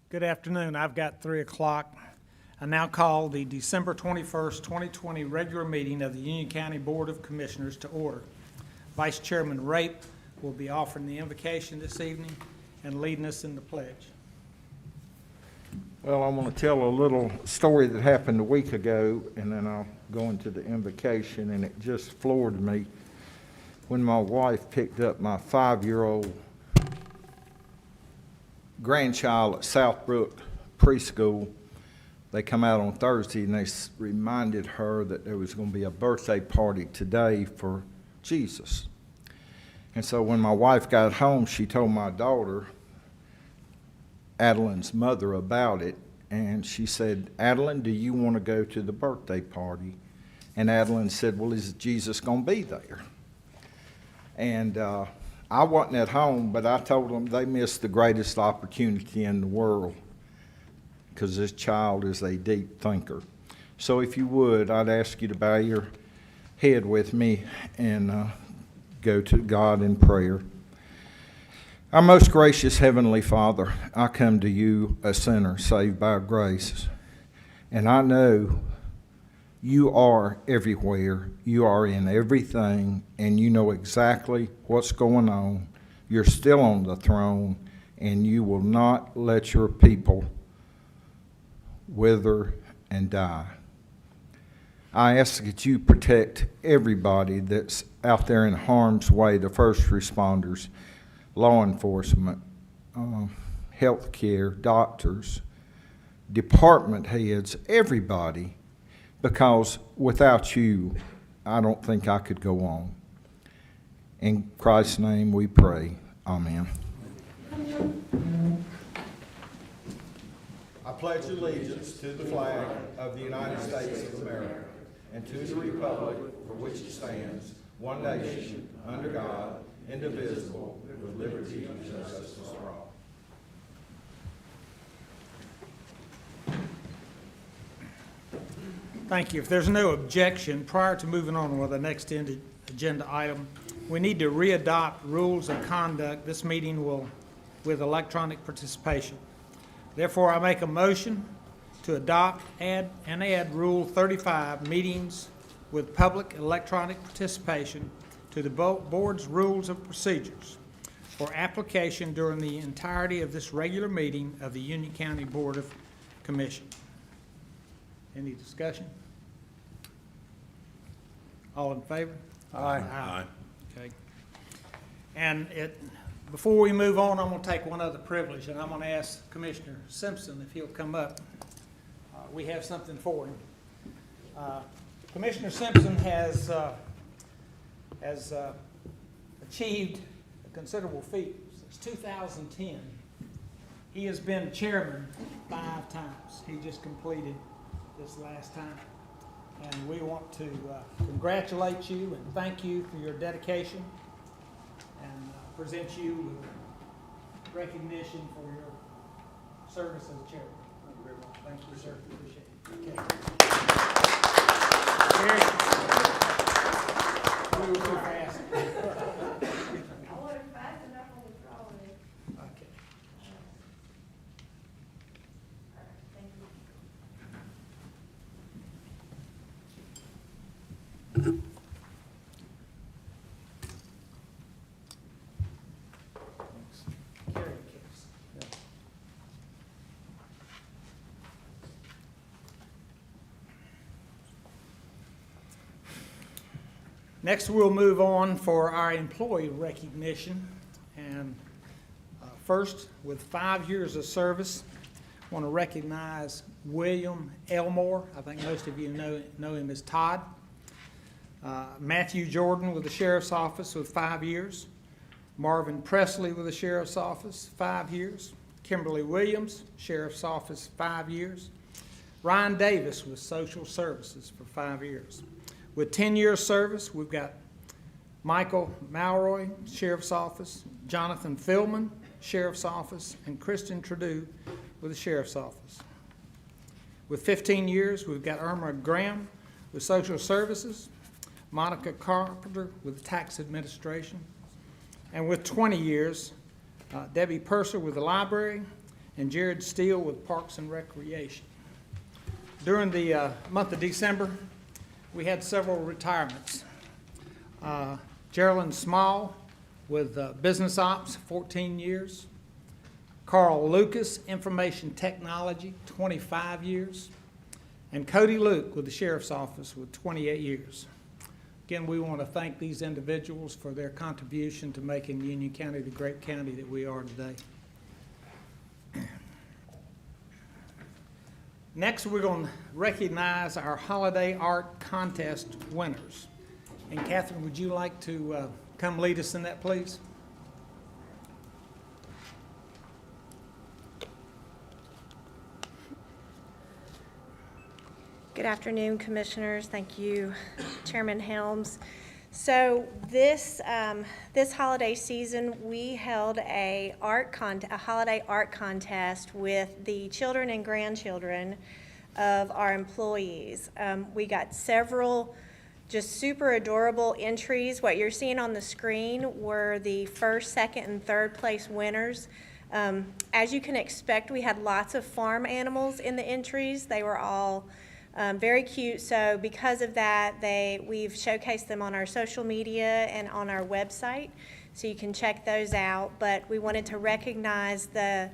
Good afternoon. I've got 3 o'clock. I now call the December 21st, 2020 regular meeting of the Union County Board of Commissioners to order. Vice Chairman Rape will be offering the invocation this evening and leading us in the pledge. Well, I want to tell a little story that happened a week ago, and then I'll go into the invocation, and it just floored me. When my wife picked up my 5-year-old grandchild at Southbrook Preschool, they come out on Thursday and they reminded her that there was going to be a birthday party today for Jesus. And so when my wife got home, she told my daughter, Adeline's mother, about it. And she said, Adeline, do you want to go to the birthday party? And Adeline said, well, is Jesus going to be there? And I wasn't at home, but I told them they missed the greatest opportunity in the world because this child is a deep thinker. So if you would, I'd ask you to bow your head with me and go to God in prayer. Our most gracious Heavenly Father, I come to you a sinner saved by grace, and I know you are everywhere. You are in everything, and you know exactly what's going on. You're still on the throne, and you will not let your people wither and die. I ask that you protect everybody that's out there in harm's way, the first responders, law enforcement, health care, doctors, department heads, everybody, because without you, I don't think I could go on. In Christ's name we pray. Amen. I pledge allegiance to the flag of the United States of America and to the republic for which it stands, one nation, under God, indivisible, with liberty and justice for all. Thank you. If there's no objection, prior to moving on with the next agenda item, we need to readopt rules of conduct. This meeting will with electronic participation. Therefore, I make a motion to adopt and add Rule 35, meetings with public electronic participation, to the board's rules of procedures for application during the entirety of this regular meeting of the Union County Board of Commissioners. Any discussion? All in favor? Aye. Aye. Okay. And before we move on, I'm going to take one other privilege, and I'm going to ask Commissioner Simpson if he'll come up. We have something for him. Commissioner Simpson has achieved a considerable feat. Since 2010, he has been chairman 5 times. He just completed this last time. And we want to congratulate you and thank you for your dedication and present you with recognition for your service as chairman. Thank you very much. Thank you, sir. Appreciate it. Okay. Gary. We were too fast. I wasn't fast enough on the drawing. Okay. Thank you. Carry the case. Next, we'll move on for our employee recognition. And first, with 5 years of service, I want to recognize William Elmore. I think most of you know him as Todd. Matthew Jordan with the Sheriff's Office with 5 years. Marvin Presley with the Sheriff's Office, 5 years. Kimberly Williams, Sheriff's Office, 5 years. Ryan Davis with Social Services for 5 years. With 10 years service, we've got Michael Malroy, Sheriff's Office, Jonathan Philman, Sheriff's Office, and Kristen Trudeau with the Sheriff's Office. With 15 years, we've got Irma Graham with Social Services, Monica Carpenter with the Tax Administration, and with 20 years, Debbie Purser with the Library, and Jared Steele with Parks and Recreation. During the month of December, we had several retirements. Geraldine Small with Business Ops, 14 years. Carl Lucas, Information Technology, 25 years. And Cody Luke with the Sheriff's Office with 28 years. Again, we want to thank these individuals for their contribution to making Union County the great county that we are today. Next, we're going to recognize our Holiday Art Contest winners. And Catherine, would you like to come lead us in that, please? Good afternoon, Commissioners. Thank you, Chairman Helms. So this holiday season, we held a holiday art contest with the children and grandchildren of our employees. We got several just super adorable entries. What you're seeing on the screen were the first, second, and third place winners. As you can expect, we had lots of farm animals in the entries. They were all very cute. So because of that, we've showcased them on our social media and on our website, so you can check those out. But we wanted to recognize the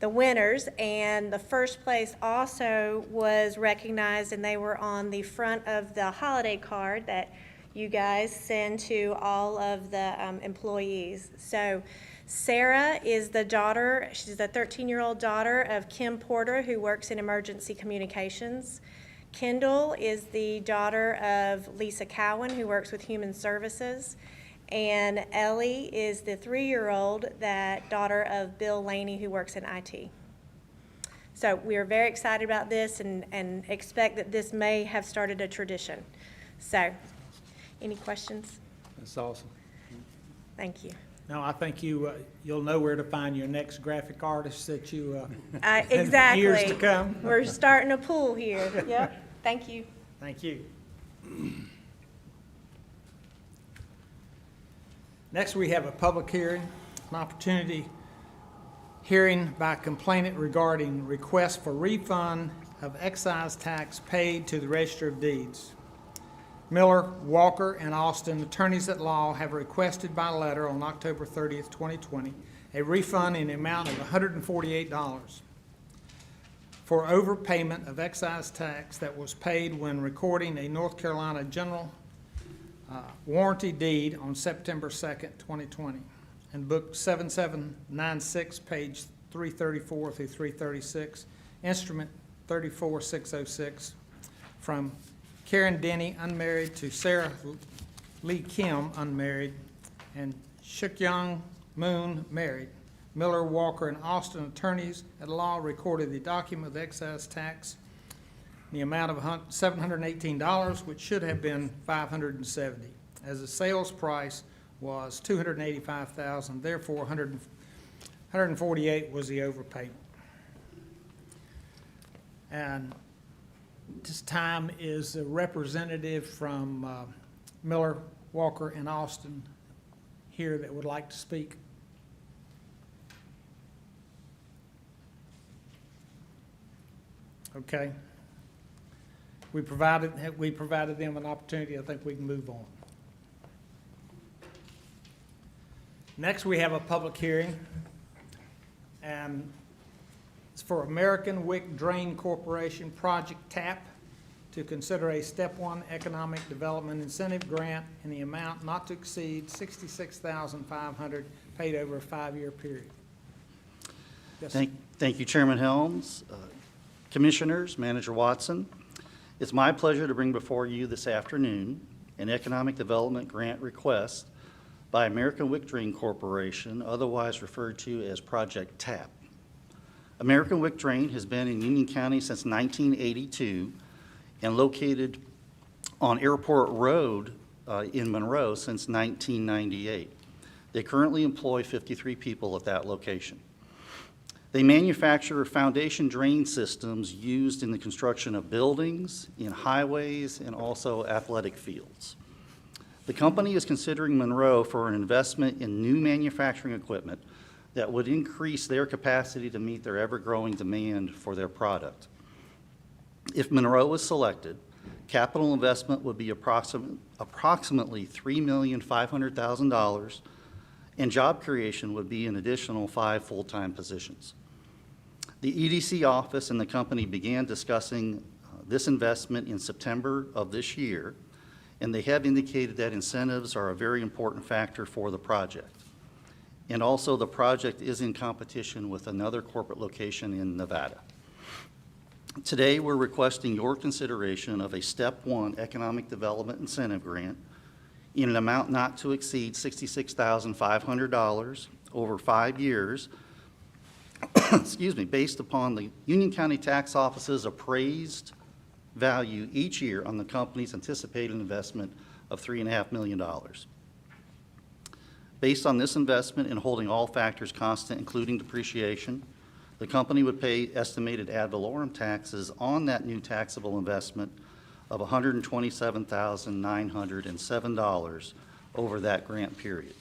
winners, and the first place also was recognized, and they were on the front of the holiday card that you guys send to all of the employees. So Sarah is the daughter, she's the 13-year-old daughter of Kim Porter, who works in emergency communications. Kendall is the daughter of Lisa Cowan, who works with Human Services. And Ellie is the 3-year-old daughter of Bill Laney, who works in IT. So we are very excited about this and expect that this may have started a tradition. So, any questions? That's awesome. Thank you. Now, I think you'll know where to find your next graphic artist that you Exactly. in years to come. We're starting a pool here. Yep. Thank you. Thank you. Next, we have a public hearing, an opportunity hearing by complainant regarding request for refund of excise tax paid to the Register of Deeds. Miller, Walker, and Austin, attorneys at law, have requested by letter on October 30th, 2020, a refund in the amount of $148 for overpayment of excise tax that was paid when recording a North Carolina general warranty deed on September 2nd, 2020, and book 7796, page 334 through 336, instrument 34606, from Karen Denny, unmarried, to Sarah Lee Kim, unmarried, and Shukyoung Moon, married. Miller, Walker, and Austin, attorneys at law, recorded the document of excise tax in the amount of $718, which should have been $570, as the sales price was $285,000. Therefore, $148 was the overpayment. And this time is a representative from Miller, Walker, and Austin here that would like to speak. Okay. We provided them an opportunity. I think we can move on. Next, we have a public hearing, and it's for American Wick Drain Corporation Project TAP to consider a Step 1 Economic Development Incentive Grant in the amount not to exceed $66,500 paid over a 5-year period. Yes. Thank you, Chairman Helms, Commissioners, Manager Watson. It's my pleasure to bring before you this afternoon an economic development grant request by American Wick Drain Corporation, otherwise referred to as Project TAP. American Wick Drain has been in Union County since 1982 and located on Airport Road in Monroe since 1998. They currently employ 53 people at that location. They manufacture foundation drain systems used in the construction of buildings, in highways, and also athletic fields. The company is considering Monroe for an investment in new manufacturing equipment that would increase their capacity to meet their ever-growing demand for their product. If Monroe was selected, capital investment would be approximately $3,500,000, and job creation would be an additional 5 full-time positions. The EDC office and the company began discussing this investment in September of this year, and they have indicated that incentives are a very important factor for the project. And also, the project is in competition with another corporate location in Nevada. Today, we're requesting your consideration of a Step 1 Economic Development Incentive Grant in an amount not to exceed $66,500 over 5 years, excuse me, based upon the Union County Tax Office's appraised value each year on the company's anticipated investment of $3.5 million. Based on this investment and holding all factors constant, including depreciation, the company would pay estimated ad valorem taxes on that new taxable investment of $127,907 over that grant period.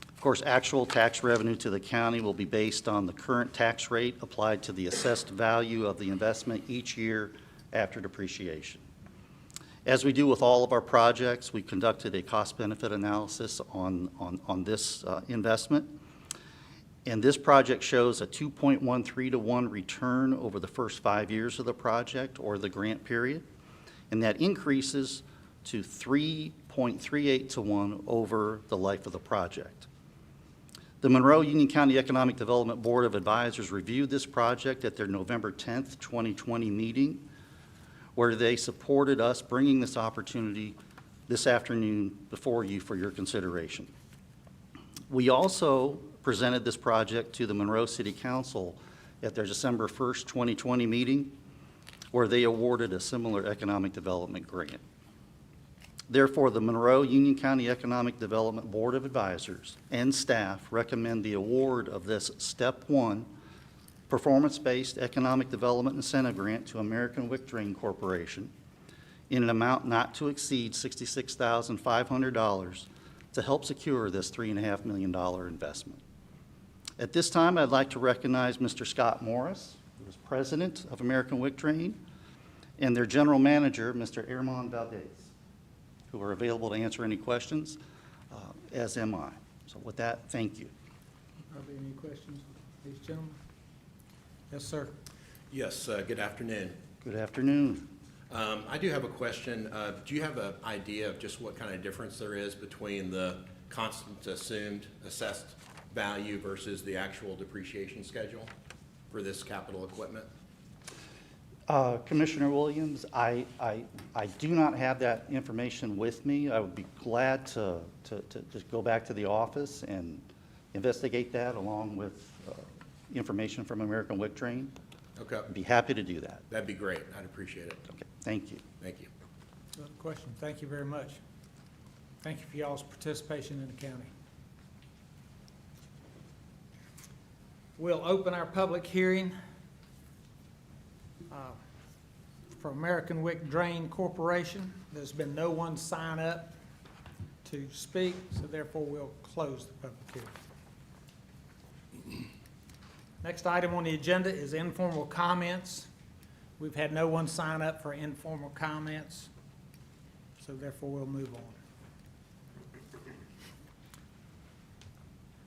Of course, actual tax revenue to the county will be based on the current tax rate applied to the assessed value of the investment each year after depreciation. As we do with all of our projects, we conducted a cost-benefit analysis on this investment. And this project shows a 2.13 to 1 return over the first 5 years of the project or the grant period. And that increases to 3.38 to 1 over the life of the project. The Monroe Union County Economic Development Board of Advisors reviewed this project at their November 10th, 2020 meeting, where they supported us bringing this opportunity this afternoon before you for your consideration. We also presented this project to the Monroe City Council at their December 1st, 2020 meeting, where they awarded a similar economic development grant. Therefore, the Monroe Union County Economic Development Board of Advisors and staff recommend the award of this Step 1 performance-based economic development incentive grant to American Wick Drain Corporation in an amount not to exceed $66,500 to help secure this $3.5 million investment. At this time, I'd like to recognize Mr. Scott Morris, who is president of American Wick Drain, and their general manager, Mr. Herman Valdez, who are available to answer any questions, as am I. So with that, thank you. Are there any questions, these gentlemen? Yes, sir. Yes, good afternoon. Good afternoon. I do have a question. Do you have an idea of just what kind of difference there is between the constant assumed assessed value versus the actual depreciation schedule for this capital equipment? Commissioner Williams, I do not have that information with me. I would be glad to just go back to the office and investigate that along with information from American Wick Drain. Okay, I'd be happy to do that. that'd be great. I'd appreciate it. Okay, thank you. Thank you. Other question? Thank you very much. Thank you for y'all's participation in the county. We'll open our public hearing for American Wick Drain Corporation. There's been no one sign up to speak, so therefore we'll close the public hearing. Next item on the agenda is informal comments. We've had no one sign up for informal comments, so therefore we'll move on.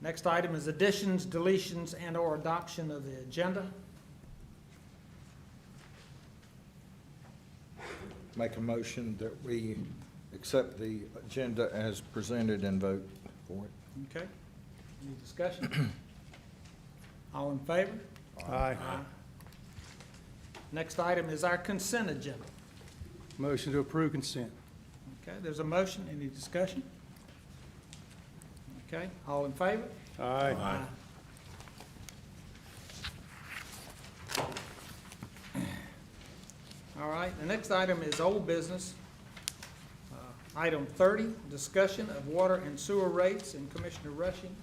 Next item is additions, deletions, and/or adoption of the agenda. Make a motion that we accept the agenda as presented and vote for it. Okay. Any discussion? All in favor? Aye. Next item is our consent agenda. Motion to approve consent. Okay, there's a motion. Any discussion? Okay, all in favor? Aye. All right, the next item is old business. Item 30, discussion of water and sewer rates, and Commissioner Rushing,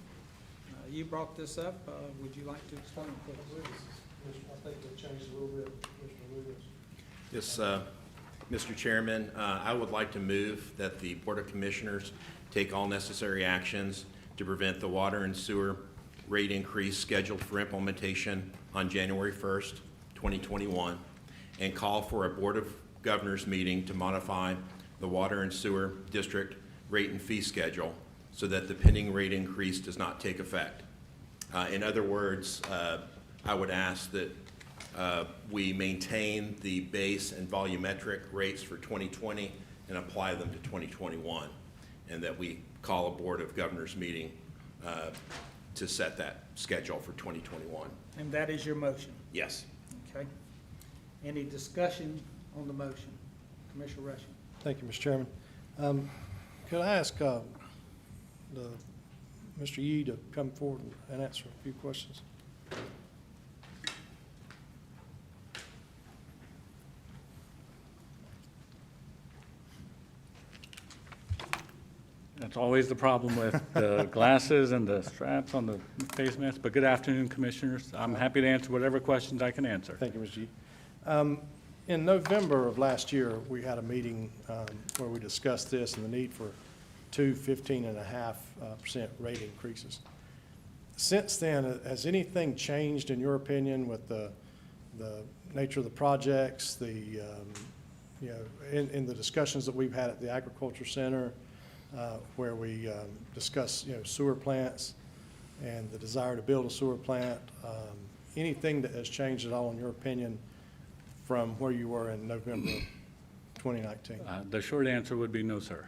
you brought this up. Would you like to explain it, please? I think they changed a little bit, Mr. Williams. Yes, Mr. Chairman, I would like to move that the Board of Commissioners take all necessary actions to prevent the water and sewer rate increase scheduled for implementation on January 1st, 2021, and call for a Board of Governors meeting to modify the water and sewer district rate and fee schedule so that the pending rate increase does not take effect. In other words, I would ask that we maintain the base and volumetric rates for 2020 and apply them to 2021, and that we call a Board of Governors meeting to set that schedule for 2021. And that is your motion, Yes. okay? Any discussion on the motion? Commissioner Rushing. Thank you, Mr. Chairman. Could I ask Mr. Yee to come forward and answer a few questions? That's always the problem with the glasses and the straps on the face mask. But good afternoon, Commissioners. I'm happy to answer whatever questions I can answer. Thank you, Mr. Yee. In November of last year, we had a meeting where we discussed this and the need for two 15.5% rate increases. Since then, has anything changed, in your opinion, with the nature of the projects, you know, in the discussions that we've had at the Agriculture Center, where we discuss, you know, sewer plants and the desire to build a sewer plant? Anything that has changed at all, in your opinion, from where you were in November of 2019? The short answer would be no, sir.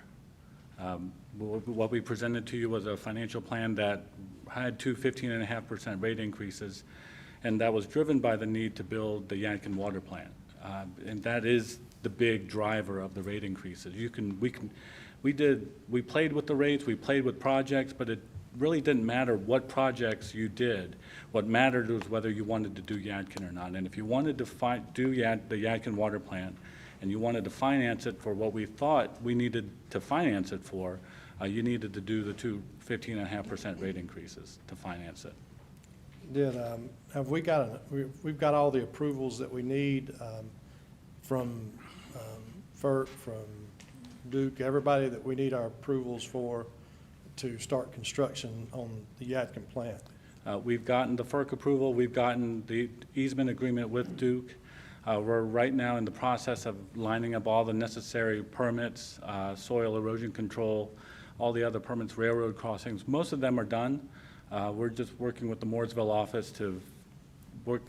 What we presented to you was a financial plan that had two 15.5% rate increases, and that was driven by the need to build the Yadkin water plant. And that is the big driver of the rate increases. We played with the rates, we played with projects, but it really didn't matter what projects you did. What mattered was whether you wanted to do Yadkin or not. And if you wanted to do the Yadkin water plant, and you wanted to finance it for what we thought we needed to finance it for, you needed to do the two 15.5% rate increases to finance it. We've got all the approvals that we need from FERC, from Duke, everybody that we need our approvals for to start construction on the Yadkin plant? We've gotten the FERC approval, we've gotten the easement agreement with Duke. We're right now in the process of lining up all the necessary permits, soil erosion control, all the other permits, railroad crossings. Most of them are done. We're just working with the Mooresville office to work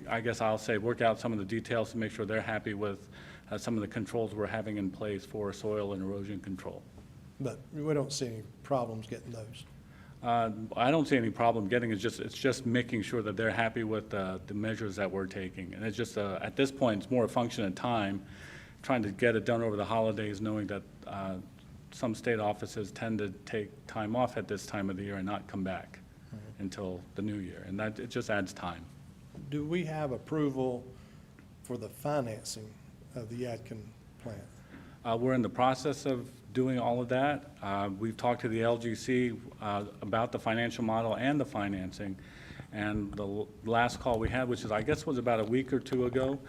out some of the details to make sure they're happy with some of the controls we're having in place for soil and erosion control. But we don't see any problems getting those. I don't see any problem getting it. It's just making sure that they're happy with the measures that we're taking. And it's just, at this point, it's more a function of time, trying to get it done over the holidays, knowing that some state offices tend to take time off at this time of the year and not come back until the new year. And that, it just adds time. Do we have approval for the financing of the Yadkin plant? We're in the process of doing all of that. We've talked to the LGC about the financial model and the financing. And the last call we had, which is, I guess, was about a week or two ago,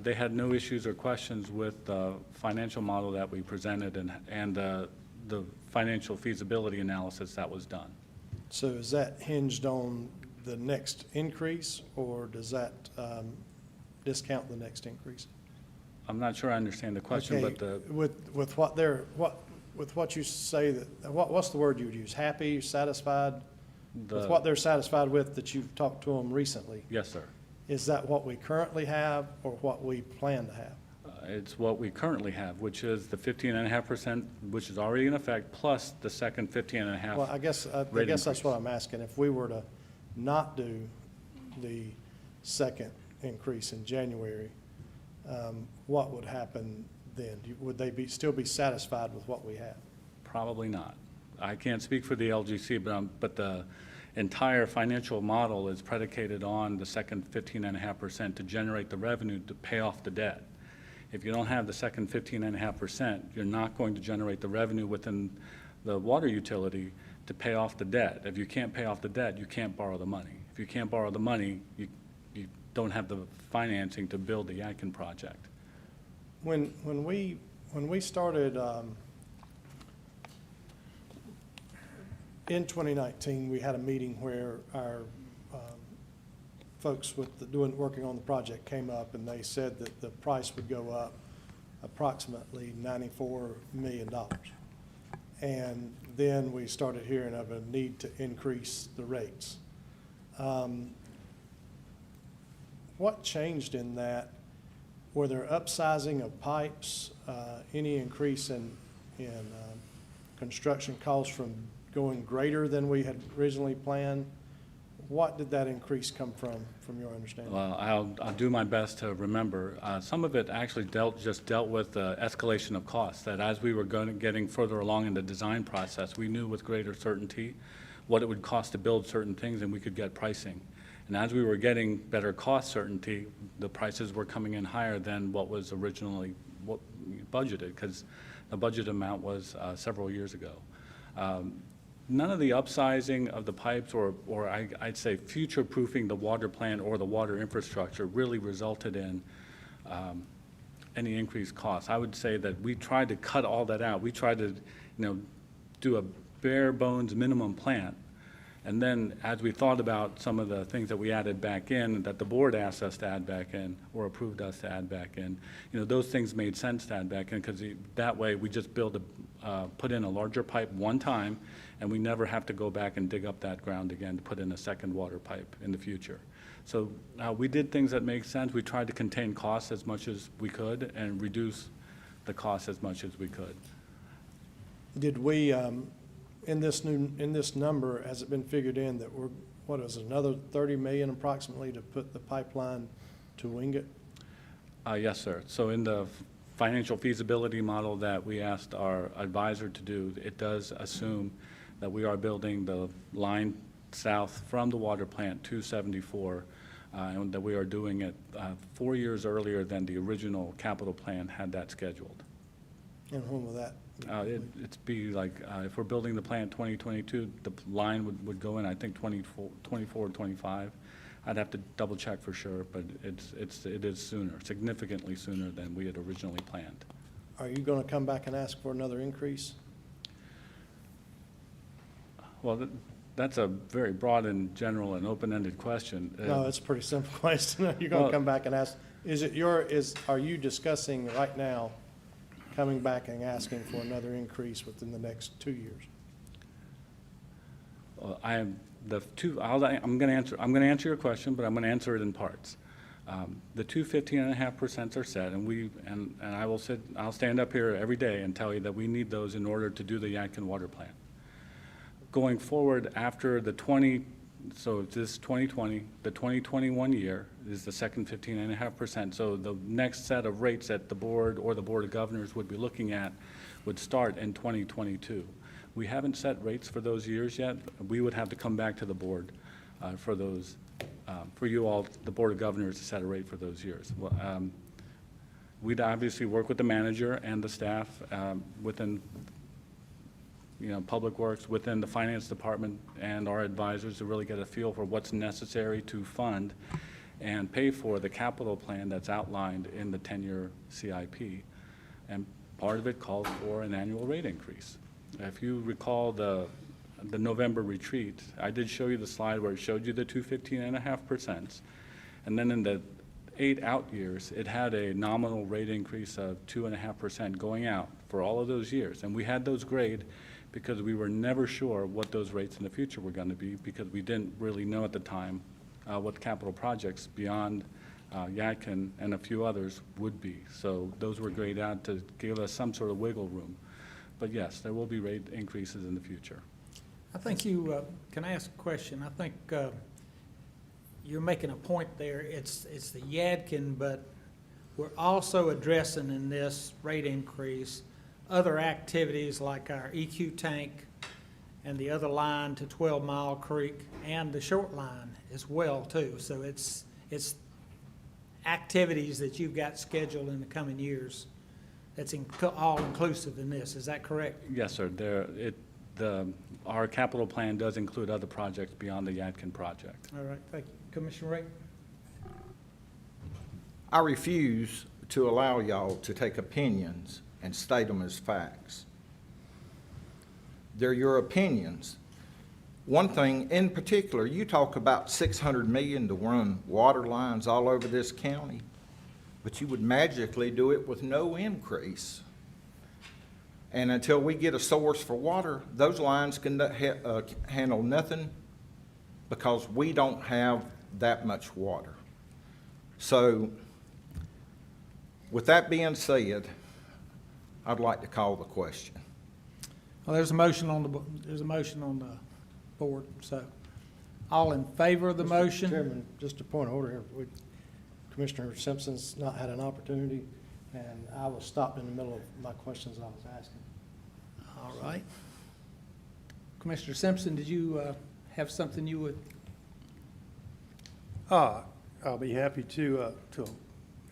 they had no issues or questions with the financial model that we presented and the financial feasibility analysis that was done. So is that hinged on the next increase, or does that discount the next increase? I'm not sure I understand the question, Okay, but with what you say, that what's the word you would use? Happy, satisfied? With what they're satisfied with that you've talked to them recently? Yes, sir. Is that what we currently have or what we plan to have? It's what we currently have, which is the 15.5%, which is already in effect, plus the second 15.5%. Well, I guess that's what I'm asking. If we were to not do the second increase in January, what would happen then? Would they still be satisfied with what we have? Probably not. I can't speak for the LGC, but the entire financial model is predicated on the second 15.5% to generate the revenue to pay off the debt. If you don't have the second 15.5%, you're not going to generate the revenue within the water utility to pay off the debt. If you can't pay off the debt, you can't borrow the money. If you can't borrow the money, you don't have the financing to build the Yadkin project. When we started In 2019, we had a meeting where our folks working on the project came up, and they said that the price would go up approximately $94 million. And then we started hearing of a need to increase the rates. What changed in that? Were there upsizing of pipes, any increase in construction costs from going greater than we had originally planned? What did that increase come from your understanding? Well, I'll do my best to remember. Some of it actually dealt with the escalation of costs, that as we were getting further along in the design process, we knew with greater certainty what it would cost to build certain things, and we could get pricing. And as we were getting better cost certainty, the prices were coming in higher than what was originally budgeted, because the budget amount was several years ago. None of the upsizing of the pipes or I'd say future-proofing the water plant or the water infrastructure really resulted in any increased costs. I would say that we tried to cut all that out. We tried to, do a bare bones minimum plant. And then as we thought about some of the things that we added back in, that the board asked us to add back in or approved us to add back in, those things made sense to add back in, because that way we just put in a larger pipe one time, and we never have to go back and dig up that ground again to put in a second water pipe in the future. So we did things that make sense. We tried to contain costs as much as we could and reduce the costs as much as we could. Did we, in this number, has it been figured in that what is it, another $30 million approximately to put the pipeline to Wingate? Yes, sir. So in the financial feasibility model that we asked our advisor to do, it does assume that we are building the line south from the water plant to 74, and that we are doing it 4 years earlier than the original capital plan had that scheduled. And when will that? It's be like, if we're building the plant 2022, the line would go in, I think, 24, 25. I'd have to double check for sure, but it is sooner, significantly sooner than we had originally planned. Are you going to come back and ask for another increase? Well, that's a very broad and general and open-ended question. No, it's a pretty simple question. You're going Well- to come back and ask, are you discussing right now coming back and asking for another increase within the next 2 years? Well, I'm going to answer your question, but I'm going to answer it in parts. The 15.5% are set, and I'll stand up here every day and tell you that we need those in order to do the Yadkin water plant. Going forward after so this 2020, the 2021 year is the second 15.5%. So the next set of rates that the board or the Board of Governors would be looking at would start in 2022. We haven't set rates for those years yet. We would have to come back to the board for those, for you all, the Board of Governors, to set a rate for those years. Well, we'd obviously work with the manager and the staff within Public Works, within the Finance Department and our advisors to really get a feel for what's necessary to fund and pay for the capital plan that's outlined in the 10-year CIP. And part of it calls for an annual rate increase. If you recall the November retreat, I did show you the slide where it showed you the 15.5%. And then in the 8 out years, it had a nominal rate increase of 2.5% going out for all of those years. And we had those grade because we were never sure what those rates in the future were going to be, because we didn't really know at the time what capital projects beyond Yadkin and a few others would be. So those were grayed out to give us some sort of wiggle room. But yes, there will be rate increases in the future. I think can I ask a question? I think you're making a point there. It's the Yadkin, but we're also addressing in this rate increase other activities like our EQ tank and the other line to 12 Mile Creek and the short line as well too. So it's activities that you've got scheduled in the coming years. That's all inclusive in this. Is that correct? Yes, sir. Our capital plan does include other projects beyond the Yadkin project. All right, thank you. Commissioner Ray? I refuse to allow y'all to take opinions and state them as facts. They're your opinions, one thing in particular, you talk about 600 million to run water lines all over this county, but you would magically do it with no increase. And until we get a source for water, those lines can handle nothing because we don't have that much water. So with that being said, I'd like to call the question. Well, there's a motion on the board, so all in favor of the Mr. motion? Chairman, just a point of order here. Commissioner Simpson's not had an opportunity, and I was stopped in the middle of my questions I was asking. All right. Commissioner Simpson, did you have something you would? I'll be happy to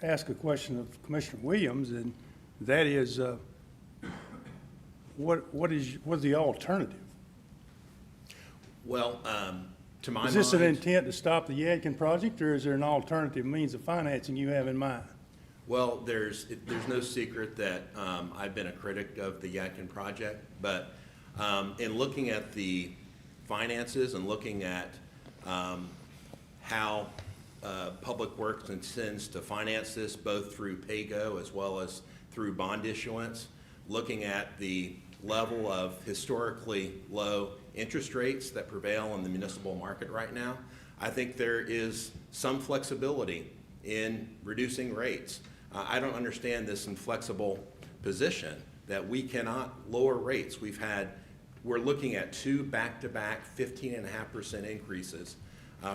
ask a question of Commissioner Williams, and that is, what's the alternative? Well, to my mind. Is this an intent to stop the Yadkin project, or is there an alternative means of financing you have in mind? Well, there's no secret that I've been a critic of the Yadkin project, but in looking at the finances and looking at how Public Works intends to finance this, both through PAYGO as well as through bond issuance, looking at the level of historically low interest rates that prevail in the municipal market right now, I think there is some flexibility in reducing rates. I don't understand this inflexible position that we cannot lower rates. We're looking at 2 back-to-back 15.5% increases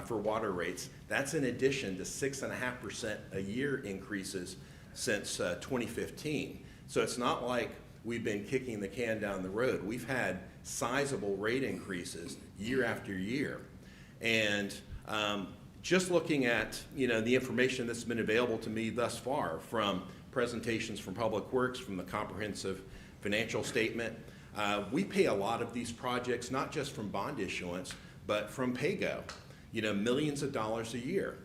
for water rates. That's in addition to 6.5% a year increases since 2015. So it's not like we've been kicking the can down the road. We've had sizable rate increases year after year. And just looking at, the information that's been available to me thus far from presentations from Public Works, from the comprehensive financial statement, we pay a lot of these projects, not just from bond issuance, but from PAYGO, millions of dollars a year.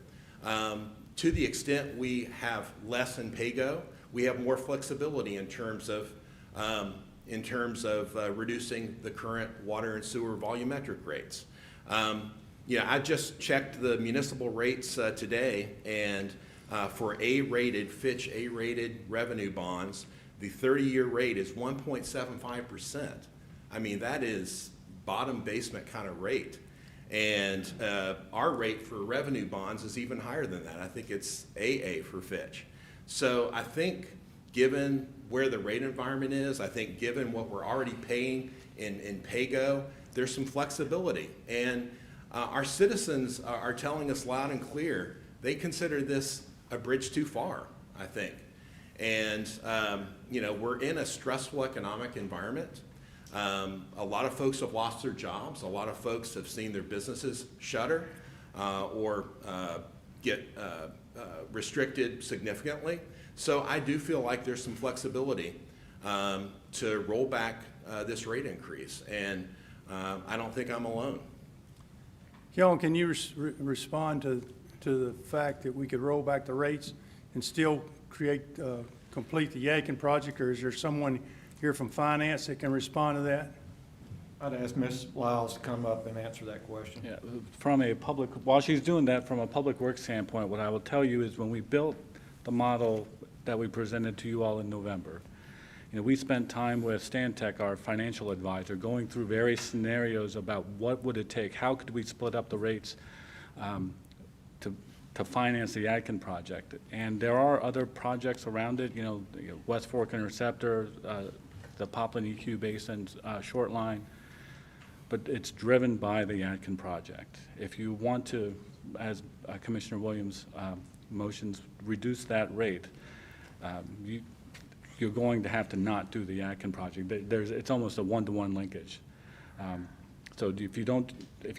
To the extent we have less in PAYGO, we have more flexibility in terms of reducing the current water and sewer volumetric rates. I just checked the municipal rates today, and for Fitch A-rated revenue bonds, the 30-year rate is 1.75%. I mean, that is bottom basement kind of rate. And our rate for revenue bonds is even higher than that. I think it's AA for Fitch. So I think given where the rate environment is, I think given what we're already paying in PAYGO, there's some flexibility. And our citizens are telling us loud and clear, they consider this a bridge too far, I think. And, we're in a stressful economic environment. A lot of folks have lost their jobs. A lot of folks have seen their businesses shutter or get restricted significantly. So I do feel like there's some flexibility to roll back this rate increase. And I don't think I'm alone. Kellen, can you respond to the fact that we could roll back the rates and still complete the Yadkin project, or is there someone here from finance that can respond to that? I'd ask Ms. Lyles to come up and answer that question. Yeah, while she's doing that, from a public works standpoint, what I will tell you is when we built the model that we presented to you all in November, we spent time with Stantec, our financial advisor, going through various scenarios about what would it take, how could we split up the rates to finance the Yadkin project. And there are other projects around it, West Fork Interceptor, the Poplin EQ Basin short line, but it's driven by the Yadkin project. If you want to, as Commissioner Williams motions, reduce that rate, you're going to have to not do the Yadkin project. It's almost a one-to-one linkage. So if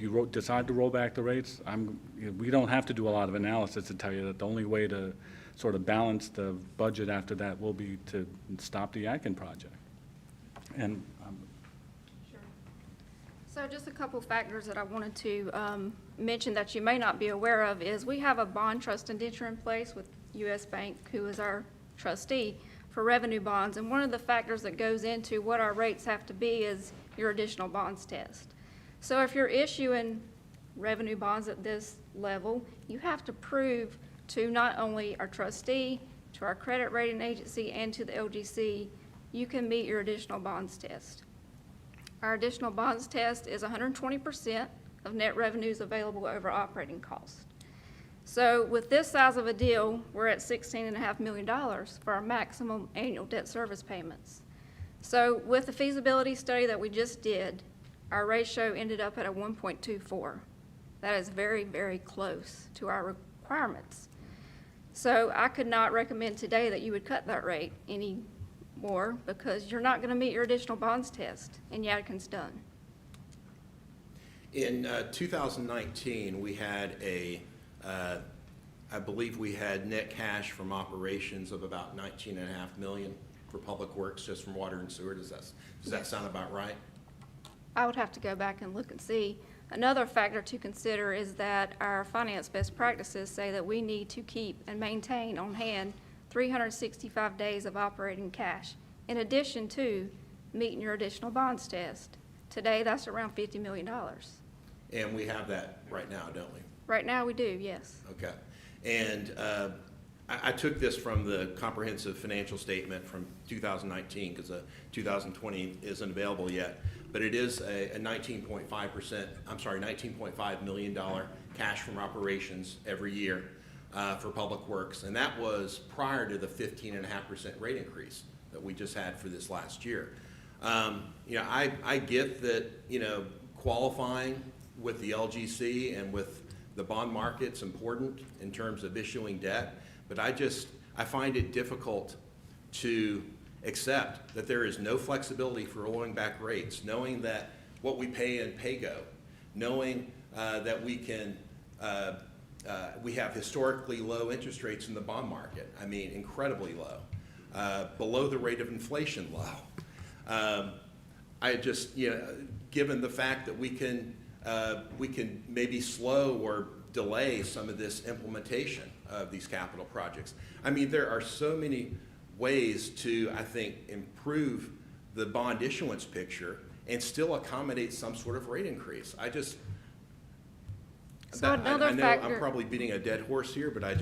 you decide to roll back the rates, we don't have to do a lot of analysis to tell you that the only way to sort of balance the budget after that will be to stop the Yadkin project. And Sure. So just a couple factors that I wanted to mention that you may not be aware of is we have a bond trust indenture in place with U.S. Bank, who is our trustee for revenue bonds. And one of the factors that goes into what our rates have to be is your additional bonds test. So if you're issuing revenue bonds at this level, you have to prove to not only our trustee, to our credit rating agency, and to the LGC, you can meet your additional bonds test. Our additional bonds test is 120% of net revenues available over operating costs. So with this size of a deal, we're at $16.5 million for our maximum annual debt service payments. So with the feasibility study that we just did, our ratio ended up at a 1.24. That is very, very close to our requirements. So I could not recommend today that you would cut that rate any more because you're not going to meet your additional bonds test, and Yadkin's done. In 2019, we had I believe we had net cash from operations of about $19.5 million for public works, just from water and sewer. Does that sound about right? I would have to go back and look and see. Another factor to consider is that our finance best practices say that we need to keep and maintain on hand 365 days of operating cash, in addition to meeting your additional bonds test. Today, that's around $50 million. And we have that right now, don't we? Right now, we do, yes. Okay. And I took this from the comprehensive financial statement from 2019 because 2020 isn't available yet. But it is a 19.5 million cash from operations every year for public works. And that was prior to the 15.5% rate increase that we just had for this last year. I get that, qualifying with the LGC and with the bond market's important in terms of issuing debt, but I find it difficult to accept that there is no flexibility for rolling back rates, knowing that what we pay in PAYGO, knowing that we have historically low interest rates in the bond market. I mean, incredibly low, below the rate of inflation low. Given the fact that we can maybe slow or delay some of this implementation of these capital projects. I mean, there are so many ways to, I think, improve the bond issuance picture and still accommodate some sort of rate increase. I know I'm probably beating a dead horse here, but I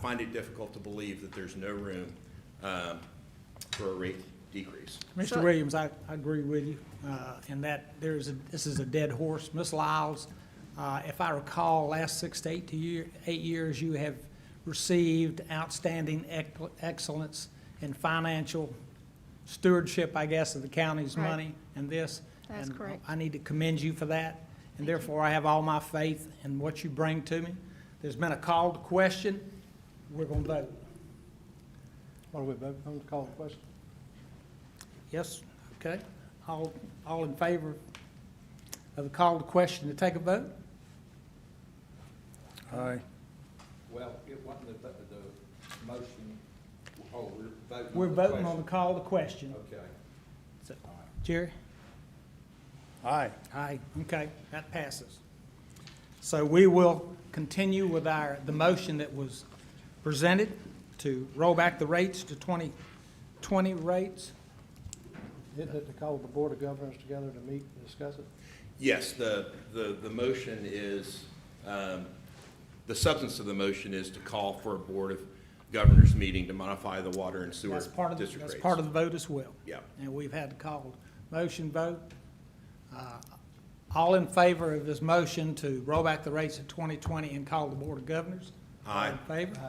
find it difficult to believe that there's no room for a rate decrease. Mr. Williams, I agree with you in that this is a dead horse. Ms. Lyles, if I recall, last 6 to 8 years, you have received outstanding excellence in financial stewardship, I guess, of the county's Right. money and this. That's and correct. I need to commend you for that, and therefore I have all my faith in what you bring to me. There's been a call to question. We're going to vote. What are we voting on to call the question? Yes, okay. All in favor of the call to question to take a vote? Aye. Well, it wasn't the motion, oh, we're voting on We're the voting on the question. call to question. Okay. So, Jerry? Aye. Aye, okay, that passes. So we will continue with the motion that was presented to roll back the rates to 2020 rates. Isn't it to call the Board of Governors together to meet and discuss it? Yes, the motion is, the substance of the motion is to call for a Board of Governors meeting to modify the water and sewer That's part of, district rates. that's part of the vote as well. Yeah. And we've had to call motion vote. All in favor of this motion to roll back the rates of 2020 and call the Board of Governors? Aye. All in favor?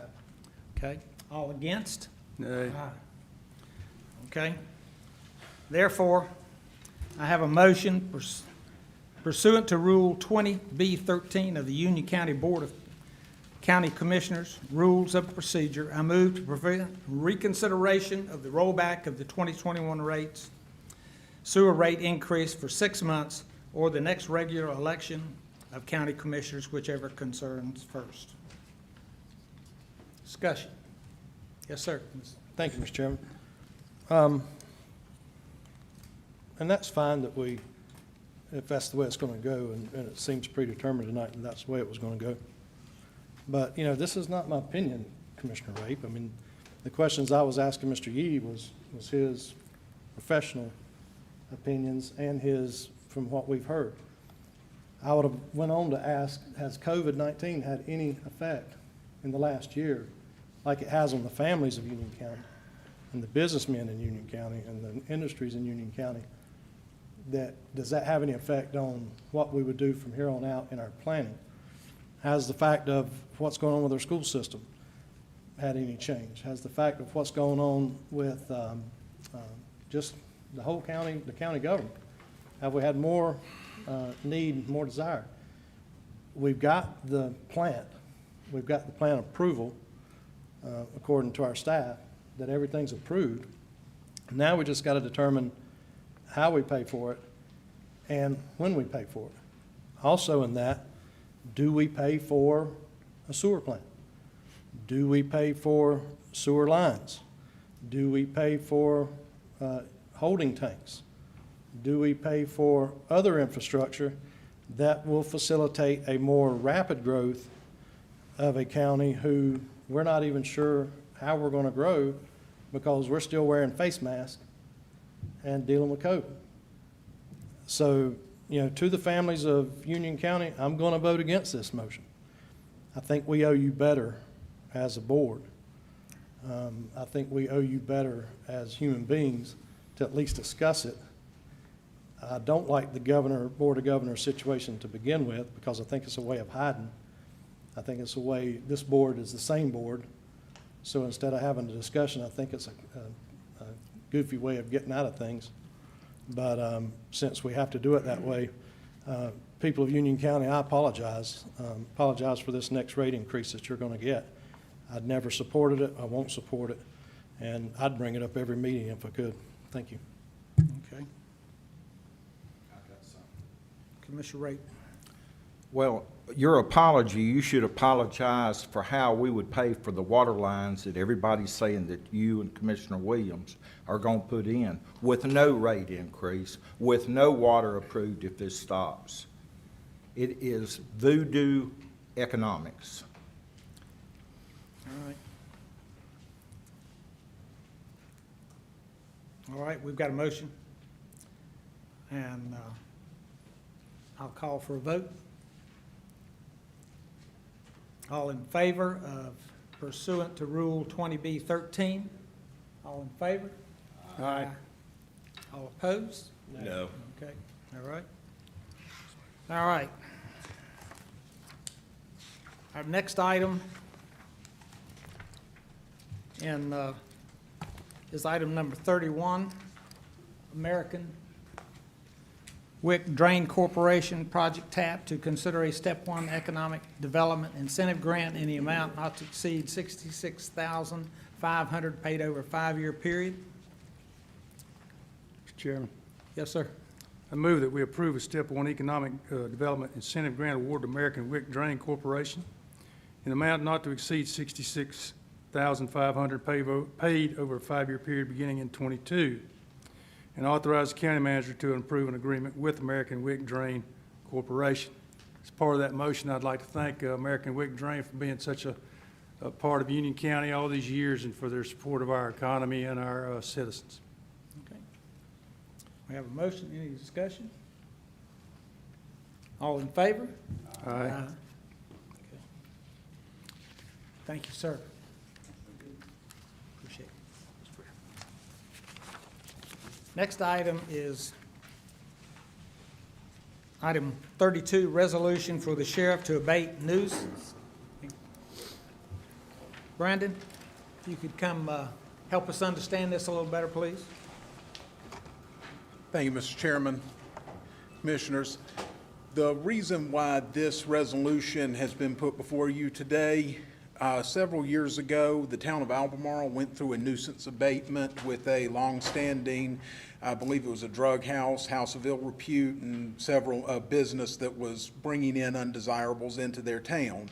Okay. All against? Aye. Aye. Okay. Therefore, I have a motion pursuant to Rule 20B-13 of the Union County Board of County Commissioners Rules of Procedure. I move to prevent reconsideration of the rollback of the 2021 rates, sewer rate increase for 6 months, or the next regular election of county commissioners, whichever concerns first. Discussion. Yes, sir. Thank you, Mr. Chairman. And that's fine that if that's the way it's going to go, and it seems predetermined tonight, and that's the way it was going to go. But, this is not my opinion, Commissioner Rape. I mean, the questions I was asking Mr. Yee was his professional opinions and his, from what we've heard. I would have went on to ask, has COVID-19 had any effect in the last year, like it has on the families of Union County and the businessmen in Union County and the industries in Union County? Does that have any effect on what we would do from here on out in our planning? Has the fact of what's going on with our school system had any change? Has the fact of what's going on with just the whole county, the county government, have we had more need, more desire? We've got the plant. We've got the plant approval, according to our staff, that everything's approved. Now we just got to determine how we pay for it and when we pay for it. Also in that, do we pay for a sewer plant? Do we pay for sewer lines? Do we pay for holding tanks? Do we pay for other infrastructure that will facilitate a more rapid growth of a county who we're not even sure how we're going to grow because we're still wearing face masks and dealing with COVID? So, to the families of Union County, I'm going to vote against this motion. I think we owe you better as a board. I think we owe you better as human beings to at least discuss it. I don't like the Board of Governors situation to begin with because I think it's a way of hiding. I think it's a way, this board is the same board. So instead of having a discussion, I think it's a goofy way of getting out of things. But since we have to do it that way, people of Union County, I apologize. Apologize for this next rate increase that you're going to get. I'd never supported it. I won't support it. And I'd bring it up every meeting if I could. Thank you. Okay. Commissioner Rate. Well, your apology, you should apologize for how we would pay for the water lines that everybody's saying that you and Commissioner Williams are going to put in with no rate increase, with no water approved if this stops. It is voodoo economics. All right. All right, we've got a motion. And I'll call for a vote. All in favor of pursuant to Rule 20B-13? All in favor? Aye. All opposed? No. Okay, all right. All right. Our next item is item number 31, American Wick Drain Corporation Project TAP to consider a Step 1 Economic Development Incentive Grant in the amount not to exceed $66,500 paid over a 5-year period. Mr. Chairman, Yes, sir. I move that we approve a Step 1 Economic Development Incentive Grant Award to American Wick Drain Corporation in amount not to exceed $66,500 paid over a 5-year period beginning in '22, and authorize the county manager to approve an agreement with American Wick Drain Corporation. As part of that motion, I'd like to thank American Wick Drain for being such a part of Union County all these years and for their support of our economy and our citizens. Okay. We have a motion. Any discussion? All in favor? Aye. Okay. Thank you, sir. Appreciate it. Next item is item 32, resolution for the sheriff to abate nuisance. Brandon, if you could come help us understand this a little better, please. Thank you, Mr. Chairman, Commissioners. The reason why this resolution has been put before you today, several years ago, the town of Albemarle went through a nuisance abatement with a longstanding, I believe it was a drug house, house of ill repute, and several business that was bringing in undesirables into their town.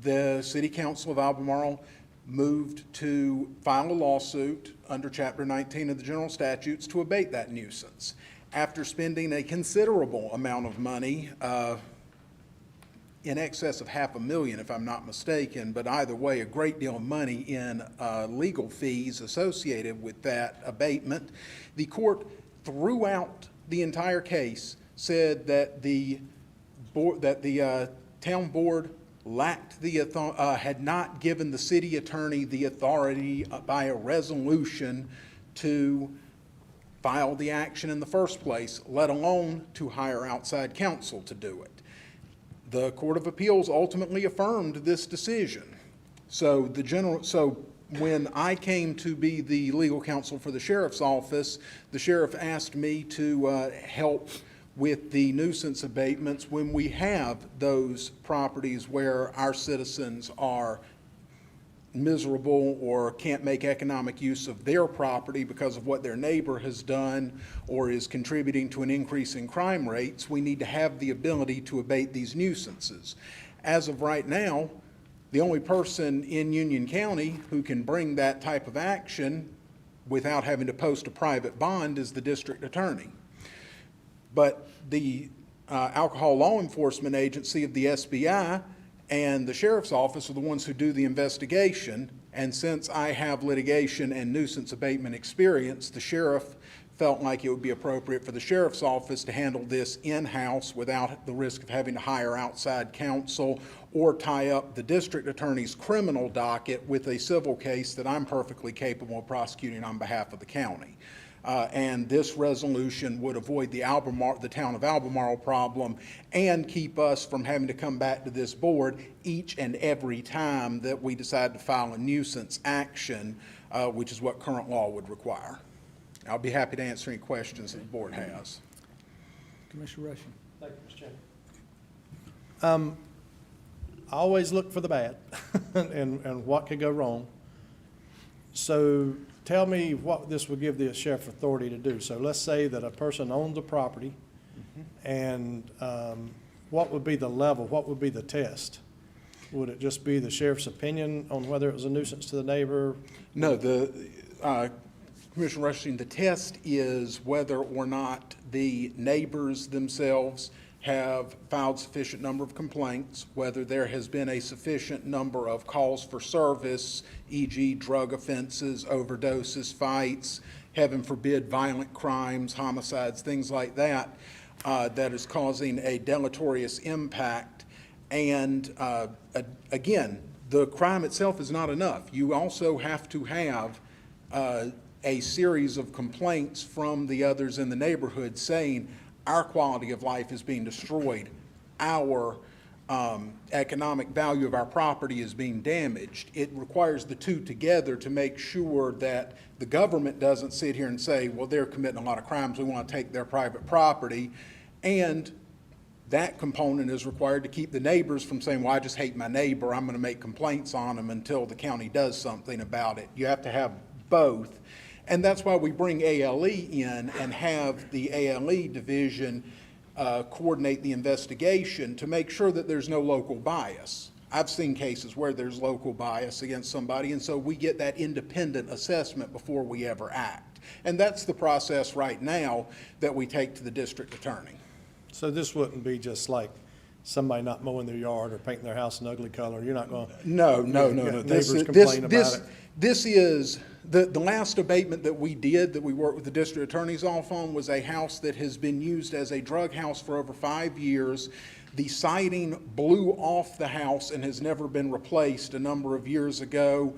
The City Council of Albemarle moved to file a lawsuit under Chapter 19 of the General Statutes to abate that nuisance. After spending a considerable amount of money, in excess of $500,000, if I'm not mistaken, but either way, a great deal of money in legal fees associated with that abatement, the court, throughout the entire case, said that the town board lacked had not given the city attorney the authority by a resolution to file the action in the first place, let alone to hire outside counsel to do it. The Court of Appeals ultimately affirmed this decision. So when I came to be the legal counsel for the sheriff's office, the sheriff asked me to help with the nuisance abatements when we have those properties where our citizens are miserable or can't make economic use of their property because of what their neighbor has done or is contributing to an increase in crime rates. We need to have the ability to abate these nuisances. As of right now, the only person in Union County who can bring that type of action without having to post a private bond is the district attorney. But the Alcohol Law Enforcement Agency of the SBI and the sheriff's office are the ones who do the investigation. And since I have litigation and nuisance abatement experience, the sheriff felt like it would be appropriate for the sheriff's office to handle this in-house without the risk of having to hire outside counsel or tie up the district attorney's criminal docket with a civil case that I'm perfectly capable of prosecuting on behalf of the county. And this resolution would avoid the town of Albemarle problem and keep us from having to come back to this board each and every time that we decide to file a nuisance action, which is what current law would require. I'll be happy to answer any questions that the board has. Commissioner Rushing. Thank you, Mr. Chairman. I always look for the bad and what could go wrong. So tell me what this would give the sheriff authority to do. So let's say that a person owns a property, and what would be the level? What would be the test? Would it just be the sheriff's opinion on whether it was a nuisance to the neighbor? No, Commissioner Rushing, the test is whether or not the neighbors themselves have filed sufficient number of complaints, whether there has been a sufficient number of calls for service, e.g. drug offenses, overdoses, fights, heaven forbid, violent crimes, homicides, things like that, that is causing a deleterious impact. And again, the crime itself is not enough. You also have to have a series of complaints from the others in the neighborhood saying our quality of life is being destroyed, our economic value of our property is being damaged. It requires the two together to make sure that the government doesn't sit here and say, well, they're committing a lot of crimes, we want to take their private property. And that component is required to keep the neighbors from saying, well, I just hate my neighbor, I'm going to make complaints on them until the county does something about it. You have to have both. And that's why we bring ALE in and have the ALE division coordinate the investigation to make sure that there's no local bias. I've seen cases where there's local bias against somebody, and so we get that independent assessment before we ever act. And that's the process right now that we take to the district attorney. So this wouldn't be just like somebody not mowing their yard or painting their house an ugly color. You're not going to. No. Neighbors complain about it. This is, the last abatement that we did, that we worked with the district attorney's office on, was a house that has been used as a drug house for over 5 years. The siding blew off the house and has never been replaced a number of years ago.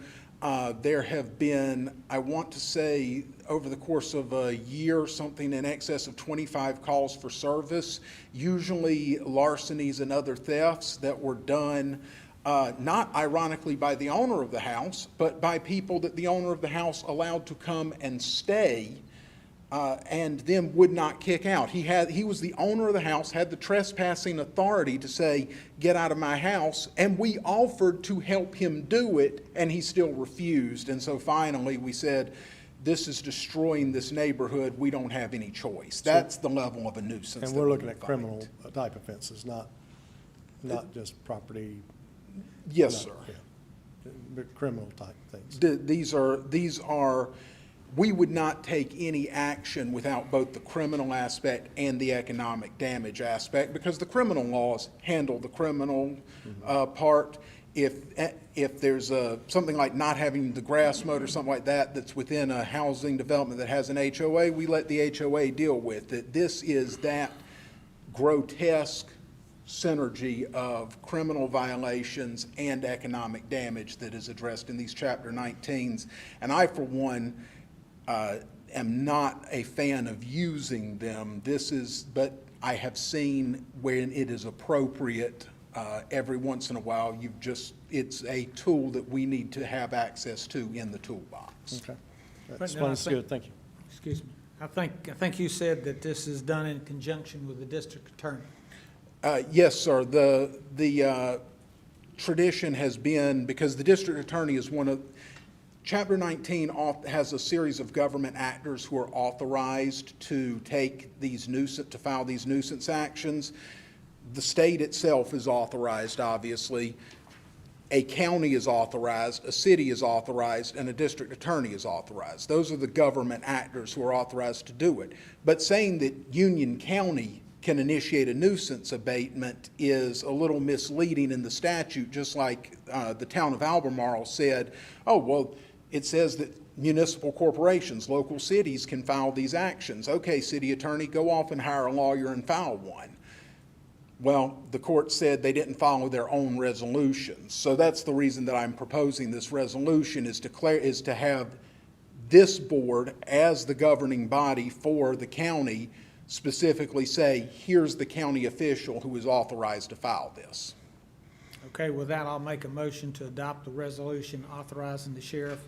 There have been, I want to say, over the course of a year, something in excess of 25 calls for service, usually larcenies and other thefts that were done not ironically by the owner of the house, but by people that the owner of the house allowed to come and stay and then would not kick out. He was the owner of the house, had the trespassing authority to say, get out of my house, and we offered to help him do it, and he still refused. And so finally we said, this is destroying this neighborhood, we don't have any choice. That's the level of a nuisance. And we're looking at criminal type offenses, not just property. Yes, sir. Yeah. But criminal type things. These are, we would not take any action without both the criminal aspect and the economic damage aspect, because the criminal laws handle the criminal part. If there's something like not having the grass mowed or something like that that's within a housing development that has an HOA, we let the HOA deal with it. This is that grotesque, synergy of criminal violations and economic damage that is addressed in these Chapter 19s. And I, for one, am not a fan of using them. But I have seen when it is appropriate, every once in a while, it's a tool that we need to have access to in the toolbox. Okay. That But no, explains I think- good, thank you. Excuse me. I think you said that this is done in conjunction with the district attorney. Yes, sir. The tradition has been, because the district attorney is one of, Chapter 19 has a series of government actors who are authorized to file these nuisance actions. The state itself is authorized, obviously. A county is authorized, a city is authorized, and a district attorney is authorized. Those are the government actors who are authorized to do it. But saying that Union County can initiate a nuisance abatement is a little misleading in the statute, just like the town of Albemarle said, oh, well, it says that municipal corporations, local cities can file these actions. Okay, city attorney, go off and hire a lawyer and file one. Well, the court said they didn't follow their own resolutions. So that's the reason that I'm proposing this resolution is to have this board as the governing body for the county specifically say, here's the county official who is authorized to file this. Okay, with that, I'll make a motion to adopt the resolution authorizing the sheriff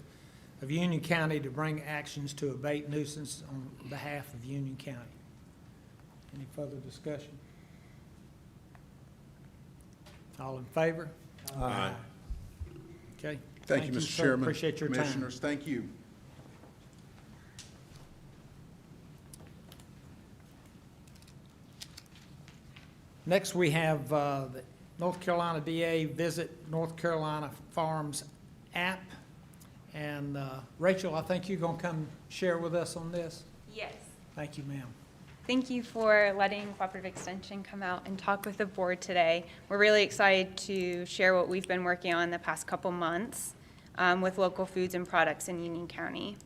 of Union County to bring actions to abate nuisance on behalf of Union County. Any further discussion? All in favor? Aye. Okay. Thank you, Mr. sir. Chairman. Appreciate your time. Commissioners, thank you. Next, we have the North Carolina DA Visit North Carolina Farms app. And Rachel, I think you're going to come share with us on this. Yes. Thank you, ma'am. Thank you for letting Cooperative Extension come out and talk with the board today. We're really excited to share what we've been working on the past couple months with local foods and products in Union County.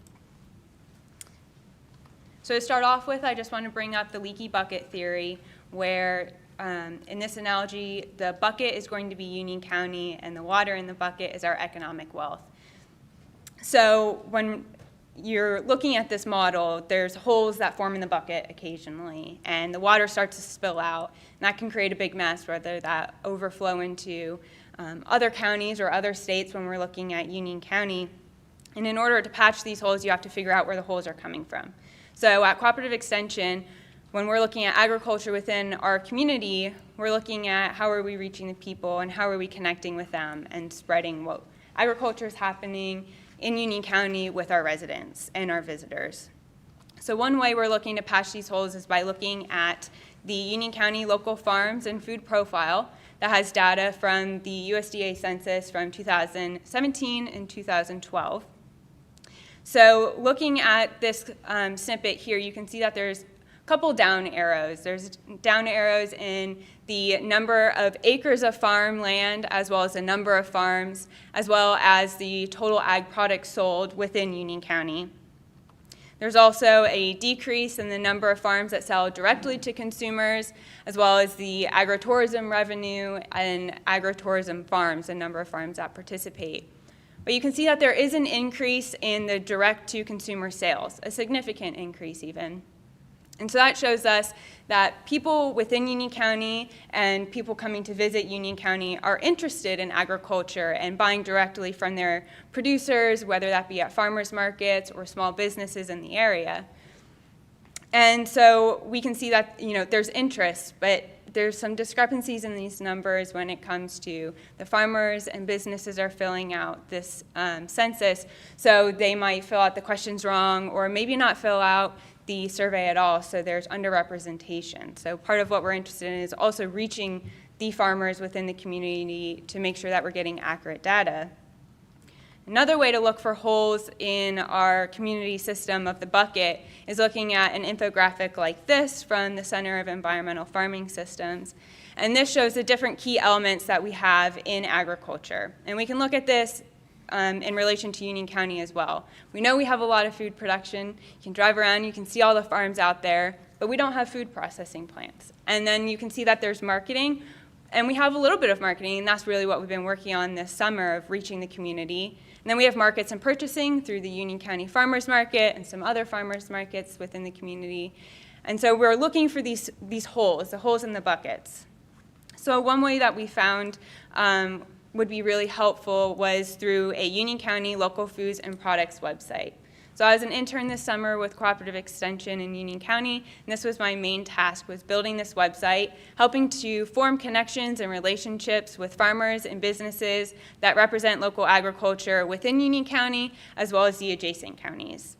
So to start off with, I just want to bring up the leaky bucket theory, where in this analogy, the bucket is going to be Union County and the water in the bucket is our economic wealth. So when you're looking at this model, there's holes that form in the bucket occasionally, and the water starts to spill out, and that can create a big mess, whether that overflow into other counties or other states when we're looking at Union County. And in order to patch these holes, you have to figure out where the holes are coming from. So at Cooperative Extension, when we're looking at agriculture within our community, we're looking at how are we reaching the people and how are we connecting with them and spreading what agriculture is happening in Union County with our residents and our visitors. So one way we're looking to patch these holes is by looking at the Union County local farms and food profile that has data from the USDA census from 2017 and 2012. So looking at this snippet here, you can see that there's a couple down arrows. There's down arrows in the number of acres of farmland, as well as the number of farms, as well as the total ag products sold within Union County. There's also a decrease in the number of farms that sell directly to consumers, as well as the agritourism revenue and agritourism farms, the number of farms that participate. But you can see that there is an increase in the direct-to-consumer sales, a significant increase even. And so that shows us that people within Union County and people coming to visit Union County are interested in agriculture and buying directly from their producers, whether that be at farmers markets or small businesses in the area. And so we can see that, there's interest, but there's some discrepancies in these numbers when it comes to the farmers and businesses are filling out this census. So they might fill out the questions wrong or maybe not fill out the survey at all, so there's underrepresentation. So part of what we're interested in is also reaching the farmers within the community to make sure that we're getting accurate data. Another way to look for holes in our community system of the bucket is looking at an infographic like this from the Center of Environmental Farming Systems. And this shows the different key elements that we have in agriculture. And we can look at this in relation to Union County as well. We know we have a lot of food production. You can drive around, you can see all the farms out there, but we don't have food processing plants. And then you can see that there's marketing, And we have a little bit of marketing, and that's really what we've been working on this summer, of reaching the community. And then we have markets and purchasing through the Union County Farmers Market and some other farmers markets within the community. And so we're looking for these holes, the holes in the buckets. So one way that we found would be really helpful was through a Union County local foods and products website. So I was an intern this summer with Cooperative Extension in Union County, and this was my main task, was building this website, helping to form connections and relationships with farmers and businesses that represent local agriculture within Union County, as well as the adjacent counties.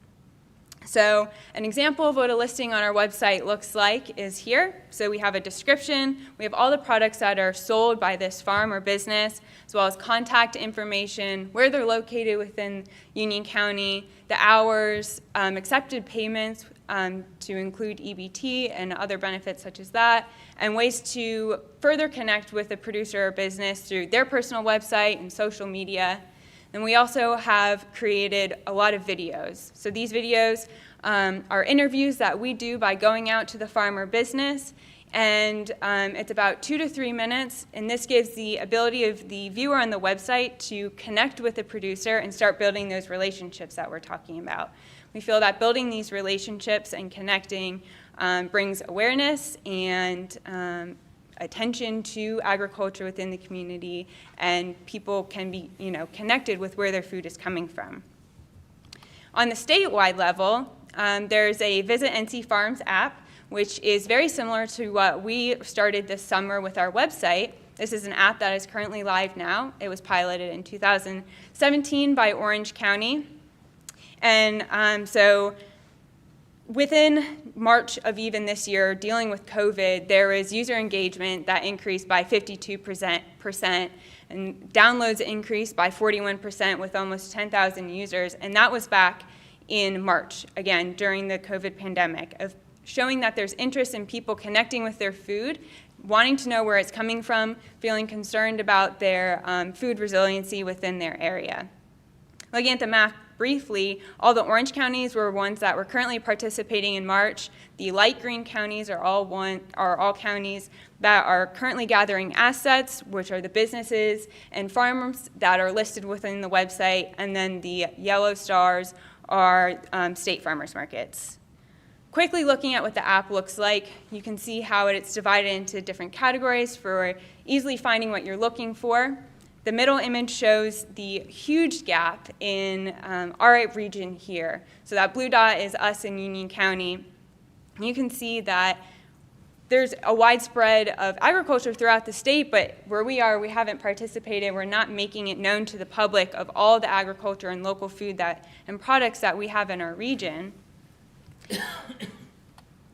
So an example of what a listing on our website looks like is here. So we have a description, we have all the products that are sold by this farm or business, as well as contact information, where they're located within Union County, the hours, accepted payments to include EBT and other benefits such as that, and ways to further connect with the producer or business through their personal website and social media. And we also have created a lot of videos. So these videos are interviews that we do by going out to the farmer business, and it's about 2 to 3 minutes, and this gives the ability of the viewer on the website to connect with the producer and start building those relationships that we're talking about. We feel that building these relationships and connecting brings awareness and attention to agriculture within the community, and people can be, connected with where their food is coming from. On the statewide level, there's a Visit NC Farms app, which is very similar to what we started this summer with our website. This is an app that is currently live now. It was piloted in 2017 by Orange County. And so within March of even this year, dealing with COVID, there was user engagement that increased by 52%, and downloads increased by 41% with almost 10,000 users, and that was back in March, again, during the COVID pandemic, of showing that there's interest in people connecting with their food, wanting to know where it's coming from, feeling concerned about their food resiliency within their area. Looking at the map briefly, all the orange counties were ones that were currently participating in March. The light green counties are all counties that are currently gathering assets, which are the businesses and farms that are listed within the website, and then the yellow stars are state farmers markets. Quickly looking at what the app looks like, you can see how it's divided into different categories for easily finding what you're looking for. The middle image shows the huge gap in our region here. So that blue dot is us in Union County. You can see that there's a widespread of agriculture throughout the state, but where we are, we haven't participated. We're not making it known to the public of all the agriculture and local food and products that we have in our region.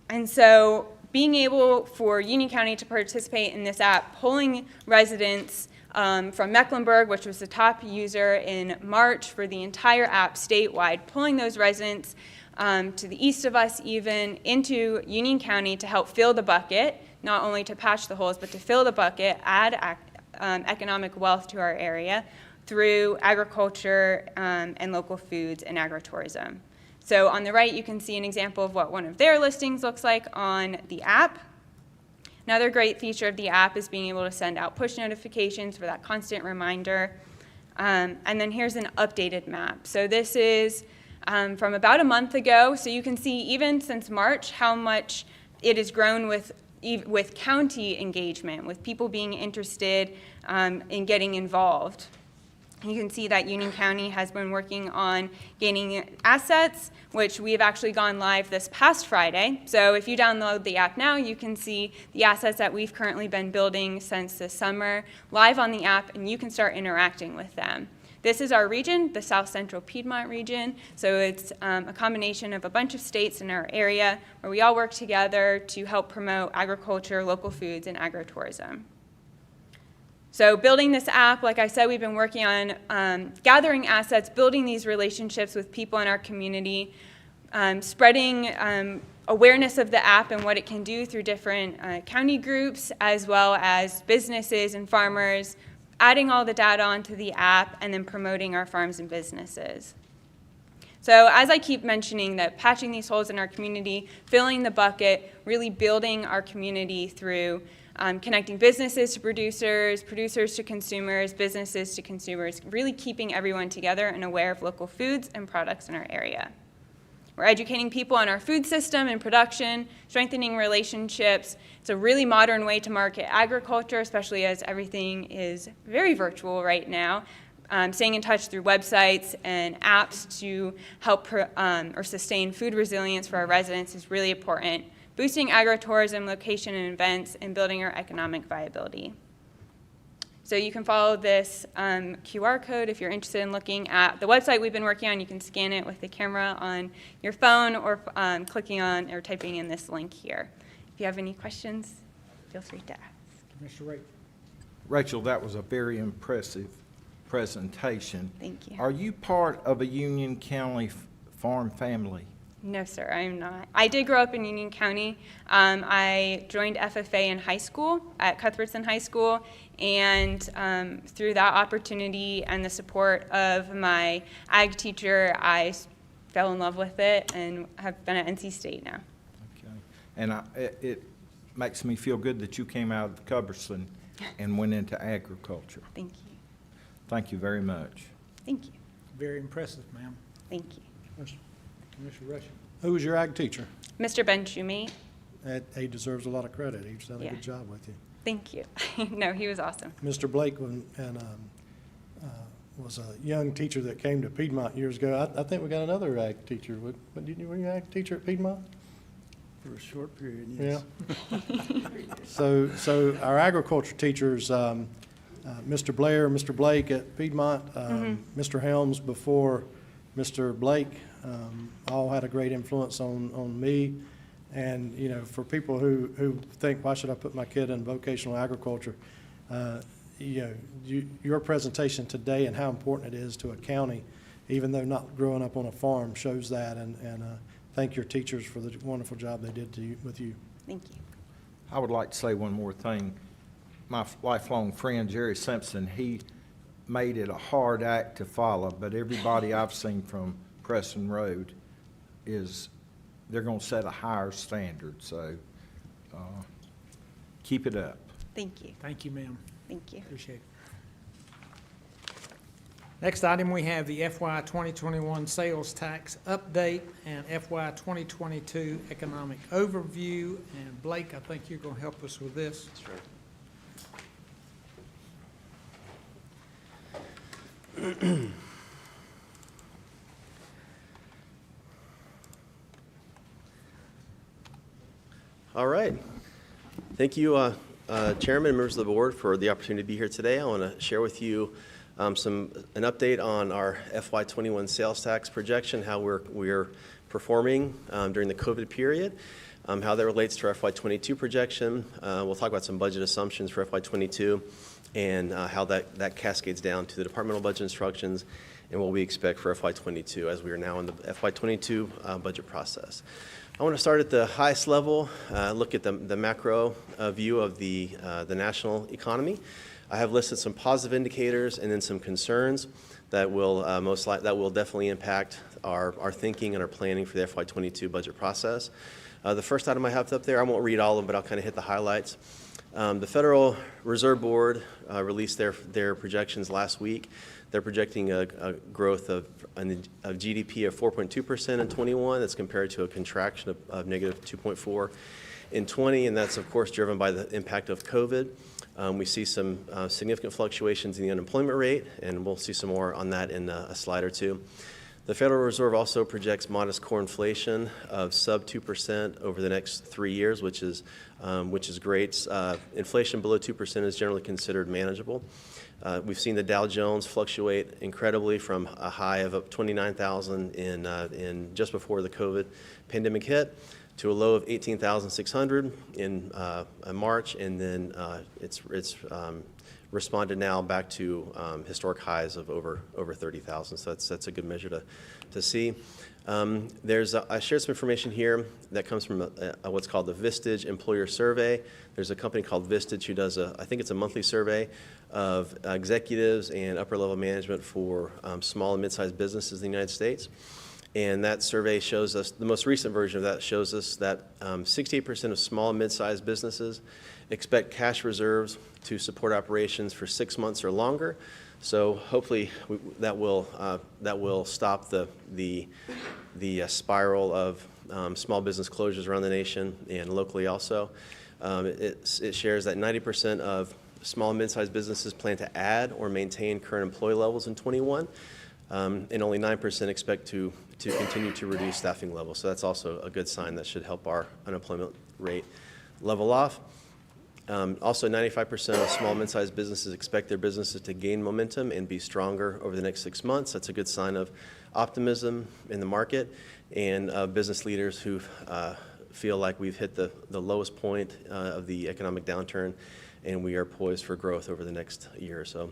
And so being able for Union County to participate in this app, polling residents from Mecklenburg, which was the top user in March for the entire app statewide, pulling those residents to the east of us even into Union County to help fill the bucket, not only to patch the holes, but to fill the bucket, add economic wealth to our area through agriculture and local foods and agritourism. So on the right, you can see an example of what one of their listings looks like on the app. Another great feature of the app is being able to send out push notifications for that constant reminder. And then here's an updated map. So this is from about a month ago. So you can see even since March how much it has grown with county engagement, with people being interested in getting involved. You can see that Union County has been working on gaining assets, which we have actually gone live this past Friday. So if you download the app now, you can see the assets that we've currently been building since this summer live on the app, and you can start interacting with them. This is our region, the South Central Piedmont region. So it's a combination of a bunch of states in our area where we all work together to help promote agriculture, local foods, and agritourism. So building this app, like I said, we've been working on gathering assets, building these relationships with people in our community, spreading awareness of the app and what it can do through different county groups, as well as businesses and farmers, adding all the data onto the app, and then promoting our farms and businesses. So as I keep mentioning, that patching these holes in our community, filling the bucket, really building our community through connecting businesses to producers, producers to consumers, businesses to consumers, really keeping everyone together and aware of local foods and products in our area. We're educating people on our food system and production, strengthening relationships. It's a really modern way to market agriculture, especially as everything is very virtual right now. Staying in touch through websites and apps to help or sustain food resilience for our residents is really important. Boosting agritourism, location and events, and building our economic viability. So you can follow this QR code if you're interested in looking at the website we've been working on. You can scan it with the camera on your phone or clicking on or typing in this link here. If you have any questions, feel free to ask. Commissioner Rachel. Rachel, that was a very impressive presentation. Thank you. Are you part of a Union County farm family? No, sir, I am not. I did grow up in Union County. I joined FFA in high school at Cuthbertson High School, and through that opportunity and the support of my ag teacher, I fell in love with it and have been at NC State now. Okay. And it makes me feel good that you came out of Cuthbertson and went into agriculture. Thank you. Thank you very much. Thank you. Very impressive, ma'am. Thank you. Commissioner Rushing. Who was your ag teacher? Mr. Ben Shumate, He deserves a lot of credit. He's done a Yeah. good job with you. thank you. No, he was awesome. Mr. Blake was a young teacher that came to Piedmont years ago. I think we got another ag teacher. Were you an ag teacher at Piedmont? For a short period, Yeah. yes. So our agriculture teachers, Mr. Blair, Mr. Blake at Piedmont, Mr. Helms before Mr. Blake, all had a great influence on me. And, you know, for people who think, why should I put my kid in vocational agriculture? You know, your presentation today and how important it is to a county, even though not growing up on a farm, shows that. And thank your teachers for the wonderful job they did with you. Thank you. I would like to say one more thing. My lifelong friend, Jerry Simpson, he made it a hard act to follow, but everybody I've seen from Preston Road they're going to set a higher standard, so keep it up. Thank you. Thank you, ma'am. Thank you. Appreciate it. Next item, we have the FY 2021 sales tax update and FY 2022 economic overview. And Blake, I think you're going to help us with this. All right. Thank you, Chairman and members of the board, for the opportunity to be here today. I want to share with you an update on our FY21 sales tax projection, how we're performing during the COVID period, how that relates to our FY22 projection. We'll talk about some budget assumptions for FY22 and how that cascades down to the departmental budget instructions and what we expect for FY22 as we are now in the FY22 budget process. I want to start at the highest level, look at the macro view of the national economy. I have listed some positive indicators and then some concerns that will definitely impact our thinking and our planning for the FY22 budget process. The first item I have up there, I won't read all of them, but I'll kind of hit the highlights. The Federal Reserve Board released their projections last week. They're projecting a growth of GDP of 4.2% in 21. That's compared to a contraction of negative 2.4 in 20, and that's of course driven by the impact of COVID. We see some significant fluctuations in the unemployment rate, and we'll see some more on that in a slide or two. The Federal Reserve also projects modest core inflation of sub 2% over the next 3 years, which is great. Inflation below 2% is generally considered manageable. We've seen the Dow Jones fluctuate incredibly from a high of 29,000 in just before the COVID pandemic hit to a low of 18,600 in March, and then it's responded now back to historic highs of over 30,000. So that's a good measure to see. I shared some information here that comes from what's called the Vistage Employer Survey. There's a company called Vistage who does I think it's a monthly survey of executives and upper level management for small and mid-sized businesses in the United States. And that survey shows us, the most recent version of that shows us that 68% of small and mid-sized businesses expect cash reserves to support operations for 6 months or longer. So hopefully that will stop the spiral of small business closures around the nation and locally also. It shares that 90% of small and mid-sized businesses plan to add or maintain current employee levels in '21, and only 9% expect to continue to reduce staffing levels. So that's also a good sign that should help our unemployment rate level off. Also, 95% of small and mid-sized businesses expect their businesses to gain momentum and be stronger over the next 6 months. That's a good sign of optimism in the market and business leaders who feel like we've hit the lowest point of the economic downturn and we are poised for growth over the next year or so.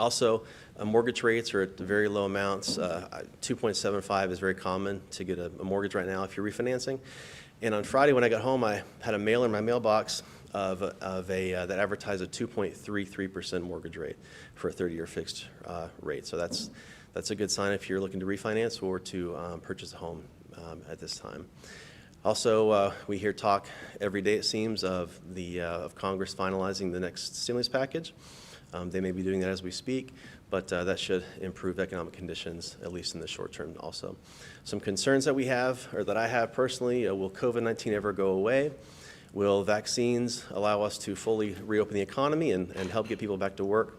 Also, mortgage rates are at very low amounts. 2.75 is very common to get a mortgage right now if you're refinancing. And on Friday when I got home, I had a mailer in my mailbox that advertised a 2.33% mortgage rate for a 30-year fixed rate. So that's a good sign if you're looking to refinance or to purchase a home at this time. Also, we hear talk every day, it seems, of Congress finalizing the next stimulus package. They may be doing that as we speak, but that should improve economic conditions, at least in the short term also. Some concerns that we have, or that I have personally, will COVID-19 ever go away? Will vaccines allow us to fully reopen the economy and help get people back to work?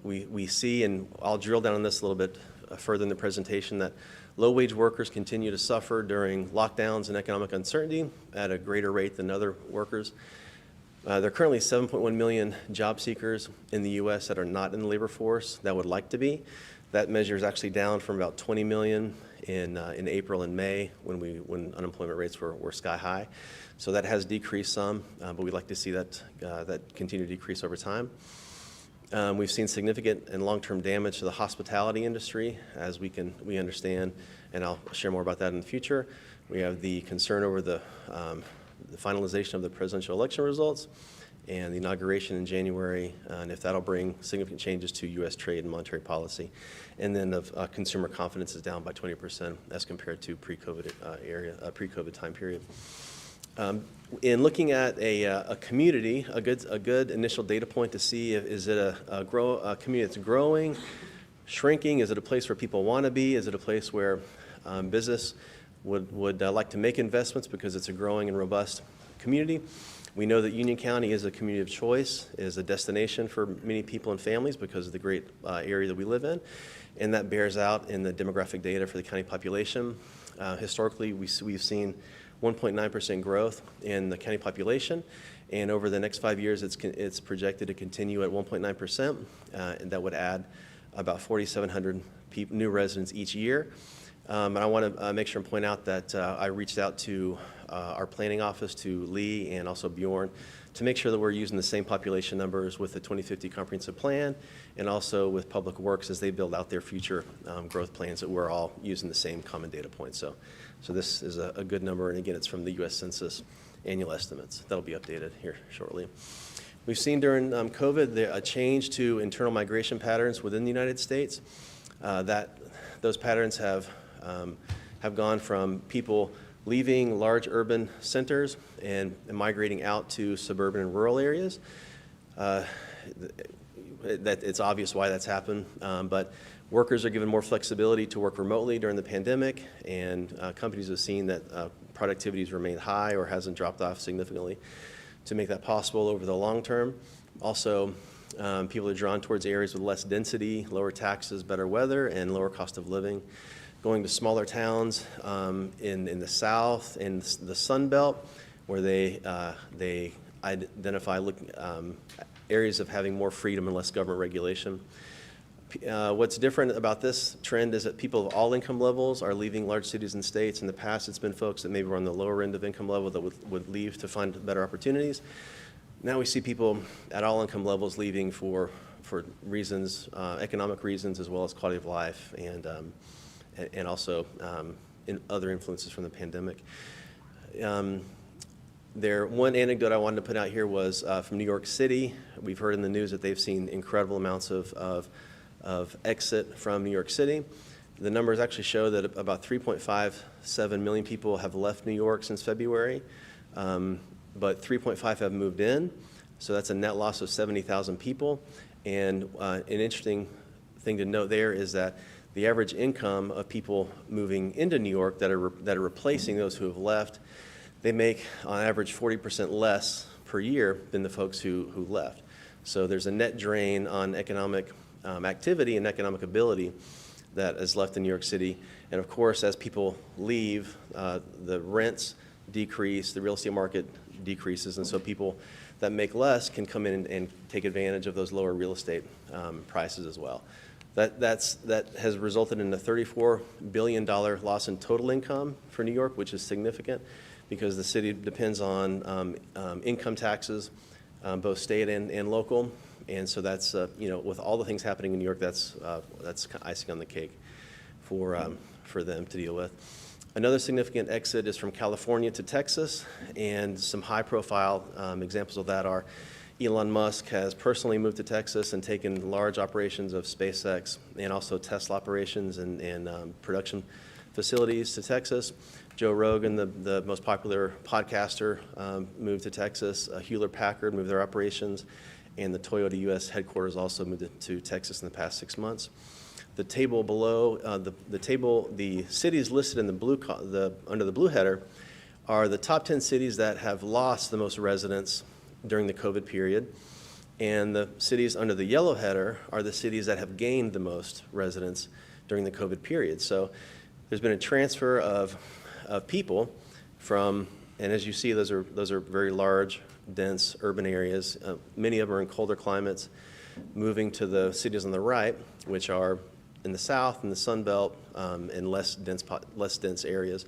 We see, and I'll drill down on this a little bit further in the presentation, that low-wage workers continue to suffer during lockdowns and economic uncertainty at a greater rate than other workers. There are currently 7.1 million job seekers in the U.S. that are not in the labor force that would like to be. That measure is actually down from about 20 million in April and May when unemployment rates were sky high. So that has decreased some, but we'd like to see that continue to decrease over time. We've seen significant and long-term damage to the hospitality industry, as we understand, and I'll share more about that in the future. We have the concern over the finalization of the presidential election results and the inauguration in January, and if that'll bring significant changes to U.S. trade and monetary policy. And then consumer confidence is down by 20% as compared to pre-COVID time period. In looking at a community, a good initial data point to see is it a community that's growing, shrinking? Is it a place where people want to be? Is it a place where business would like to make investments because it's a growing and robust community? We know that Union County is a community of choice, is a destination for many people and families because of the great area that we live in, and that bears out in the demographic data for the county population. Historically, we've seen 1.9% growth in the county population, and over the next 5 years, it's projected to continue at 1.9%, and that would add about 4,700 new residents each year. And I want to make sure and point out that I reached out to our planning office, to Lee and also Bjorn, to make sure that we're using the same population numbers with the 2050 comprehensive plan and also with Public Works as they build out their future growth plans, that we're all using the same common data point. So this is a good number, and again, it's from the U.S. Census annual estimates. That'll be updated here shortly. We've seen during COVID a change to internal migration patterns within the United States. Those patterns have gone from people leaving large urban centers and migrating out to suburban and rural areas. It's obvious why that's happened, but workers are given more flexibility to work remotely during the pandemic, and companies have seen that productivity has remained high or hasn't dropped off significantly to make that possible over the long term. Also, people are drawn towards areas with less density, lower taxes, better weather, and lower cost of living. Going to smaller towns in the South, in the Sun Belt, where they identify areas of having more freedom and less government regulation. What's different about this trend is that people of all income levels are leaving large cities and states. In the past, it's been folks that maybe were on the lower end of income level that would leave to find better opportunities. Now we see people at all income levels leaving for reasons, economic reasons, as well as quality of life, and also in other influences from the pandemic. One anecdote I wanted to put out here was from New York City. We've heard in the news that they've seen incredible amounts of exit from New York City. The numbers actually show that about 3.57 million people have left New York since February. but 3.5 have moved in, so that's a net loss of 70,000 people. And an interesting thing to note there is that the average income of people moving into New York that are replacing those who have left, they make on average 40% less per year than the folks who left. So there's a net drain on economic activity and economic ability that is left in New York City. And of course, as people leave, the rents decrease, the real estate market decreases, and so people that make less can come in and take advantage of those lower real estate prices as well. That has resulted in a $34 billion loss in total income for New York, which is significant because the city depends on income taxes, both state and local. And so that's, with all the things happening in New York, that's icing on the cake for them to deal with. Another significant exit is from California to Texas, and some high-profile examples of that are Elon Musk has personally moved to Texas and taken large operations of SpaceX and also Tesla operations and production facilities to Texas. Joe Rogan, the most popular podcaster, moved to Texas. Hewlett-Packard moved their operations, and the Toyota U.S. headquarters also moved to Texas in the past 6 months. The table below, the cities listed in under the blue header are the top 10 cities that have lost the most residents during the COVID period. And the cities under the yellow header are the cities that have gained the most residents during the COVID period. So there's been a transfer of people from, and as you see, those are very large, dense urban areas. Many of them are in colder climates, moving to the cities on the right, which are in the south, in the Sun Belt, in less dense areas.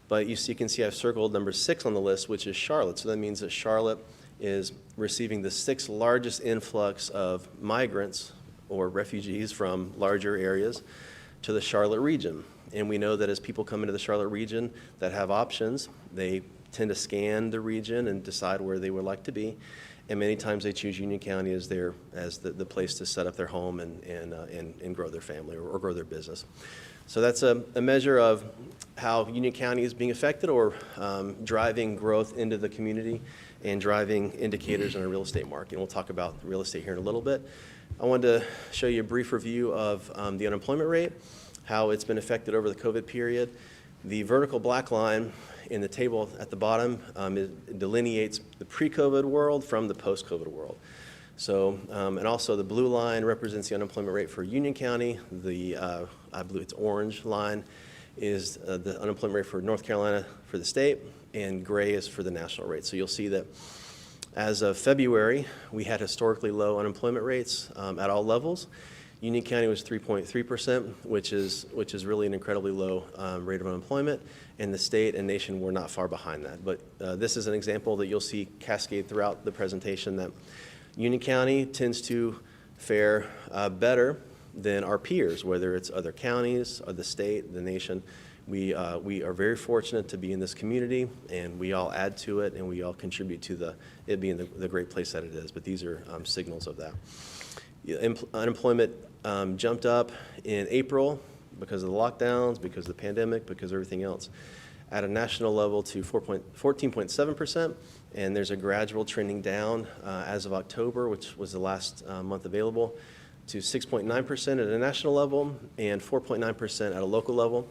But you can see I've circled number 6 on the list, which is Charlotte. So that means that Charlotte is receiving the 6th largest influx of migrants or refugees from larger areas to the Charlotte region. And we know that as people come into the Charlotte region that have options, they tend to scan the region and decide where they would like to be. And many times they choose Union County as the place to set up their home and grow their family or grow their business. So that's a measure of how Union County is being affected or driving growth into the community and driving indicators in our real estate market. And we'll talk about real estate here in a little bit. I wanted to show you a brief review of the unemployment rate, how it's been affected over the COVID period. The vertical black line in the table at the bottom delineates the pre-COVID world from the post-COVID world. So, and also the blue line represents the unemployment rate for Union County. The, I believe it's orange line is the unemployment rate for North Carolina for the state, and gray is for the national rate. So you'll see that as of February, we had historically low unemployment rates at all levels. Union County was 3.3%, which is really an incredibly low rate of unemployment, and the state and nation were not far behind that. But this is an example that you'll see cascade throughout the presentation that Union County tends to fare better than our peers, whether it's other counties or the state, the nation. We are very fortunate to be in this community, and we all add to it, and we all contribute to it being the great place that it is. But these are signals of that. Unemployment jumped up in April because of the lockdowns, because of the pandemic, because of everything else, at a national level to 14.7%, and there's a gradual trending down as of October, which was the last month available, to 6.9% at a national level and 4.9% at a local level.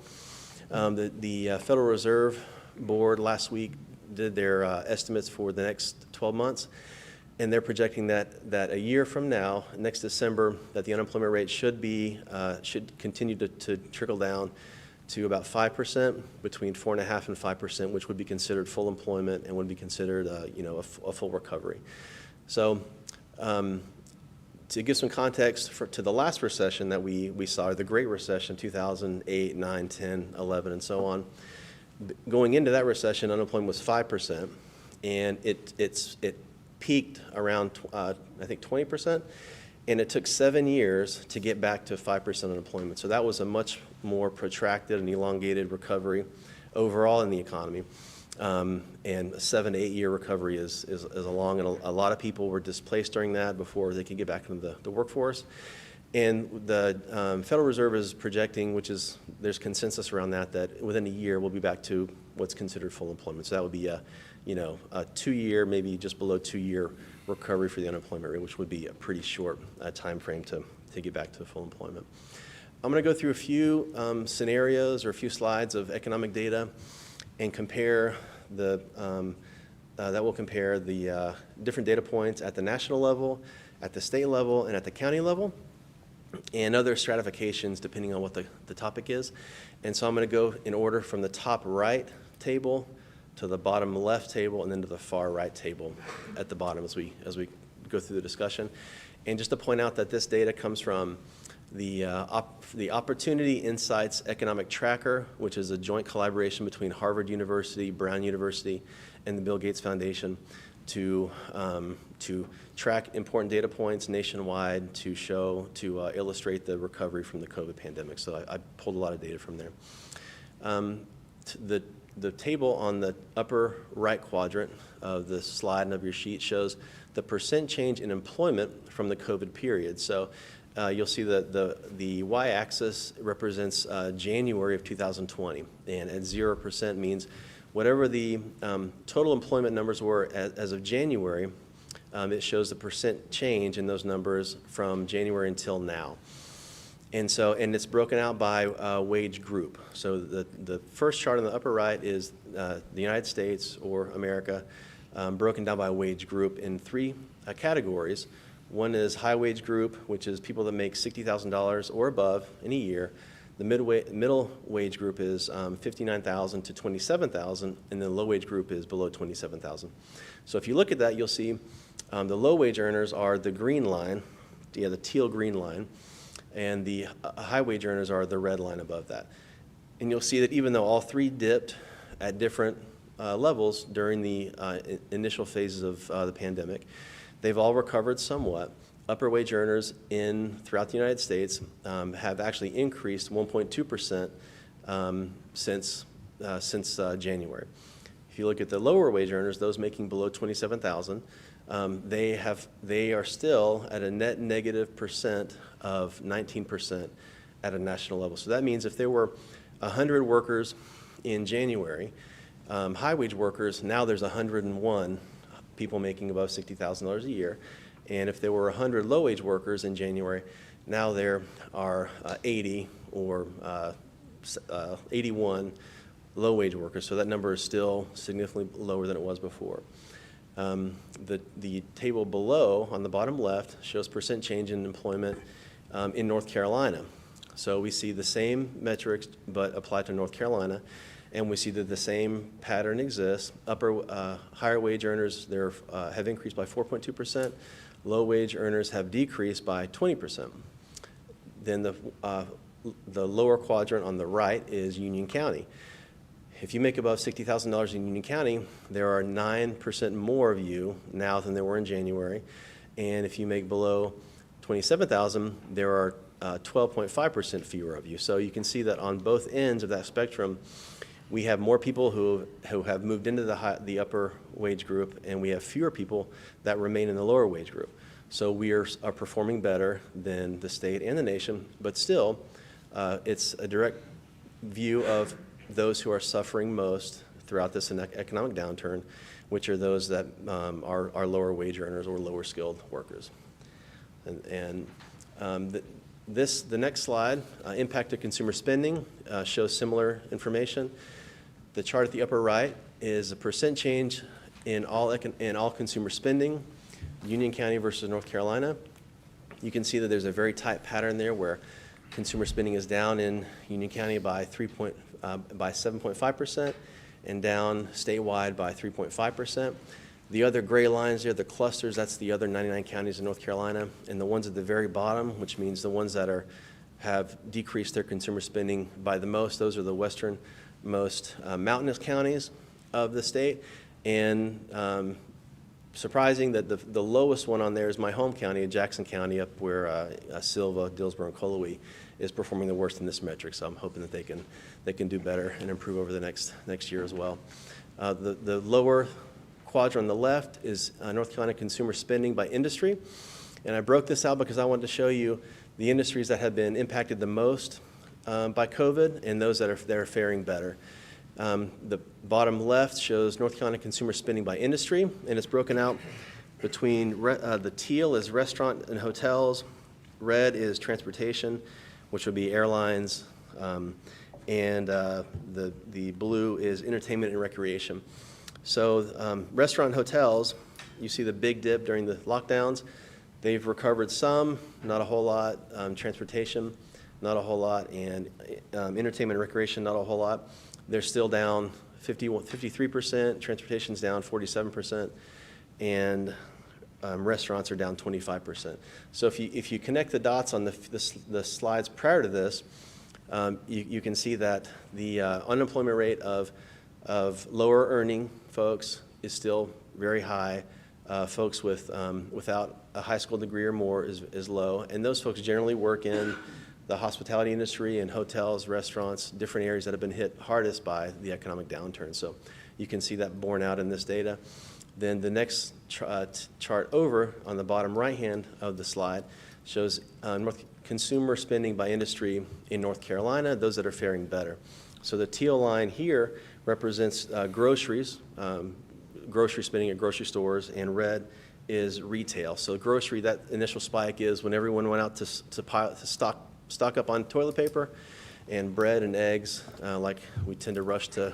The Federal Reserve Board last week did their estimates for the next 12 months, and they're projecting that a year from now, next December, that the unemployment rate should continue to trickle down to about 5%, between 4.5% and 5%, which would be considered full employment and would be considered a full recovery. So to give some context to the last recession that we saw, the Great Recession, 2008, 9, 10, 11, and so on, going into that recession, unemployment was 5%, and it peaked around, I think, 20%, and it took 7 years to get back to 5% unemployment. So that was a much more protracted and elongated recovery overall in the economy. And a 7 to 8 year recovery is a long, and a lot of people were displaced during that before they could get back into the workforce. And the Federal Reserve is projecting, which is there's consensus around that within a year, we'll be back to what's considered full employment. So that would be a 2-year, maybe just below 2-year recovery for the unemployment rate, which would be a pretty short time frame to get back to full employment. I'm going to go through a few scenarios or a few slides of economic data and compare that will compare the different data points at the national level, at the state level, and at the county level, and other stratifications depending on what the topic is. And so I'm going to go in order from the top right table to the bottom left table and then to the far right table at the bottom as we go through the discussion. And just to point out that this data comes from the Opportunity Insights Economic Tracker, which is a joint collaboration between Harvard University, Brown University, and the Bill Gates Foundation to track important data points nationwide to illustrate the recovery from the COVID pandemic. So I pulled a lot of data from there. The table on the upper right quadrant of the slide and of your sheet shows the percent change in employment from the COVID period. So you'll see that the y-axis represents January of 2020, and at 0% means whatever the total employment numbers were as of January, it shows the percent change in those numbers from January until now. And it's broken out by wage group. So the first chart on the upper right is the United States or America, broken down by wage group in 3 categories. One is high wage group, which is people that make $60,000 or above in a year. The middle wage group is $59,000 to $27,000, and the low wage group is below $27,000. So if you look at that, you'll see the low wage earners are the green line, the teal green line, and the high wage earners are the red line above that. And you'll see that even though all 3 dipped at different levels during the initial phases of the pandemic, they've all recovered somewhat. Upper wage earners throughout the United States have actually increased 1.2% since January. If you look at the lower wage earners, those making below $27,000, they are still at a net negative percent of 19% at a national level. So that means if there were 100 workers in January, high wage workers, now there's 101 people making above $60,000 a year. And if there were 100 low wage workers in January, now there are 80 or 81 low wage workers. So that number is still significantly lower than it was before. The table below on the bottom left shows percent change in employment in North Carolina. So we see the same metrics but applied to North Carolina, and we see that the same pattern exists. Higher wage earners have increased by 4.2%. Low wage earners have decreased by 20%. Then the lower quadrant on the right is Union County. If you make above $60,000 in Union County, there are 9% more of you now than there were in January. And if you make below $27,000, there are 12.5% fewer of you. So you can see that on both ends of that spectrum, we have more people who have moved into the upper wage group, and we have fewer people that remain in the lower wage group. So we are performing better than the state and the nation, but still, it's a direct view of those who are suffering most throughout this economic downturn, which are those that are lower wage earners or lower skilled workers. The next slide, impact of consumer spending, shows similar information. The chart at the upper right is a percent change in all consumer spending, Union County versus North Carolina. You can see that there's a very tight pattern there where consumer spending is down in Union County by 7.5% and down statewide by 3.5%. The other gray lines there, the clusters, that's the other 99 counties in North Carolina. And the ones at the very bottom, which means the ones that have decreased their consumer spending by the most, those are the westernmost mountainous counties of the state. And surprising that the lowest one on there is my home county, Jackson County, up where Silva, Dillsboro, and Colowee is performing the worst in this metric. So I'm hoping that they can do better and improve over the next year as well. The lower quadrant on the left is North Carolina consumer spending by industry. And I broke this out because I wanted to show you the industries that have been impacted the most by COVID and those that are faring better. The bottom left shows North Carolina consumer spending by industry, and it's broken out between the teal is restaurant and hotels, red is transportation, which would be airlines, and the blue is entertainment and recreation. So restaurant and hotels, you see the big dip during the lockdowns. They've recovered some, not a whole lot. Transportation, not a whole lot, and entertainment and recreation, not a whole lot. They're still down 53%, transportation's down 47%, and restaurants are down 25%. So if you connect the dots on the slides prior to this, you can see that the unemployment rate of lower earning folks is still very high. Folks without a high school degree or more is low, and those folks generally work in the hospitality industry and hotels, restaurants, different areas that have been hit hardest by the economic downturn. So you can see that borne out in this data. Then the next chart over on the bottom right hand of the slide shows consumer spending by industry in North Carolina, those that are faring better. So the teal line here represents groceries, grocery spending at grocery stores, and red is retail. So grocery, that initial spike is when everyone went out to stock up on toilet paper and bread and eggs, like we tend to rush to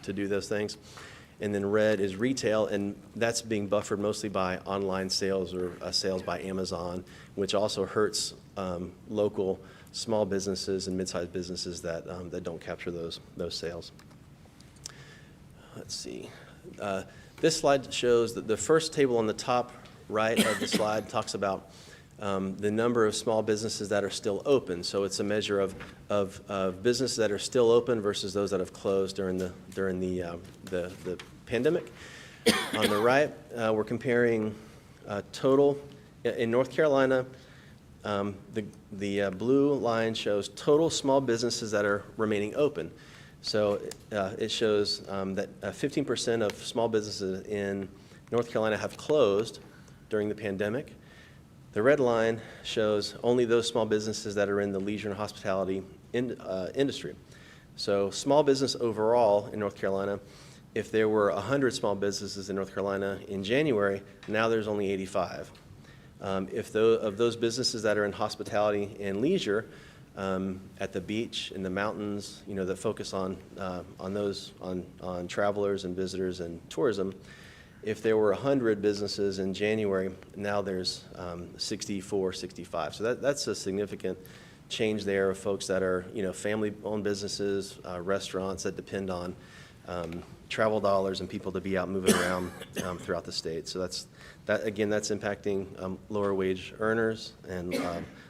do those things. And then red is retail, and that's being buffered mostly by online sales or sales by Amazon, which also hurts local small businesses and mid-sized businesses that don't capture those sales. Let's see. This slide shows that the first table on the top right of the slide talks about the number of small businesses that are still open. So it's a measure of businesses that are still open versus those that have closed during the pandemic. On the right, we're comparing total in North Carolina. The blue line shows total small businesses that are remaining open. So it shows that 15% of small businesses in North Carolina have closed during the pandemic. The red line shows only those small businesses that are in the leisure and hospitality industry. So small business overall in North Carolina, if there were 100 small businesses in North Carolina in January, now there's only 85. Of those businesses that are in hospitality and leisure, at the beach, in the mountains, that focus on travelers and visitors and tourism, if there were 100 businesses in January, now there's 64, 65. So that's a significant change there of folks that are, family-owned businesses, restaurants that depend on travel dollars and people to be out moving around throughout the state. So that's impacting lower wage earners and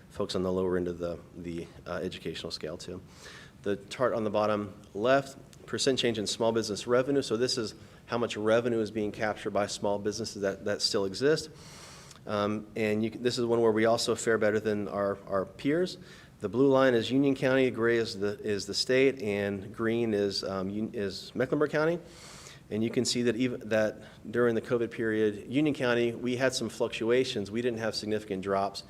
folks on the lower end of the educational scale too. The chart on the bottom left, percent change in small business revenue. So this is how much revenue is being captured by small businesses that still exist. This is one where we also fare better than our peers. The blue line is Union County, gray is the state, and green is Mecklenburg County. And you can see that during the COVID period, Union County, we had some fluctuations. We didn't have significant drops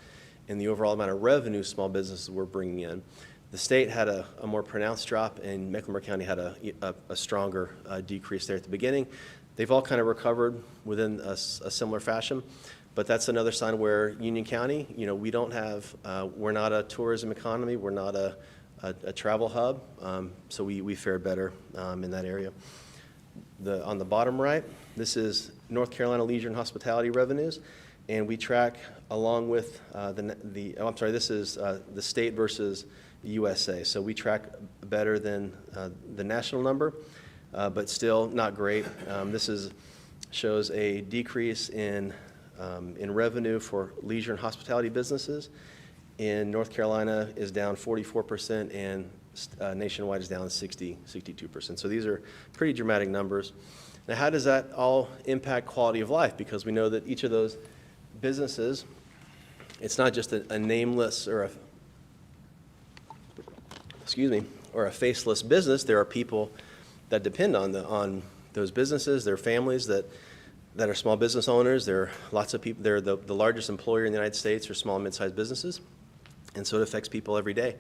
in the overall amount of revenue small businesses were bringing in. The state had a more pronounced drop, and Mecklenburg County had a stronger decrease there at the beginning. They've all kind of recovered within a similar fashion, but that's another sign where Union County, we don't have, we're not a tourism economy, we're not a travel hub, so we fare better in that area. On the bottom right, this is North Carolina leisure and hospitality revenues, and we track along with this is the state versus USA. So we track better than the national number, but still not great. This shows a decrease in revenue for leisure and hospitality businesses. In North Carolina is down 44%, and nationwide is down 62%. So these are pretty dramatic numbers. Now, how does that all impact quality of life? Because we know that each of those businesses, it's not just a nameless or a faceless business. There are people that depend on those businesses, their families that are small business owners. There are lots of people. They're the largest employer in the United States for small and mid-sized businesses, and so it affects people every day.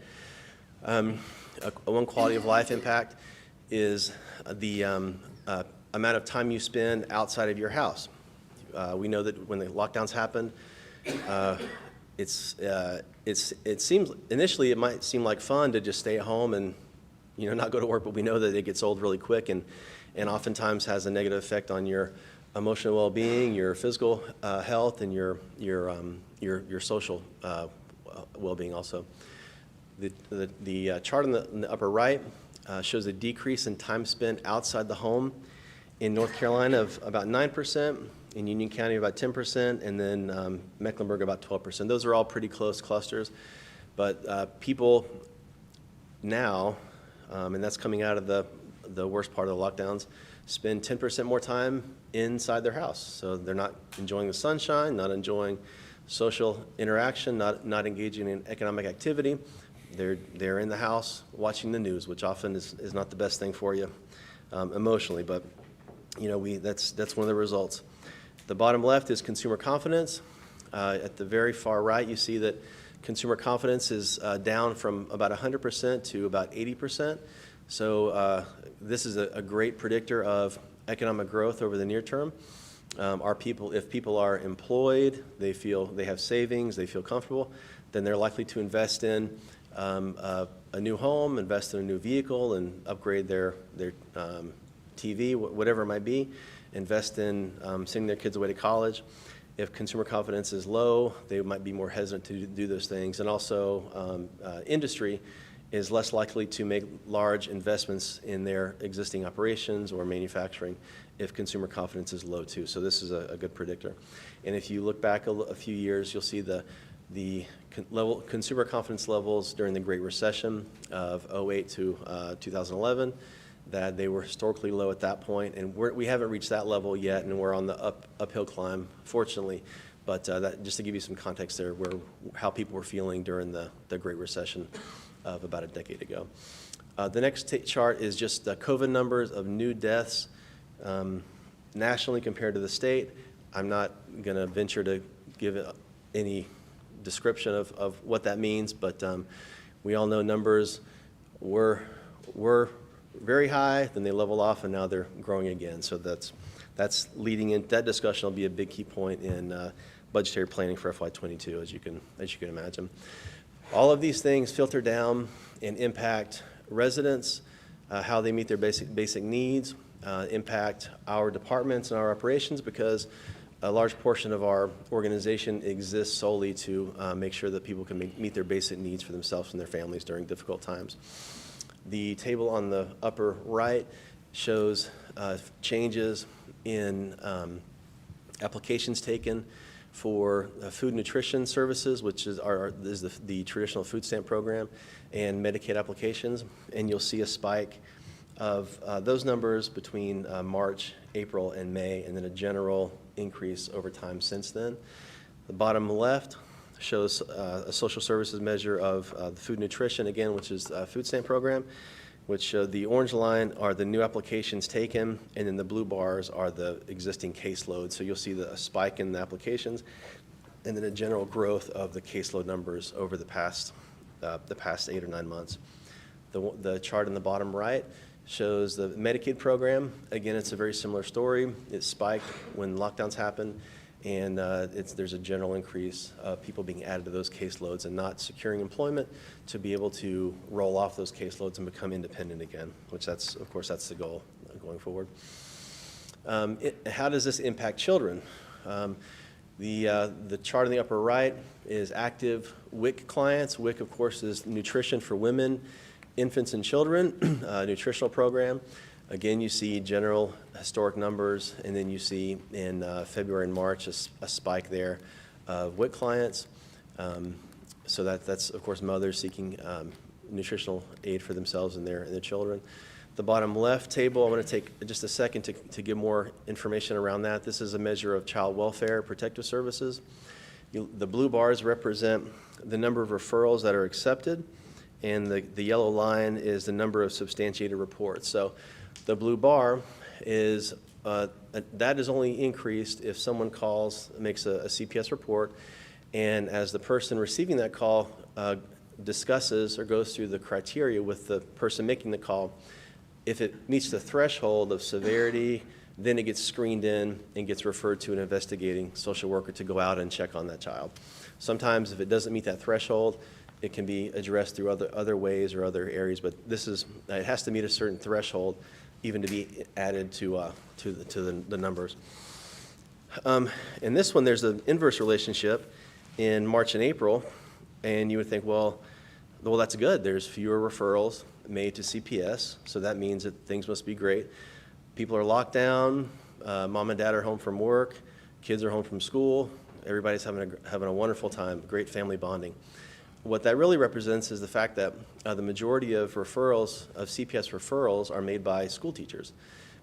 One quality of life impact is the amount of time you spend outside of your house. We know that when the lockdowns happened, it seems, initially it might seem like fun to just stay at home and, not go to work, but we know that it gets old really quick and oftentimes has a negative effect on your emotional well-being, your physical health, and your social well-being also. The chart in the upper right shows a decrease in time spent outside the home in North Carolina of about 9%, in Union County about 10%, and then Mecklenburg about 12%. Those are all pretty close clusters, but people now, and that's coming out of the worst part of the lockdowns, spend 10% more time inside their house. So they're not enjoying the sunshine, not enjoying social interaction, not engaging in economic activity. They're in the house watching the news, which often is not the best thing for you emotionally, but that's one of the results. The bottom left is consumer confidence. At the very far right, you see that consumer confidence is down from about 100% to about 80%. So this is a great predictor of economic growth over the near term. If people are employed, they feel they have savings, they feel comfortable, then they're likely to invest in a new home, invest in a new vehicle, and upgrade their TV, whatever it might be, invest in sending their kids away to college. If consumer confidence is low, they might be more hesitant to do those things. And also, industry is less likely to make large investments in their existing operations or manufacturing if consumer confidence is low too. So this is a good predictor. And if you look back a few years, you'll see the consumer confidence levels during the Great Recession of 2008 to 2011, that they were historically low at that point, and we haven't reached that level yet, and we're on the uphill climb, fortunately. But that, just to give you some context there, how people were feeling during the Great Recession of about a decade ago. The next chart is just the COVID numbers of new deaths nationally compared to the state. I'm not going to venture to give any description of what that means, but we all know numbers were very high, then they level off, and now they're growing again. So that's leading in. That discussion will be a big key point in budgetary planning for FY22, as you can imagine. All of these things filter down and impact residents, how they meet their basic needs, impact our departments and our operations, because a large portion of our organization exists solely to make sure that people can meet their basic needs for themselves and their families during difficult times. The table on the upper right shows changes in applications taken for food nutrition services, which is the traditional food stamp program, and Medicaid applications. And you'll see a spike of those numbers between March, April, and May, and then a general increase over time since then. The bottom left shows a social services measure of the food nutrition, again, which is a food stamp program, which the orange line are the new applications taken, and then the blue bars are the existing caseload. So you'll see a spike in the applications, and then a general growth of the caseload numbers over the past 8 or 9 months. The chart in the bottom right shows the Medicaid program. Again, it's a very similar story. It spiked when lockdowns happened, and there's a general increase of people being added to those caseloads and not securing employment to be able to roll off those caseloads and become independent again, which of course that's the goal going forward. How does this impact children? The chart in the upper right is active WIC clients. WIC, of course, is nutrition for women, infants, and children, nutritional program. Again, you see general historic numbers, and then you see in February and March a spike there of WIC clients. So that's, of course, mothers seeking nutritional aid for themselves and their children. The bottom left table, I want to take just a second to give more information around that. This is a measure of child welfare protective services. The blue bars represent the number of referrals that are accepted, and the yellow line is the number of substantiated reports. So the blue bar is, that is only increased if someone makes a CPS report, and as the person receiving that call discusses or goes through the criteria with the person making the call. If it meets the threshold of severity, then it gets screened in and gets referred to an investigating social worker to go out and check on that child. Sometimes if it doesn't meet that threshold, it can be addressed through other ways or other areas, but it has to meet a certain threshold even to be added to the numbers. In this one, there's an inverse relationship in March and April, and you would think, well, that's good. There's fewer referrals made to CPS, so that means that things must be great. People are locked down, mom and dad are home from work, kids are home from school, everybody's having a wonderful time, great family bonding. What that really represents is the fact that the majority of referrals, of CPS referrals, are made by school teachers,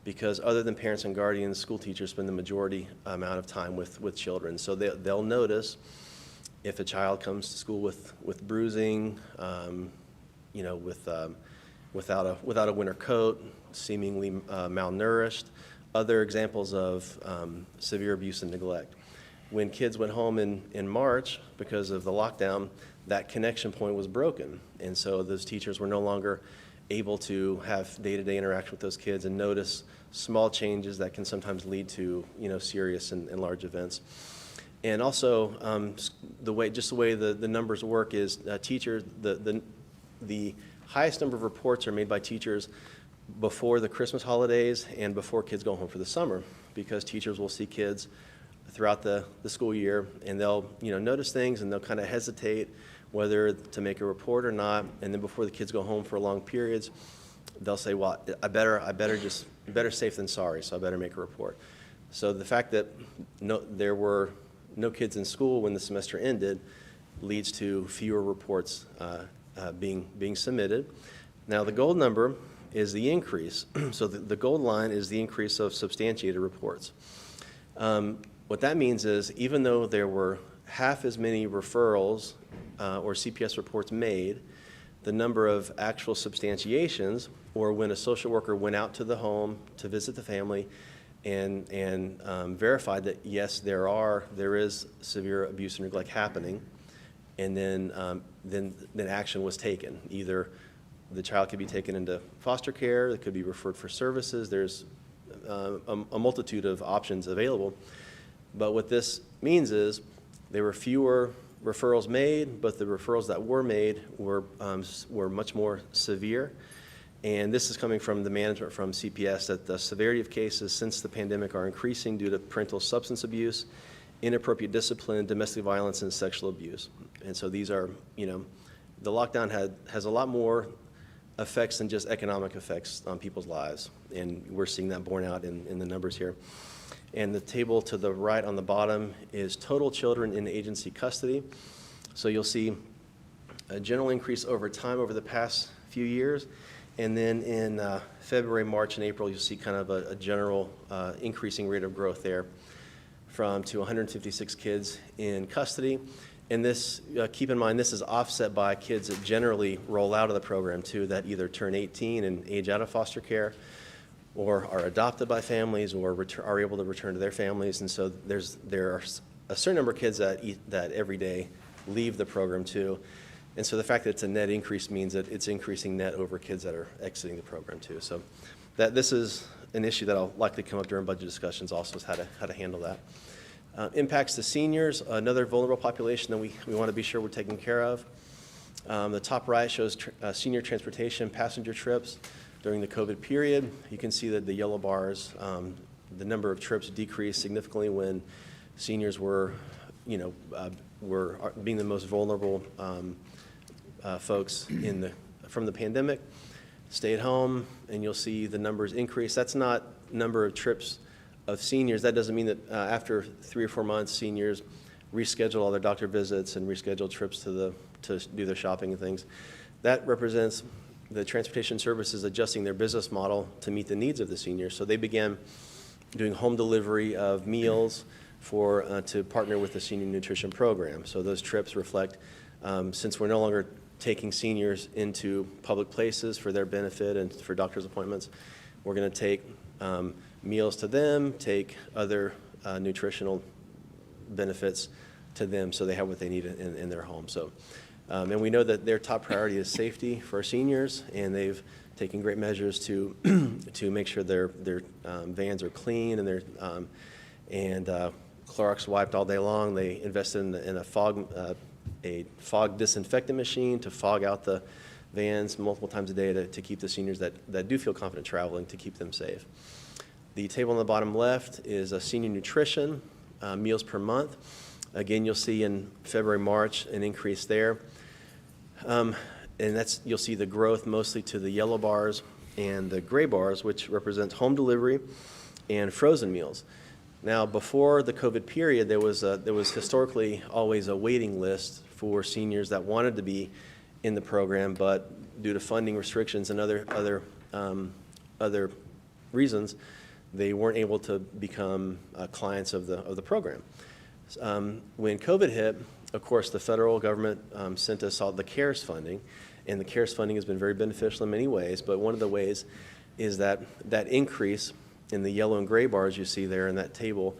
because other than parents and guardians, school teachers spend the majority amount of time with children. So they'll notice if a child comes to school with bruising, without a winter coat, seemingly malnourished, other examples of severe abuse and neglect. When kids went home in March because of the lockdown, that connection point was broken. And so those teachers were no longer able to have day-to-day interaction with those kids and notice small changes that can sometimes lead to, serious and large events. And also, the way the numbers work is teachers, the highest number of reports are made by teachers before the Christmas holidays and before kids go home for the summer, because teachers will see kids throughout the school year, and they'll notice things, and they'll kind of hesitate whether to make a report or not. And then before the kids go home for long periods, they'll say, well, better safe than sorry, so I better make a report. So the fact that there were no kids in school when the semester ended leads to fewer reports being submitted. Now the gold number is the increase. So the gold line is the increase of substantiated reports. What that means is, even though there were half as many referrals or CPS reports made, the number of actual substantiations, or when a social worker went out to the home to visit the family and verified that yes, there is severe abuse and neglect happening, and then action was taken. Either the child could be taken into foster care, it could be referred for services. There's a multitude of options available. But what this means is there were fewer referrals made, but the referrals that were made were much more severe. And this is coming from the management from CPS, that the severity of cases since the pandemic are increasing due to parental substance abuse, inappropriate discipline, domestic violence, and sexual abuse. And so these are, the lockdown has a lot more effects than just economic effects on people's lives. And we're seeing that borne out in the numbers here. And the table to the right on the bottom is total children in agency custody. So you'll see a general increase over time over the past few years. And then in February, March, and April, you'll see kind of a general increasing rate of growth there to 156 kids in custody. And this, keep in mind, this is offset by kids that generally roll out of the program too, that either turn 18 and age out of foster care, or are adopted by families, or are able to return to their families. And so there are a certain number of kids that every day leave the program too. And so the fact that it's a net increase means that it's increasing net over kids that are exiting the program too. So this is an issue that will likely come up during budget discussions also, is how to handle that. Impacts to seniors, another vulnerable population that we want to be sure we're taking care of. The top right shows senior transportation passenger trips during the COVID period. You can see that the yellow bars, the number of trips decreased significantly when seniors were being the most vulnerable folks from the pandemic. Stay at home, and you'll see the numbers increase. That's not number of trips of seniors. That doesn't mean that after 3 or 4 months, seniors reschedule all their doctor visits and reschedule trips to do their shopping and things. That represents the transportation services adjusting their business model to meet the needs of the seniors. So they began doing home delivery of meals to partner with the senior nutrition program. So those trips reflect, since we're no longer taking seniors into public places for their benefit and for doctor's appointments, we're going to take meals to them, take other nutritional benefits to them, so they have what they need in their home. So And we know that their top priority is safety for our seniors, and they've taken great measures to to make sure their vans are clean and they're Clorox wiped all day long. They invested in a fog disinfectant machine to fog out the vans multiple times a day to keep the seniors that do feel confident traveling, to keep them safe. The table on the bottom left is a senior nutrition, meals per month. Again, you'll see in February, March, an increase there. And you'll see the growth mostly to the yellow bars and the gray bars, which represent home delivery and frozen meals. Now, before the COVID period, there was historically always a waiting list for seniors that wanted to be in the program, but due to funding restrictions and other reasons, they weren't able to become clients of the program. When COVID hit, of course, the federal government sent us all the CARES funding, and the CARES funding has been very beneficial in many ways, but one of the ways is that increase in the yellow and gray bars you see there in that table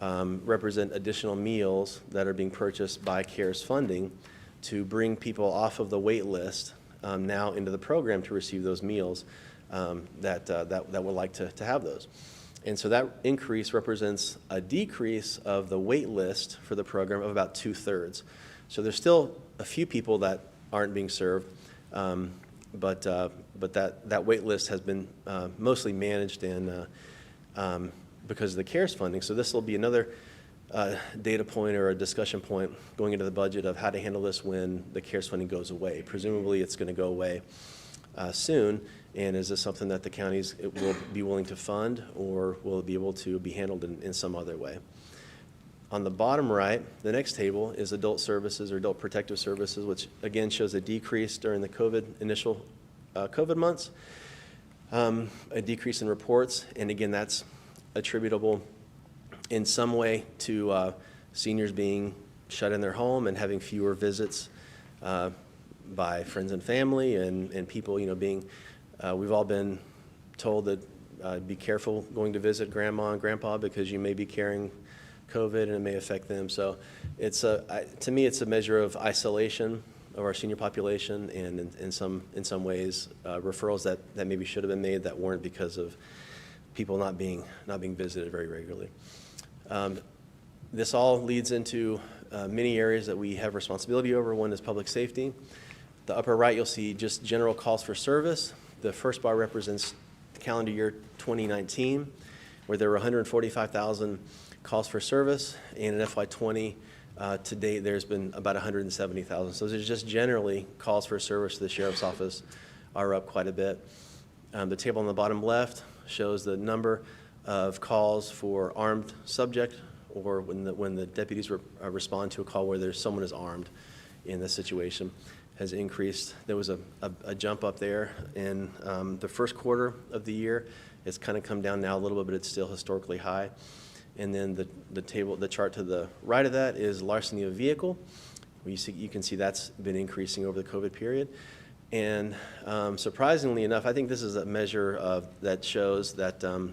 represent additional meals that are being purchased by CARES funding to bring people off of the wait list now into the program to receive those meals that would like to have those. And so that increase represents a decrease of the wait list for the program of about 2/3. So there's still a few people that aren't being served, but that wait list has been mostly managed and because of the CARES funding. So this will be another data point or a discussion point going into the budget of how to handle this when the CARES funding goes away. Presumably it's going to go away soon, and is this something that the counties will be willing to fund, or will it be able to be handled in some other way? On the bottom right, the next table is adult services or adult protective services, which again shows a decrease during the initial COVID months, a decrease in reports, and again that's attributable in some way to seniors being shut in their home and having fewer visits by friends and family and people, being, we've all been told that be careful going to visit grandma and grandpa because you may be carrying COVID and it may affect them. So it's to me, it's a measure of isolation of our senior population, and in some ways, referrals that maybe should have been made that weren't because of people not being visited very regularly. This all leads into many areas that we have responsibility over. One is public safety. The upper right, you'll see just general calls for service. The first bar represents calendar year 2019, where there were 145,000 calls for service, and in FY20 to date, there's been about 170,000. So there's just generally calls for service to the Sheriff's Office are up quite a bit. The table on the bottom left shows the number of calls for armed subject, or when the deputies respond to a call where someone is armed in the situation, has increased. There was a jump up there in the first quarter of the year. It's kind of come down now a little bit, but it's still historically high. And then the chart to the right of that is larceny of vehicle. You can see that's been increasing over the COVID period. And surprisingly enough, I think this is a measure that shows that the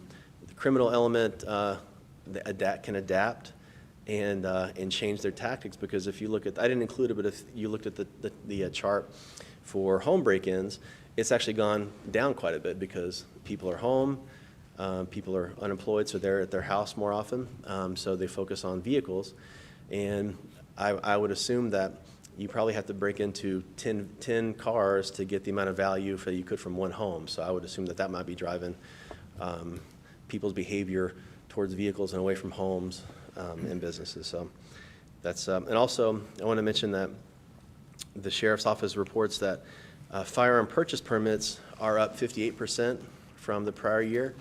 criminal element can adapt and change their tactics, because if you look at, I didn't include it, but if you looked at the chart for home break-ins, it's actually gone down quite a bit because people are home, people are unemployed, so they're at their house more often, so they focus on vehicles. And I would assume that you probably have to break into 10 cars to get the amount of value that you could from one home. So I would assume that might be driving people's behavior towards vehicles and away from homes and businesses. So that's, and also I want to mention that the Sheriff's Office reports that firearm purchase permits are up 58% from the prior year,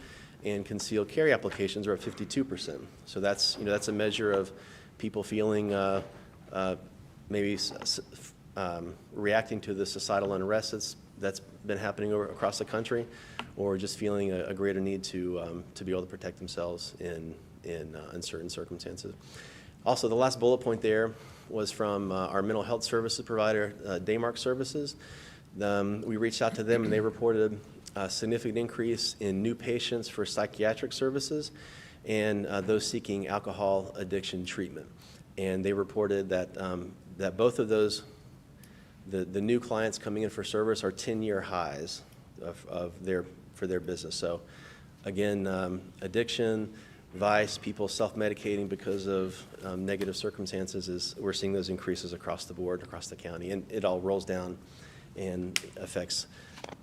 and concealed carry applications are up 52%. So that's a measure of people feeling maybe reacting to the societal unrest that's been happening across the country, or just feeling a greater need to be able to protect themselves in uncertain circumstances. Also, the last bullet point there was from our mental health services provider, Daymark Services. We reached out to them, and they reported a significant increase in new patients for psychiatric services and those seeking alcohol addiction treatment. And they reported that both of those the new clients coming in for service are 10-year highs for their business. So again, addiction, vice, people self-medicating because of negative circumstances, we're seeing those increases across the board, across the county, and it all rolls down and affects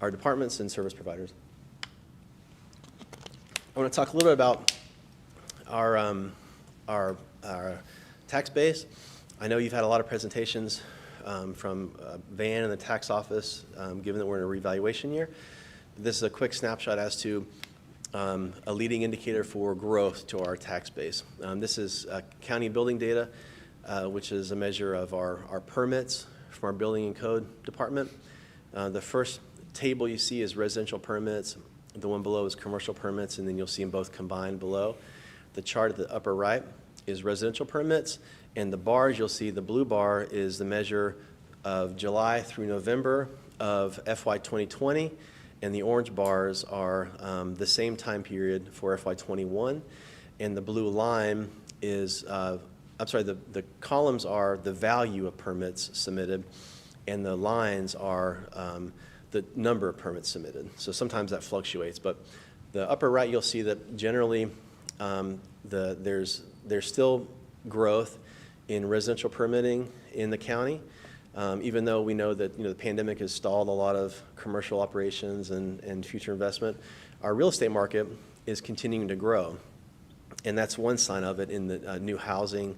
our departments and service providers. I want to talk a little bit about our tax base. I know you've had a lot of presentations from Van and the tax office, given that we're in a revaluation year. This is a quick snapshot as to a leading indicator for growth to our tax base. This is county building data, which is a measure of our permits from our building and code department. The first table you see is residential permits. The one below is commercial permits, and then you'll see them both combined below. The chart at the upper right is residential permits, and the bars you'll see, the blue bar is the measure of July through November of FY 2020, and the orange bars are the same time period for FY 21, and the blue line is, the columns are the value of permits submitted, and the lines are the number of permits submitted. So sometimes that fluctuates, but the upper right, you'll see that generally there's still growth in residential permitting in the county, even though we know that the pandemic has stalled a lot of commercial operations and future investment. Our real estate market is continuing to grow, and that's one sign of it in the new housing,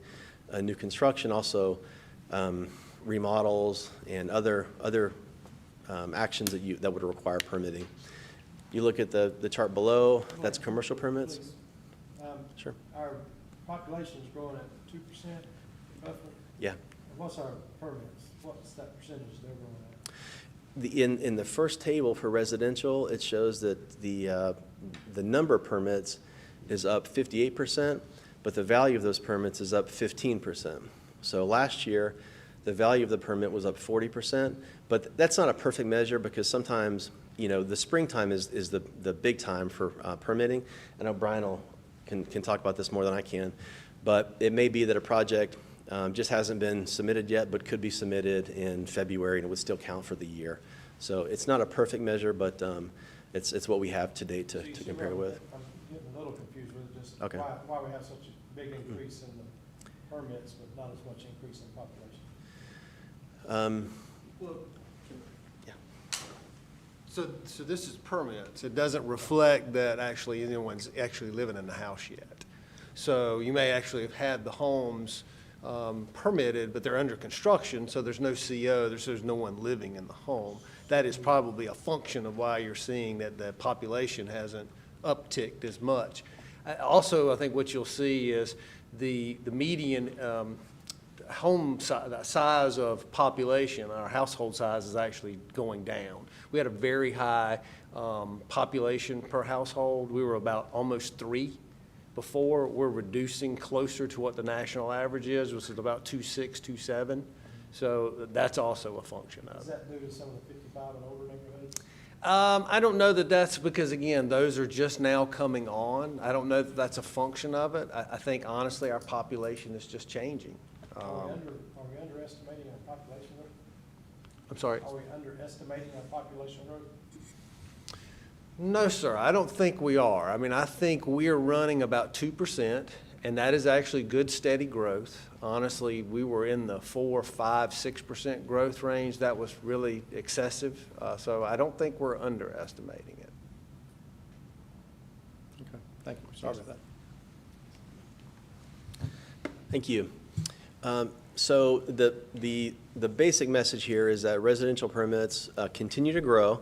new construction, also remodels and other actions that would require permitting. You look at the chart below, that's commercial permits. Please. Sure. Our population is growing at 2% roughly. Yeah. And what's our permits? What's that percentage they're growing at? In the first table for residential, it shows that the number of permits is up 58%, but the value of those permits is up 15%. So last year, the value of the permit was up 40%, but that's not a perfect measure because sometimes, the springtime is the big time for permitting. I know Brian can talk about this more than I can, but it may be that a project just hasn't been submitted yet, but could be submitted in February and it would still count for the year. So it's not a perfect measure, but it's what we have to date to compare with. I'm getting a little confused with just Okay. why we have such a big increase in the permits, but not as much increase in population. Well, Yeah. so this is permits. It doesn't reflect that actually anyone's actually living in the house yet. So you may actually have had the homes permitted, but they're under construction, so there's no CO, there's no one living in the home. That is probably a function of why you're seeing that the population hasn't upticked as much. Also, I think what you'll see is the median home size of population, our household size is actually going down. We had a very high population per household. We were about almost 3 before. We're reducing closer to what the national average is, which is about 2.6, 2.7. So that's also a function of it. Does that due to some of the 55 and older neighborhoods? I don't know that that's because, again, those are just now coming on. I don't know that that's a function of it. I think, honestly, our population is just changing. Are we underestimating our population growth? I'm sorry? Are we underestimating our population growth? No, sir, I don't think we are. I mean, I think we are running about 2%, and that is actually good, steady growth. Honestly, we were in the 4, 5, 6% growth range. That was really excessive, so I don't think we're underestimating it. Okay, thank you. Sorry about that. Thank you. So the basic message here is that residential permits continue to grow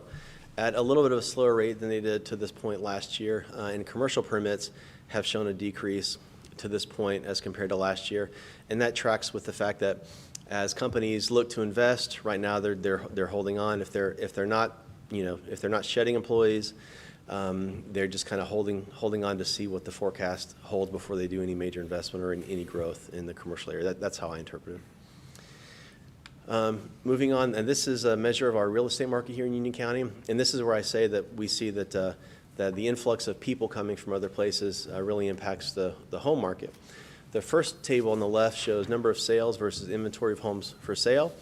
at a little bit of a slower rate than they did to this point last year, and commercial permits have shown a decrease to this point as compared to last year, and that tracks with the fact that as companies look to invest right now, they're holding on. If they're not shedding employees, they're just kind of holding on to see what the forecast holds before they do any major investment or any growth in the commercial area. That's how I interpret it. Moving on, and this is a measure of our real estate market here in Union County, and this is where I say that we see that the influx of people coming from other places really impacts the home market. The first table on the left shows number of sales versus inventory of homes for sale.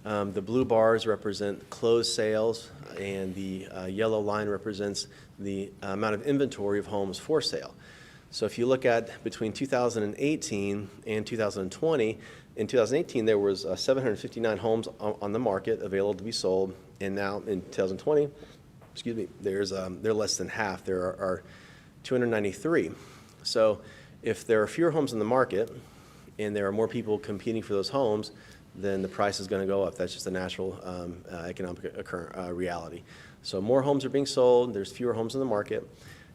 The blue bars represent closed sales, and the yellow line represents the amount of inventory of homes for sale. So if you look at between 2018 and 2020, in 2018 there was 759 homes on the market available to be sold, and now in 2020, they're less than half. There are 293. So if there are fewer homes in the market and there are more people competing for those homes, then the price is going to go up. That's just a natural economic reality. So more homes are being sold. There's fewer homes in the market.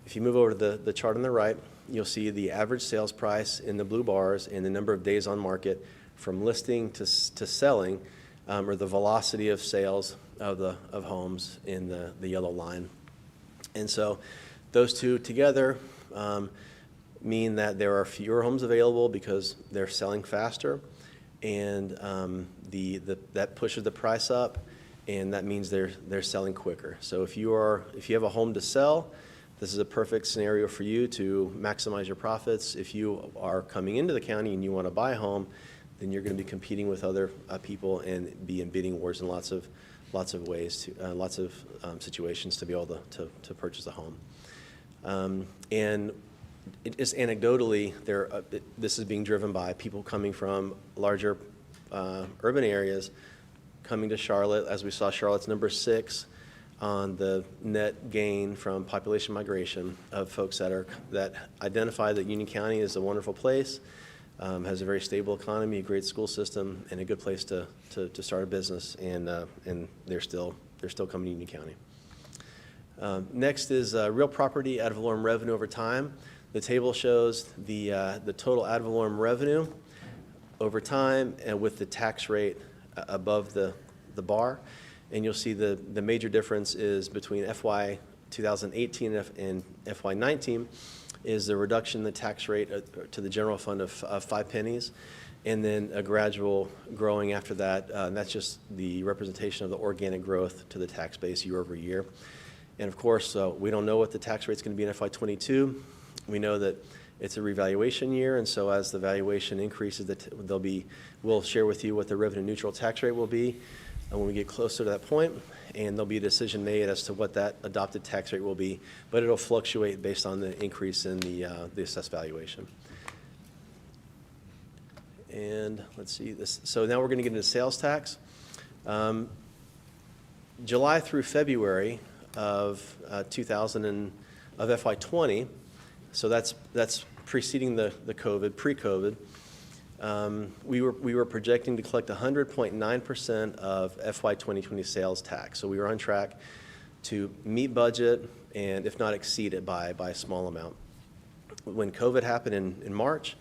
If you move over to the chart on the right, you'll see the average sales price in the blue bars and the number of days on market from listing to selling, or the velocity of sales of homes in the yellow line. And so those two together mean that there are fewer homes available because they're selling faster, and that pushes the price up, and that means they're selling quicker. So if you have a home to sell, this is a perfect scenario for you to maximize your profits. If you are coming into the county and you want to buy a home, then you're going to be competing with other people and be in bidding wars in lots of ways, lots of situations to be able to purchase a home. And just anecdotally, this is being driven by people coming from larger urban areas, coming to Charlotte. As we saw, Charlotte's number 6 on the net gain from population migration of folks that identify that Union County is a wonderful place, has a very stable economy, a great school system, and a good place to start a business, and they're still coming to Union County. Next is real property ad valorem revenue over time. The table shows the total ad valorem revenue over time and with the tax rate above the bar. And you'll see the major difference is between FY 2018 and FY 19 is the reduction in the tax rate to the general fund of 5 pennies, and then a gradual growing after that. And that's just the representation of the organic growth to the tax base year over year. And of course, we don't know what the tax rate's going to be in FY 22. We know that it's a revaluation year, and so as the valuation increases, we'll share with you what the revenue neutral tax rate will be when we get closer to that point, and there'll be a decision made as to what that adopted tax rate will be, but it'll fluctuate based on the increase in the assessed valuation. And let's see this. So now we're going to get into sales tax. July through February of FY 20, so that's preceding the COVID, pre-COVID. We were projecting to collect 100.9% of FY 2020 sales tax. So we were on track to meet budget and if not exceed it by a small amount. When COVID happened in March,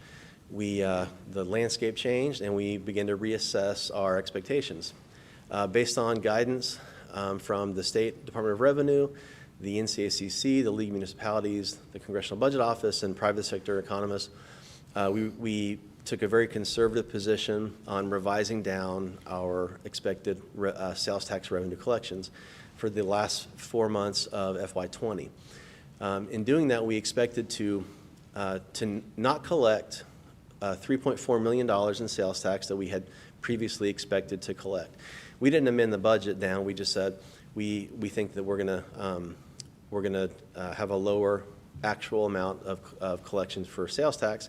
the landscape changed and we began to reassess our expectations. Based on guidance from the State Department of Revenue, the NCACC, the League of Municipalities, the Congressional Budget Office, and private sector economists, we took a very conservative position on revising down our expected sales tax revenue collections for the last 4 months of FY 20. In doing that, we expected to not collect $3.4 million in sales tax that we had previously expected to collect. We didn't amend the budget down. We just said we think that we're going to have a lower actual amount of collections for sales tax.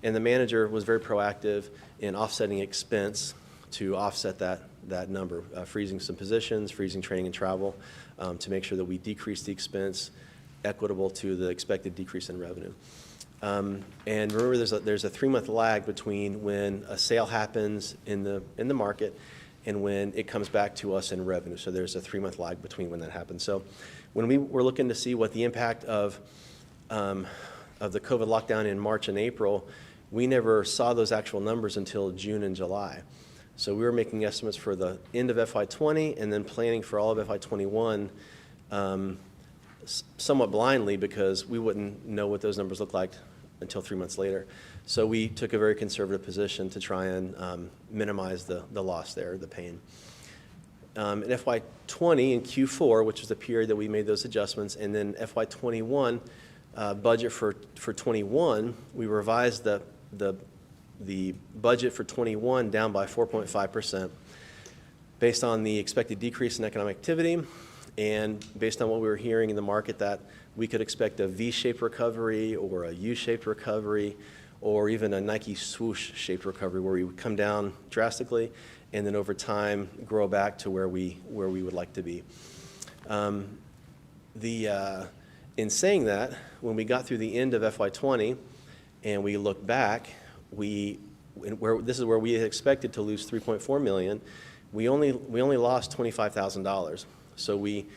And the manager was very proactive in offsetting expense to offset that number, freezing some positions, freezing training and travel, to make sure that we decrease the expense equitable to the expected decrease in revenue. And remember, there's a 3-month lag between when a sale happens in the market and when it comes back to us in revenue. So there's a 3-month lag between when that happens. So when we were looking to see what the impact of the COVID lockdown in March and April, we never saw those actual numbers until June and July. So we were making estimates for the end of FY 20 and then planning for all of FY 21 somewhat blindly because we wouldn't know what those numbers look like until 3 months later. So we took a very conservative position to try and minimize the loss there, the pain. In FY 20 in Q4, which was the period that we made those adjustments, and then FY 21 budget for 21, we revised the budget for 21 down by 4.5%. based on the expected decrease in economic activity and based on what we were hearing in the market that we could expect a V-shaped recovery or a U-shaped recovery or even a Nike swoosh-shaped recovery where we would come down drastically and then over time grow back to where we would like to be. In saying that, when we got through the end of FY20 and we look back, this is where we had expected to lose $3.4 million. We only lost $25,000. So we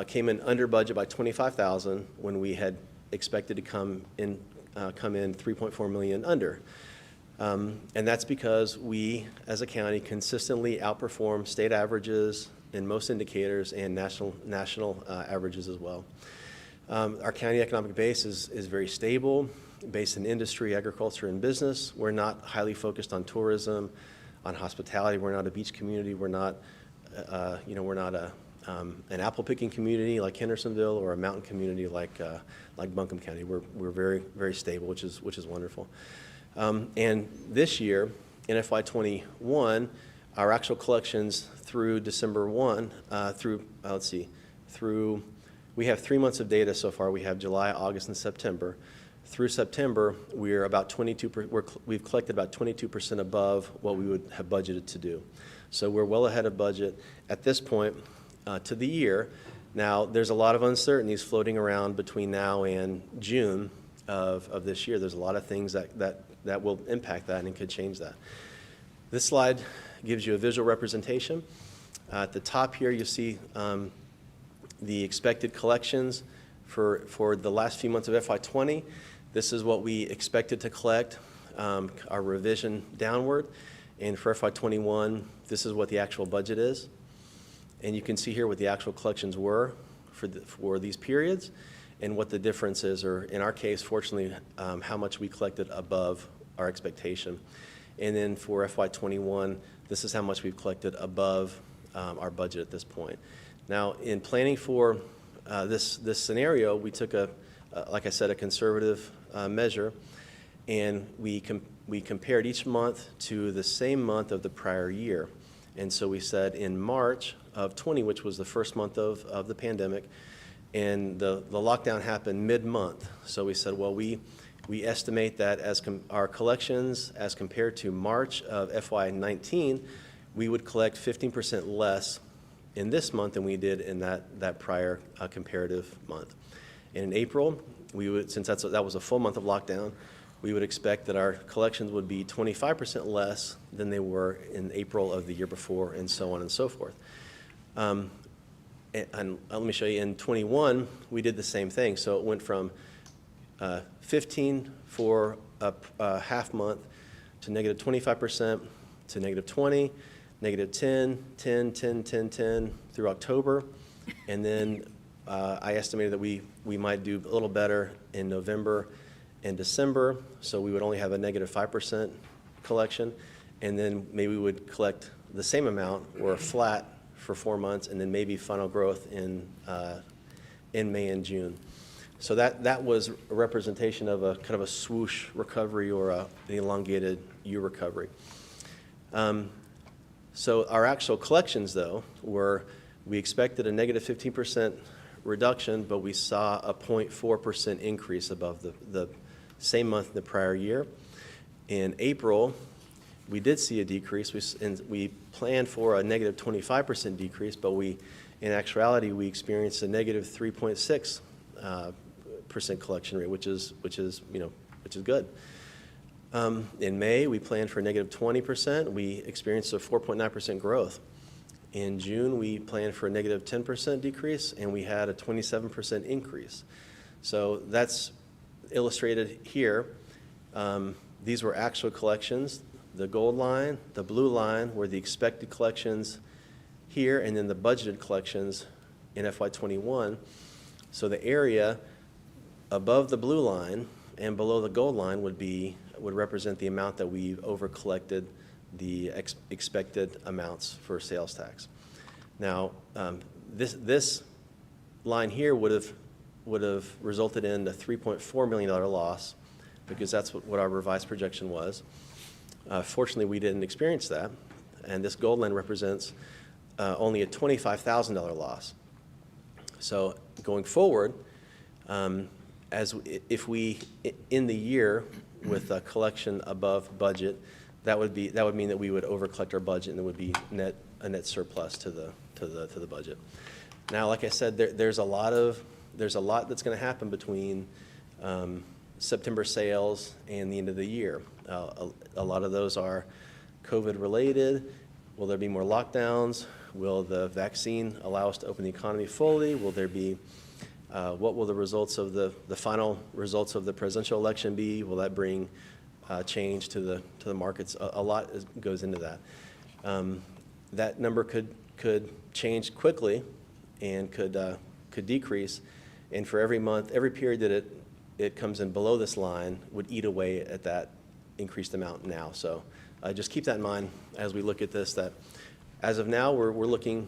came in under budget by $25,000 when we had expected to come in $3.4 million under. And that's because we, as a county, consistently outperform state averages in most indicators and national averages as well. Our county economic base is very stable, based in industry, agriculture, and business. We're not highly focused on tourism, on hospitality. We're not a beach community. We're not, an apple picking community like Hendersonville or a mountain community like Buncombe County. We're very, very stable, which is wonderful. And this year, in FY21, our actual collections through December 1, we have 3 months of data so far. We have July, August, and September. Through September, we've collected about 22% above what we would have budgeted to do. So we're well ahead of budget at this point to the year. Now, there's a lot of uncertainties floating around between now and June of this year. There's a lot of things that will impact that and could change that. This slide gives you a visual representation. At the top here, you see the expected collections for the last few months of FY20. This is what we expected to collect, our revision downward. And for FY21, this is what the actual budget is. And you can see here what the actual collections were for these periods and what the difference is, or in our case, fortunately, how much we collected above our expectation. And then for FY21, this is how much we've collected above our budget at this point. Now, in planning for this scenario, we took like I said, a conservative measure, and we compared each month to the same month of the prior year. And so we said in March of 20, which was the first month of the pandemic, and the lockdown happened mid-month. So we said, well, we estimate that as our collections as compared to March of FY19, we would collect 15% less in this month than we did in that prior comparative month. And in April, since that was a full month of lockdown, we would expect that our collections would be 25% less than they were in April of the year before, and so on and so forth. And let me show you, in 21, we did the same thing. So it went from 15 for a half month to negative 25% to negative 20, negative 10, 10, 10, 10, 10 through October. And then I estimated that we might do a little better in November and December, so we would only have a negative 5% collection, and then maybe we would collect the same amount or flat for 4 months, and then maybe final growth in May and June. So that was a representation of a kind of a swoosh recovery or an elongated U recovery. So our actual collections, though, we expected a negative 15% reduction, but we saw a 0.4% increase above the same month in the prior year. In April, we did see a decrease. We planned for a negative 25% decrease, but in actuality, we experienced a negative 3.6% collection rate, which is good. In May, we planned for a negative 20%. We experienced a 4.9% growth. In June, we planned for a negative 10% decrease, and we had a 27% increase. So that's illustrated here. These were actual collections. The gold line, the blue line were the expected collections here, and then the budgeted collections in FY21. So the area above the blue line and below the gold line would represent the amount that we over-collected the expected amounts for sales tax. Now, this line here would have resulted in a $3.4 million loss, because that's what our revised projection was. Fortunately, we didn't experience that. and this gold line represents only a $25,000 loss. So going forward, if we in the year with a collection above budget, that would mean that we would overcollect our budget, and it would be a net surplus to the budget. Now, like I said, there's a lot that's going to happen between September sales and the end of the year. A lot of those are COVID related. Will there be more lockdowns? Will the vaccine allow us to open the economy fully? Will there be what will the results of the final results of the presidential election be? Will that bring change to the markets? A lot goes into that. That number could change quickly and could decrease. And for every month, every period that it comes in below this line would eat away at that increased amount now. So just keep that in mind as we look at this, that as of now, we're looking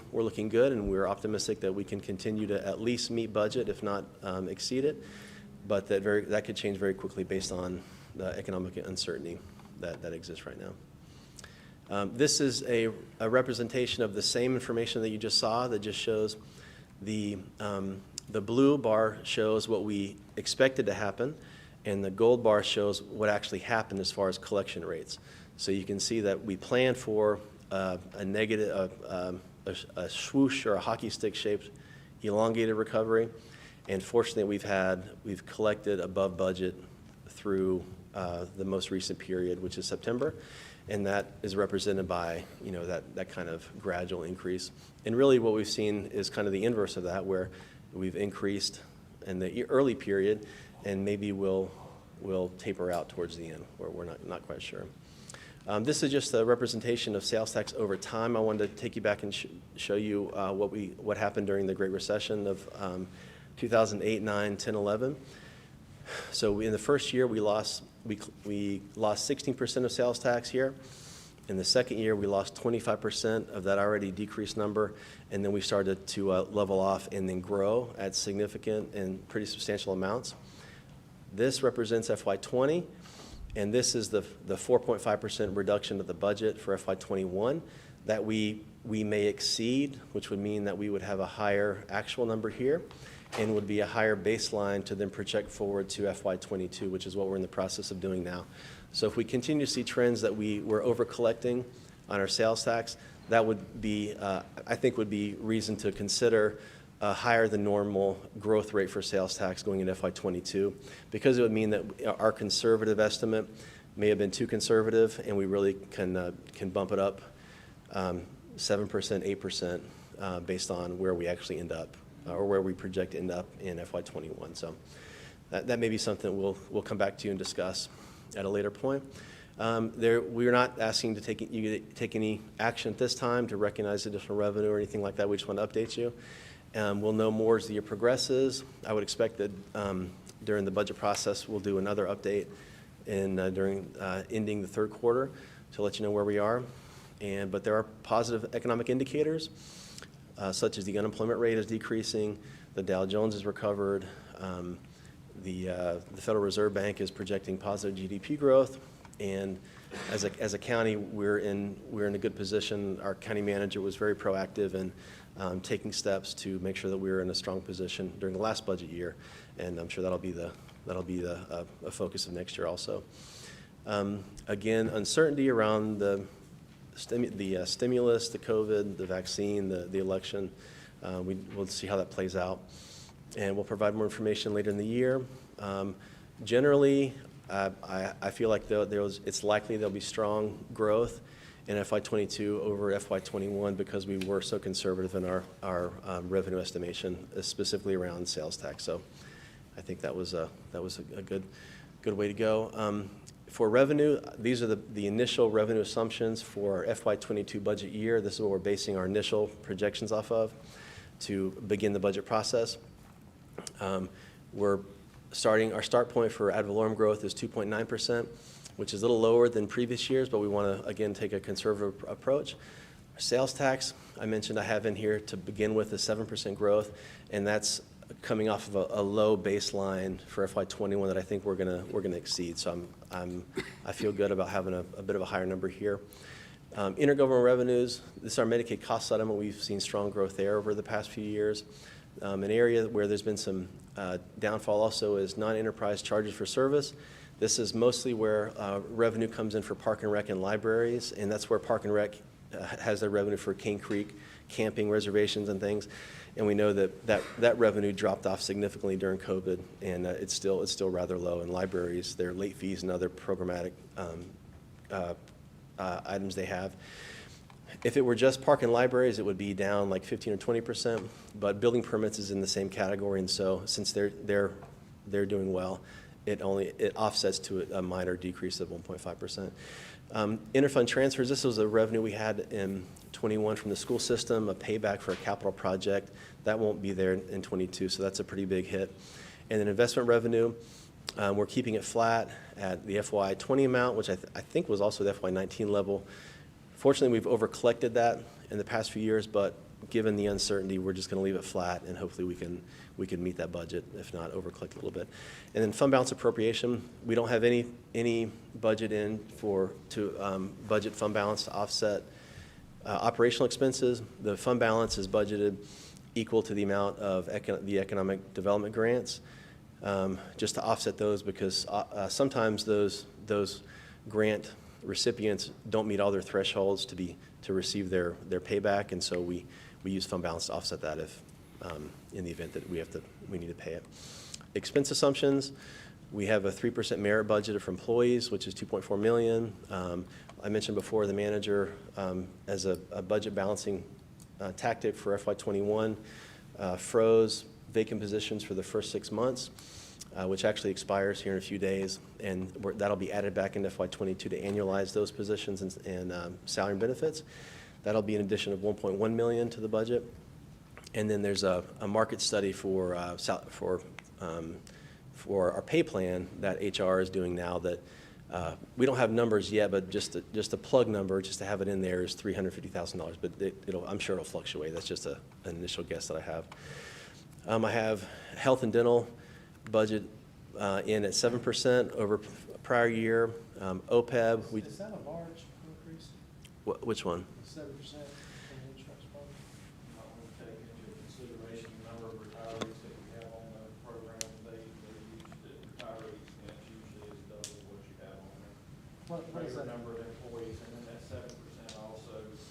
good, and we're optimistic that we can continue to at least meet budget, if not exceed it. But that could change very quickly based on the economic uncertainty that exists right now. This is a representation of the same information that you just saw, that just shows the blue bar shows what we expected to happen, and the gold bar shows what actually happened as far as collection rates. So you can see that we planned for a negative, a swoosh or a hockey stick shaped elongated recovery, and fortunately we've collected above budget through the most recent period, which is September, and that is represented by that kind of gradual increase. And really what we've seen is kind of the inverse of that, where we've increased in the early period, and maybe we'll taper out towards the end, where we're not quite sure. This is just a representation of sales tax over time. I wanted to take you back and show you what happened during the Great Recession of 2008, 9, 10, 11. So in the first year, we lost 16% of sales tax here. In the second year, we lost 25% of that already decreased number, and then we started to level off and then grow at significant and pretty substantial amounts. This represents FY20, and this is the 4.5% reduction of the budget for FY21 that we may exceed, which would mean that we would have a higher actual number here, and would be a higher baseline to then project forward to FY22, which is what we're in the process of doing now. So if we continue to see trends that we're over collecting on our sales tax, that would be, I think, would be reason to consider a higher than normal growth rate for sales tax going into FY22, because it would mean that our conservative estimate may have been too conservative, and we really can bump it up 7%, 8% based on where we actually end up, or where we project to end up in FY21. So that may be something we'll come back to you and discuss at a later point. We're not asking you to take any action at this time to recognize additional revenue or anything like that. We just want to update you. We'll know more as the year progresses. I would expect that during the budget process, we'll do another update during ending the third quarter to let you know where we are. But there are positive economic indicators, such as the unemployment rate is decreasing, the Dow Jones has recovered, the Federal Reserve Bank is projecting positive GDP growth, and as a county, we're in a good position. Our county manager was very proactive in taking steps to make sure that we're in a strong position during the last budget year, and I'm sure that'll be a focus of next year also. Again, uncertainty around the stimulus, the COVID, the vaccine, the election. We'll see how that plays out, and we'll provide more information later in the year. Generally, I feel like it's likely there'll be strong growth in FY22 over FY21 because we were so conservative in our revenue estimation, specifically around sales tax. So I think that was a good way to go. For revenue, these are the initial revenue assumptions for our FY22 budget year. This is what we're basing our initial projections off of to begin the budget process. Our start point for ad valorem growth is 2.9%, which is a little lower than previous years, but we want to, again, take a conservative approach. Our sales tax, I mentioned I have in here to begin with a 7% growth, and that's coming off of a low baseline for FY21 that I think we're gonna exceed. So I feel good about having a bit of a higher number here. Intergovernmental revenues, this is our Medicaid cost settlement. We've seen strong growth there over the past few years. An area where there's been some downfall also is non-enterprise charges for service. This is mostly where revenue comes in for Park and Rec and libraries, and that's where Park and Rec has their revenue for Cane Creek camping reservations and things. And we know that revenue dropped off significantly during COVID, and it's still rather low. In libraries, their late fees and other programmatic items they have. If it were just park and libraries, it would be down like 15 or 20%, but building permits is in the same category, and so since they're doing well, it offsets to a minor decrease of 1.5%. Interfund transfers, this was a revenue we had in 21 from the school system, a payback for a capital project. That won't be there in 22, so that's a pretty big hit. And then investment revenue, we're keeping it flat at the FY20 amount, which I think was also the FY19 level. Fortunately, we've over-collected that in the past few years, but given the uncertainty, we're just going to leave it flat, and hopefully we can meet that budget, if not over-collect a little bit. And then fund balance appropriation, we don't have any budget in to budget fund balance to offset operational expenses. The fund balance is budgeted equal to the amount of the economic development grants, just to offset those, because sometimes those grant recipients don't meet all their thresholds to receive their payback, and so we use fund balance to offset that if in the event that we need to pay it. Expense assumptions, we have a 3% merit budgeted for employees, which is $2.4 million. I mentioned before the manager as a budget balancing tactic for FY21 froze vacant positions for the first 6 months, which actually expires here in a few days, and that'll be added back into FY22 to annualize those positions and salary and benefits. That'll be an addition of $1.1 million to the budget. And then there's a market study for our pay plan that HR is doing now that we don't have numbers yet, but just a plug number, just to have it in there, is $350,000. But I'm sure it'll fluctuate. That's just an initial guess that I have. I have health and dental budget in at 7% over prior year. OPEB, Is that a large increase, which one? 7% in the insurance fund? Not want to take into consideration the number of retirees that we have on the program, they use the retiree expense usually is double what you have on there. What is Greater that? number of employees, and then that 7% also is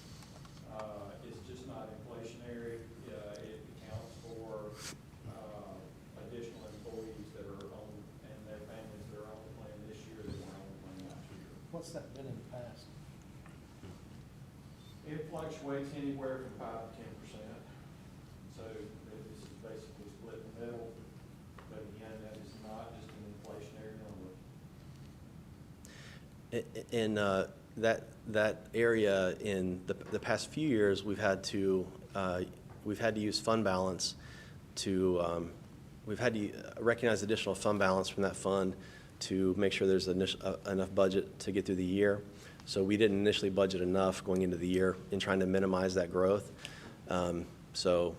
just not inflationary. It accounts for additional employees that are on, and their families that are on the plan this year that were on the plan last year. What's that been in the past? It fluctuates anywhere from 5 to 10%. So this is basically split in the middle, but again, that is not just an inflationary number. In that area, in the past few years, we've had to use fund balance to we've had to recognize additional fund balance from that fund to make sure there's enough budget to get through the year. So we didn't initially budget enough going into the year in trying to minimize that growth. So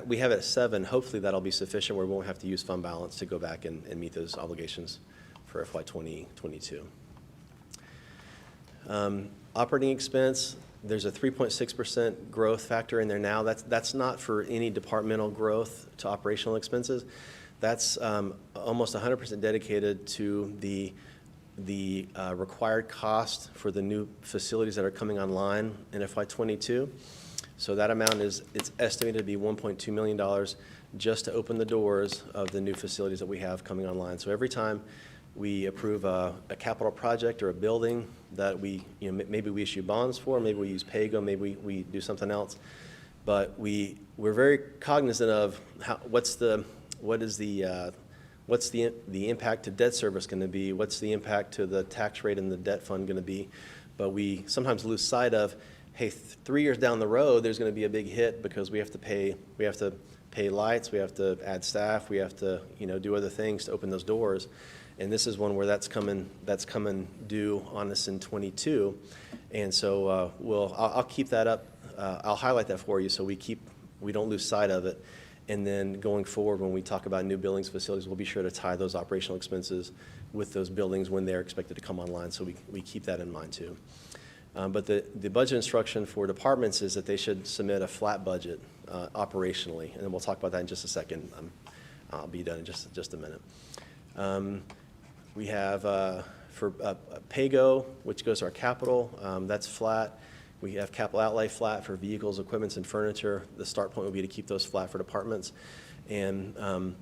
we have it at 7. Hopefully that'll be sufficient where we won't have to use fund balance to go back and meet those obligations for FY 2022. Operating expense, there's a 3.6% growth factor in there now. That's not for any departmental growth to operational expenses. That's almost 100% dedicated to the required cost for the new facilities that are coming online in FY22. So that amount it's estimated to be $1.2 million just to open the doors of the new facilities that we have coming online. So every time we approve a capital project or a building that maybe we issue bonds for, maybe we use PAYGO, maybe we do something else, but we're very cognizant of what's the impact to debt service going to be, what's the impact to the tax rate and the debt fund going to be, but we sometimes lose sight of, hey, 3 years down the road, there's going to be a big hit because we have to pay lights, we have to add staff, we have to do other things to open those doors. And this is one where that's coming due on us in 22, and so I'll keep that up. I'll highlight that for you so we don't lose sight of it. And then going forward, when we talk about new buildings, facilities, we'll be sure to tie those operational expenses with those buildings when they're expected to come online. So we keep that in mind too. But the budget instruction for departments is that they should submit a flat budget operationally, and then we'll talk about that in just a second. I'll be done in just a minute. We have for PAYGO, which goes to our capital, that's flat. We have capital outlay flat for vehicles, equipments, and furniture. The start point would be to keep those flat for departments. And one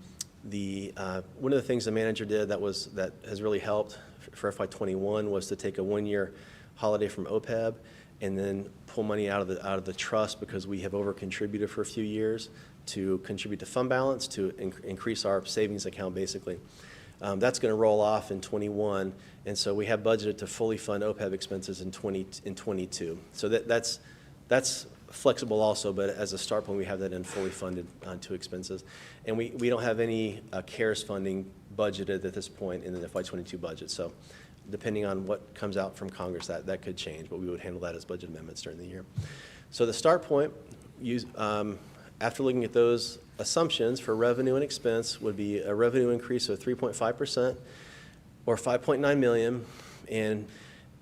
of the things the manager did that has really helped for FY21 was to take a one-year holiday from OPEB and then pull money out of the trust, because we have over-contributed for a few years, to contribute to fund balance to increase our savings account, basically. That's going to roll off in 21, and so we have budgeted to fully fund OPEB expenses in 22. So that's flexible also, but as a start point, we have that in fully funded to expenses. And we don't have any CARES funding budgeted at this point in the FY22 budget. So depending on what comes out from Congress, that could change, but we would handle that as budget amendments during the year. So the start point, after looking at those assumptions for revenue and expense, would be a revenue increase of 3.5% or $5.9 million, and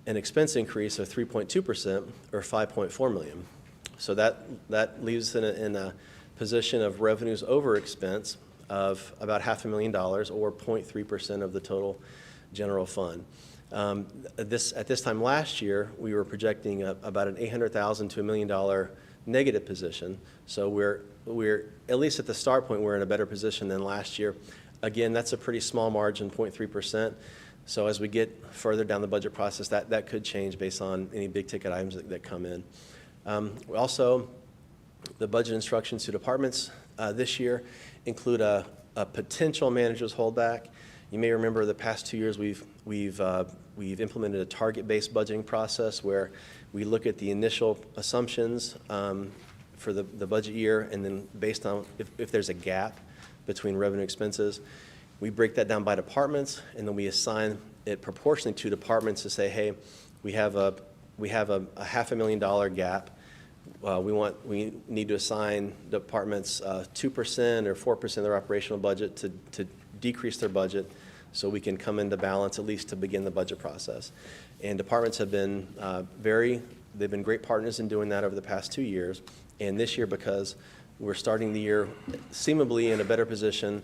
an expense increase of 3.2% or $5.4 million. So that leaves us in a position of revenues over expense of about $500,000 or 0.3% of the total general fund. At this time last year, we were projecting about an $800,000 to $1 million negative position. So we're at least at the start point, we're in a better position than last year. Again, that's a pretty small margin, 0.3%. So as we get further down the budget process, that could change based on any big ticket items that come in. Also, the budget instructions to departments this year include a potential manager's holdback. You may remember the past 2 years we've implemented a target-based budgeting process where we look at the initial assumptions for the budget year, and then based on if there's a gap between revenue and expenses, we break that down by departments, and then we assign it proportionally to departments to say, hey, we have a $500,000 gap. We need to assign departments 2% or 4% of their operational budget to decrease their budget so we can come into balance at least to begin the budget process. And departments have been they've been great partners in doing that over the past 2 years. And this year, because we're starting the year seemingly in a better position,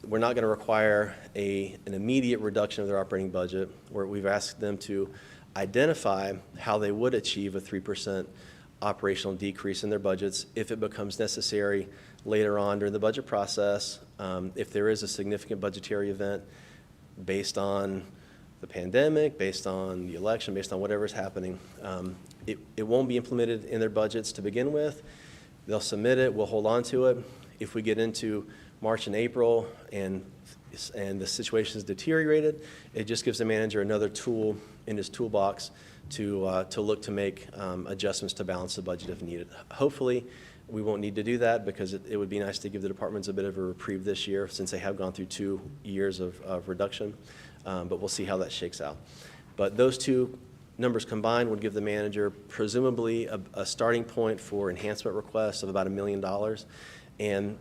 we're not going to require an immediate reduction of their operating budget, where we've asked them to identify how they would achieve a 3% operational decrease in their budgets if it becomes necessary later on during the budget process, if there is a significant budgetary event based on the pandemic, based on the election, based on whatever is happening. It won't be implemented in their budgets to begin with. They'll submit it, we'll hold on to it. If we get into March and April and the situation is deteriorated, it just gives the manager another tool in his toolbox to look to make adjustments to balance the budget if needed. Hopefully, we won't need to do that, because it would be nice to give the departments a bit of a reprieve this year, since they have gone through 2 years of reduction, but we'll see how that shakes out. But those two numbers combined would give the manager presumably a starting point for enhancement requests of about $1 million. And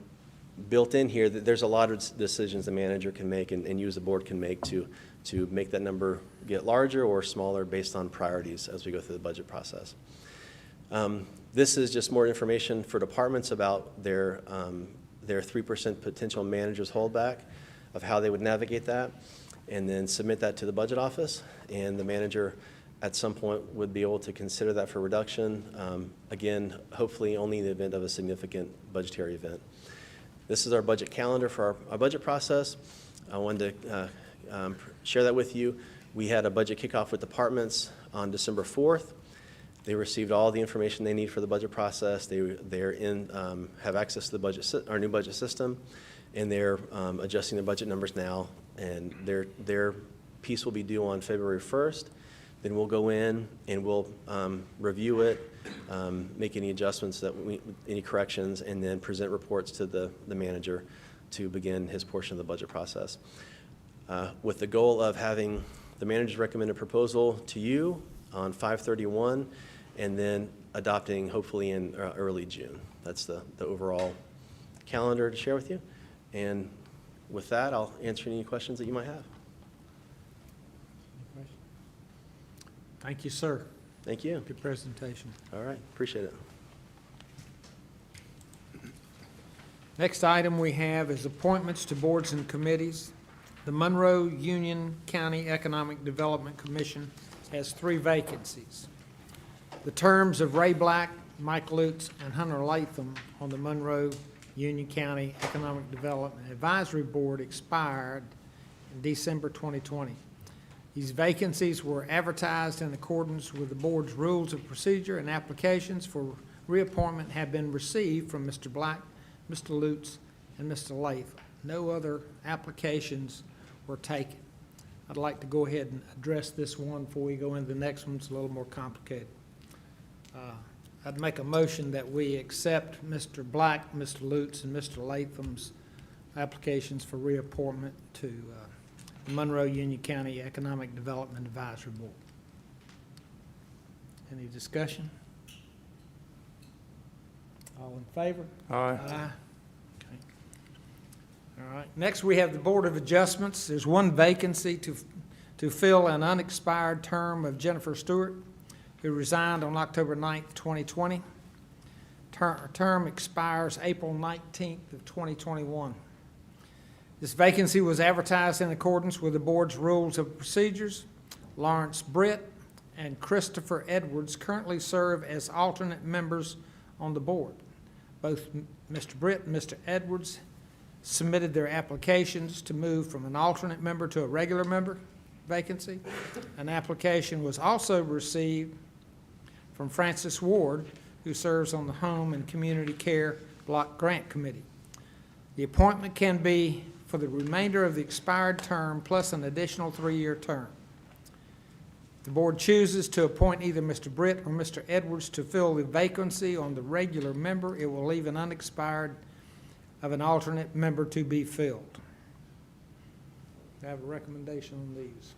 built in here, there's a lot of decisions the manager can make and you as a board can make to make that number get larger or smaller based on priorities as we go through the budget process. This is just more information for departments about their 3% potential manager's holdback, of how they would navigate that, and then submit that to the budget office. And the manager at some point would be able to consider that for reduction. Again, hopefully only in the event of a significant budgetary event. This is our budget calendar for our budget process. I wanted to share that with you. We had a budget kickoff with departments on December 4th. They received all the information they need for the budget process. Have access to our new budget system, and they're adjusting their budget numbers now. And their piece will be due on February 1st. Then we'll go in and we'll review it, make any adjustments, any corrections, and then present reports to the manager to begin his portion of the budget process. With the goal of having the manager's recommended proposal to you on 5/31, and then adopting hopefully in early June. That's the overall calendar to share with you. And with that, I'll answer any questions that you might have. Thank you, sir. Thank you. Good presentation. All right, appreciate it. Next item we have is appointments to boards and committees. The Monroe Union County Economic Development Commission has 3 vacancies. The terms of Ray Black, Mike Lutz, and Hunter Latham on the Monroe Union County Economic Development Advisory Board expired in December 2020. These vacancies were advertised in accordance with the board's rules of procedure, and applications for reappointment have been received from Mr. Black, Mr. Lutz, and Mr. Latham. No other applications were taken. I'd like to go ahead and address this one before we go into the next one. It's a little more complicated. I'd make a motion that we accept Mr. Black, Mr. Lutz, and Mr. Latham's applications for reappointment to the Monroe Union County Economic Development Advisory Board. Any discussion? All in favor? Aye. Okay. All right. Next, we have the Board of Adjustments. There's 1 vacancy to fill an unexpired term of Jennifer Stewart, who resigned on October 9th, 2020. Term expires April 19th of 2021. This vacancy was advertised in accordance with the board's rules of procedures. Lawrence Britt and Christopher Edwards currently serve as alternate members on the board. Both Mr. Britt and Mr. Edwards submitted their applications to move from an alternate member to a regular member vacancy. An application was also received from Francis Ward, who serves on the Home and Community Care Block Grant Committee. The appointment can be for the remainder of the expired term plus an additional 3-year term. The board chooses to appoint either Mr. Britt or Mr. Edwards to fill the vacancy on the regular member. It will leave an unexpired of an alternate member to be filled. I have a recommendation on these.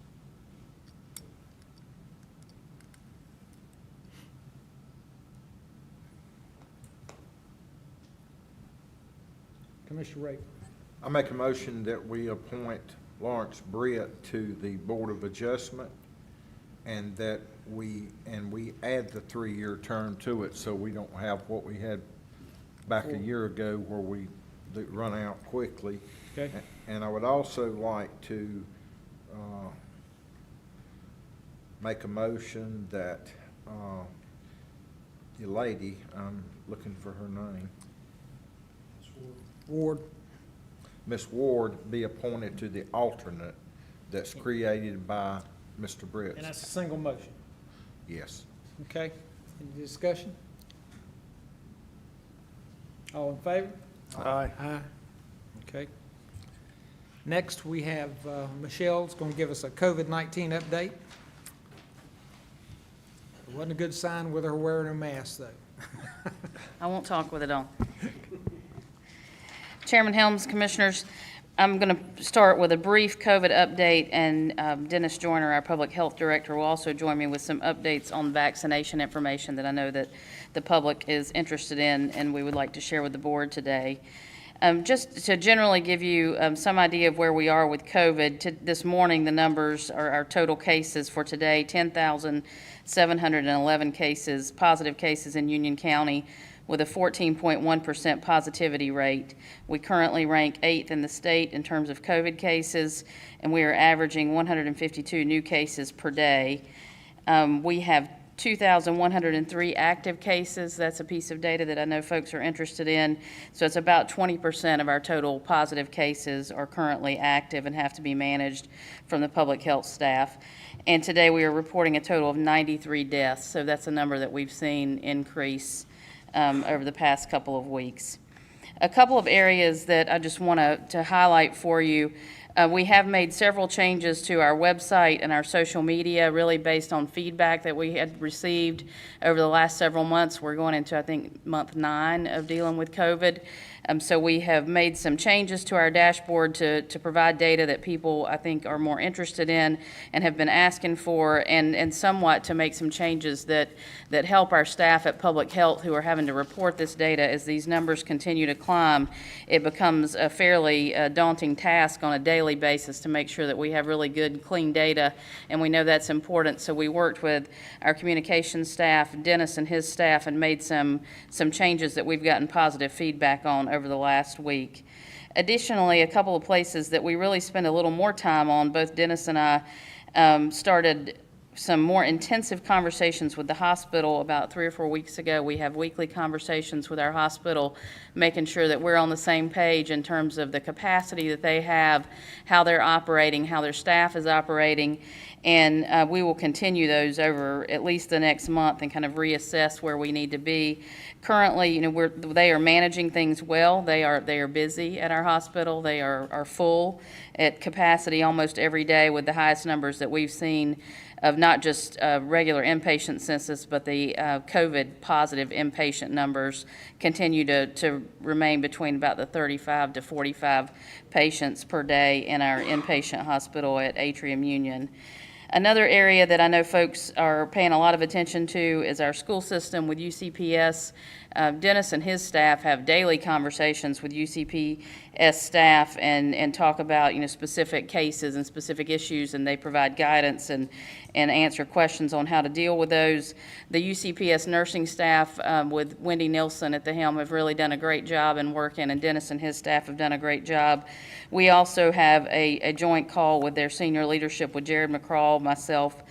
Commissioner Ray. I make a motion that we appoint Lawrence Britt to the Board of Adjustment, and that we add the 3-year term to it, so we don't have what we had back a year ago where we run out quickly. Okay. And I would also like to make a motion that the lady, I'm looking for her name, Ward. Miss Ward, be appointed to the alternate that's created by Mr. Britt. And that's a single motion. Yes. Okay. Any discussion? All in favor? Aye. Aye. Okay. Next, we have Michelle's going to give us a COVID-19 update. It wasn't a good sign with her wearing her mask, though. I won't talk with it on. Chairman Helms, Commissioners, I'm going to start with a brief COVID update, and Dennis Joyner, our Public Health Director, will also join me with some updates on vaccination information that I know that the public is interested in and we would like to share with the board today. Just to generally give you some idea of where we are with COVID, this morning the numbers are our total cases for today, 10,711 cases, positive cases in Union County, with a 14.1% positivity rate. We currently rank 8th in the state in terms of COVID cases, and we are averaging 152 new cases per day. We have 2,103 active cases. That's a piece of data that I know folks are interested in. So it's about 20% of our total positive cases are currently active and have to be managed from the public health staff. And today we are reporting a total of 93 deaths. So that's a number that we've seen increase over the past couple of weeks. A couple of areas that I just want to highlight for you. We have made several changes to our website and our social media, really based on feedback that we had received over the last several months. We're going into, I think, month 9 of dealing with COVID. So we have made some changes to our dashboard to provide data that people, I think, are more interested in and have been asking for, and somewhat to make some changes that help our staff at Public Health who are having to report this data. As these numbers continue to climb, it becomes a fairly daunting task on a daily basis to make sure that we have really good, clean data, and we know that's important. So we worked with our communications staff, Dennis and his staff, and made some changes that we've gotten positive feedback on over the last week. Additionally, a couple of places that we really spend a little more time on, both Dennis and I started some more intensive conversations with the hospital about 3 or 4 weeks ago. We have weekly conversations with our hospital, making sure that we're on the same page in terms of the capacity that they have, how they're operating, how their staff is operating, and we will continue those over at least the next month and kind of reassess where we need to be. Currently, they are managing things well. They are busy at our hospital. They are full at capacity almost every day, with the highest numbers that we've seen of not just regular inpatient census, but the COVID positive inpatient numbers continue to remain between about the 35 to 45 patients per day in our inpatient hospital at Atrium Union. Another area that I know folks are paying a lot of attention to is our school system with UCPS. Dennis and his staff have daily conversations with UCPS staff and talk about specific cases and specific issues, and they provide guidance and answer questions on how to deal with those. The UCPS nursing staff with Wendy Nilsson at the helm have really done a great job in working, and Dennis and his staff have done a great job. We also have a joint call with their senior leadership with Jared McCraw, myself,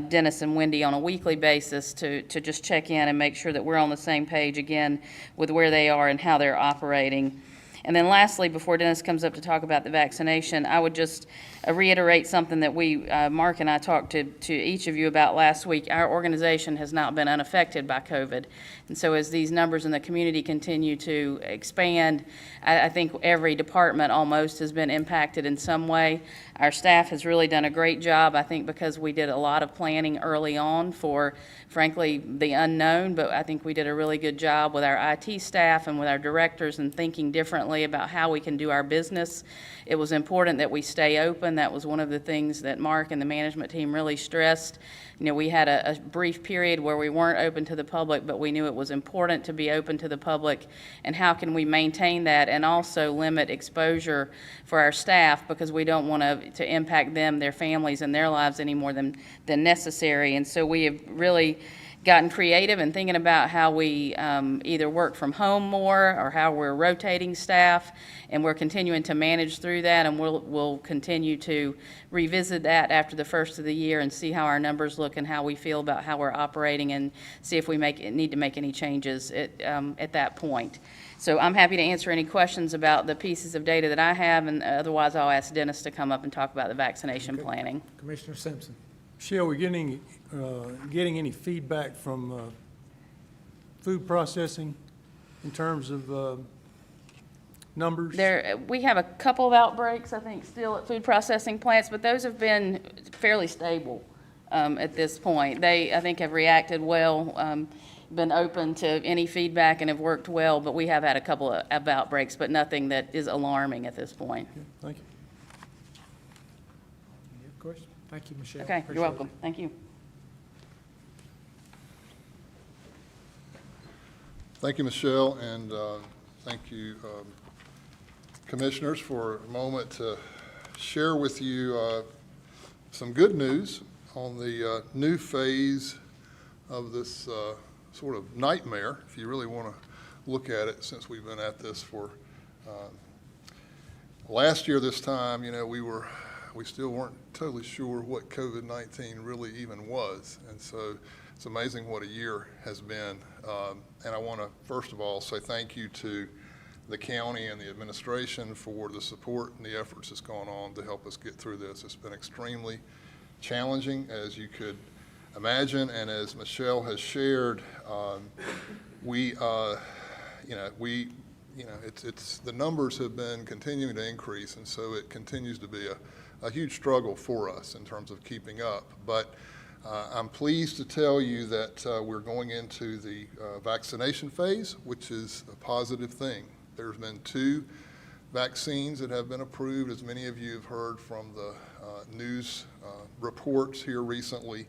Dennis and Wendy on a weekly basis to just check in and make sure that we're on the same page again with where they are and how they're operating. And then lastly, before Dennis comes up to talk about the vaccination, I would just reiterate something that Mark and I talked to each of you about last week. Our organization has not been unaffected by COVID. And so as these numbers in the community continue to expand, I think every department almost has been impacted in some way. Our staff has really done a great job, I think, because we did a lot of planning early on for, frankly, the unknown, but I think we did a really good job with our IT staff and with our directors and thinking differently about how we can do our business. It was important that we stay open. That was one of the things that Mark and the management team really stressed. We had a brief period where we weren't open to the public, but we knew it was important to be open to the public, and how can we maintain that and also limit exposure for our staff, because we don't want to impact them, their families, and their lives any more than necessary. And so we have really gotten creative in thinking about how we either work from home more or how we're rotating staff, and we're continuing to manage through that, and we'll continue to revisit that after the first of the year and see how our numbers look and how we feel about how we're operating, and see if we need to make any changes at that point. So I'm happy to answer any questions about the pieces of data that I have, and otherwise I'll ask Dennis to come up and talk about the vaccination planning. Commissioner Simpson. Michelle, we getting any feedback from food processing in terms of numbers? We have a couple of outbreaks, I think, still at food processing plants, but those have been fairly stable at this point. They, I think, have reacted well, been open to any feedback, and have worked well, but we have had a couple of outbreaks, but nothing that is alarming at this point. Okay, thank you. Any other questions? Thank you, Michelle. Okay, Appreciate you're welcome. Thank you. Thank you, Michelle, and thank you, commissioners, for a moment to share with you some good news on the new phase of this sort of nightmare, if you really want to look at it, since we've been at this for last year this time. We still weren't totally sure what COVID-19 really even was, and so it's amazing what a year has been. And I want to, first of all, say thank you to the county and the administration for the support and the efforts that's gone on to help us get through this. It's been extremely challenging, as you could imagine, and as Michelle has shared, it's the numbers have been continuing to increase, and so it continues to be a huge struggle for us in terms of keeping up. But I'm pleased to tell you that we're going into the vaccination phase, which is a positive thing. There's been 2 vaccines that have been approved, as many of you have heard from the news reports here recently,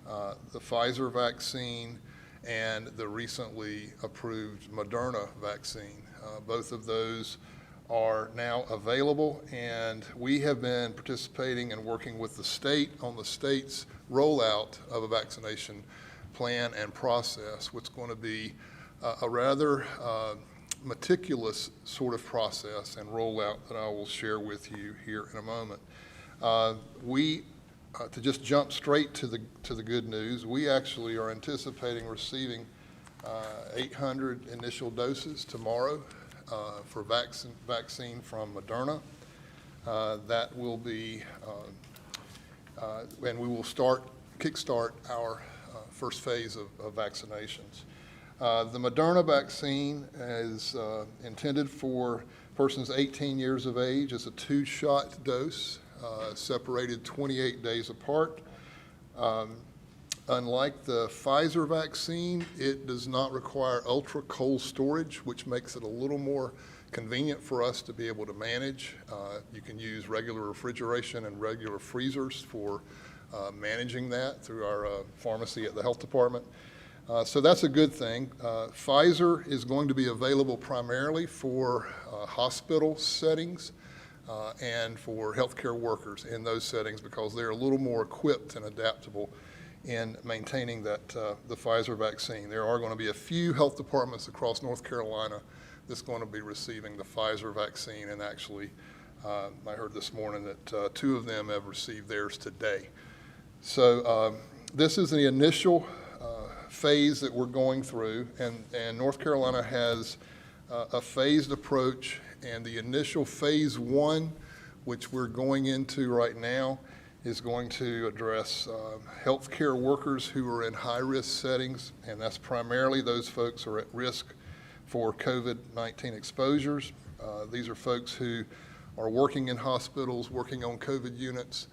the Pfizer vaccine and the recently approved Moderna vaccine. Both of those are now available, and we have been participating and working with the state on the state's rollout of a vaccination plan and process, which is going to be a rather meticulous sort of process and rollout that I will share with you here in a moment. To just jump straight to the good news, we actually are anticipating receiving 800 initial doses tomorrow for vaccine from Moderna. That will be, and we will kickstart our first phase of vaccinations. The Moderna vaccine is intended for persons 18 years of age. It's a 2-shot dose, separated 28 days apart. Unlike the Pfizer vaccine, it does not require ultra cold storage, which makes it a little more convenient for us to be able to manage. You can use regular refrigeration and regular freezers for managing that through our pharmacy at the health department. So that's a good thing. Pfizer is going to be available primarily for hospital settings and for healthcare workers in those settings because they're a little more equipped and adaptable in maintaining that the Pfizer vaccine. There are going to be a few health departments across North Carolina that's going to be receiving the Pfizer vaccine, and actually I heard this morning that 2 of them have received theirs today. So this is the initial phase that we're going through, and North Carolina has a phased approach, and the initial phase 1, which we're going into right now, is going to address healthcare workers who are in high-risk settings, and that's primarily those folks who are at risk for COVID-19 exposures. These are folks who are working in hospitals, working on COVID units,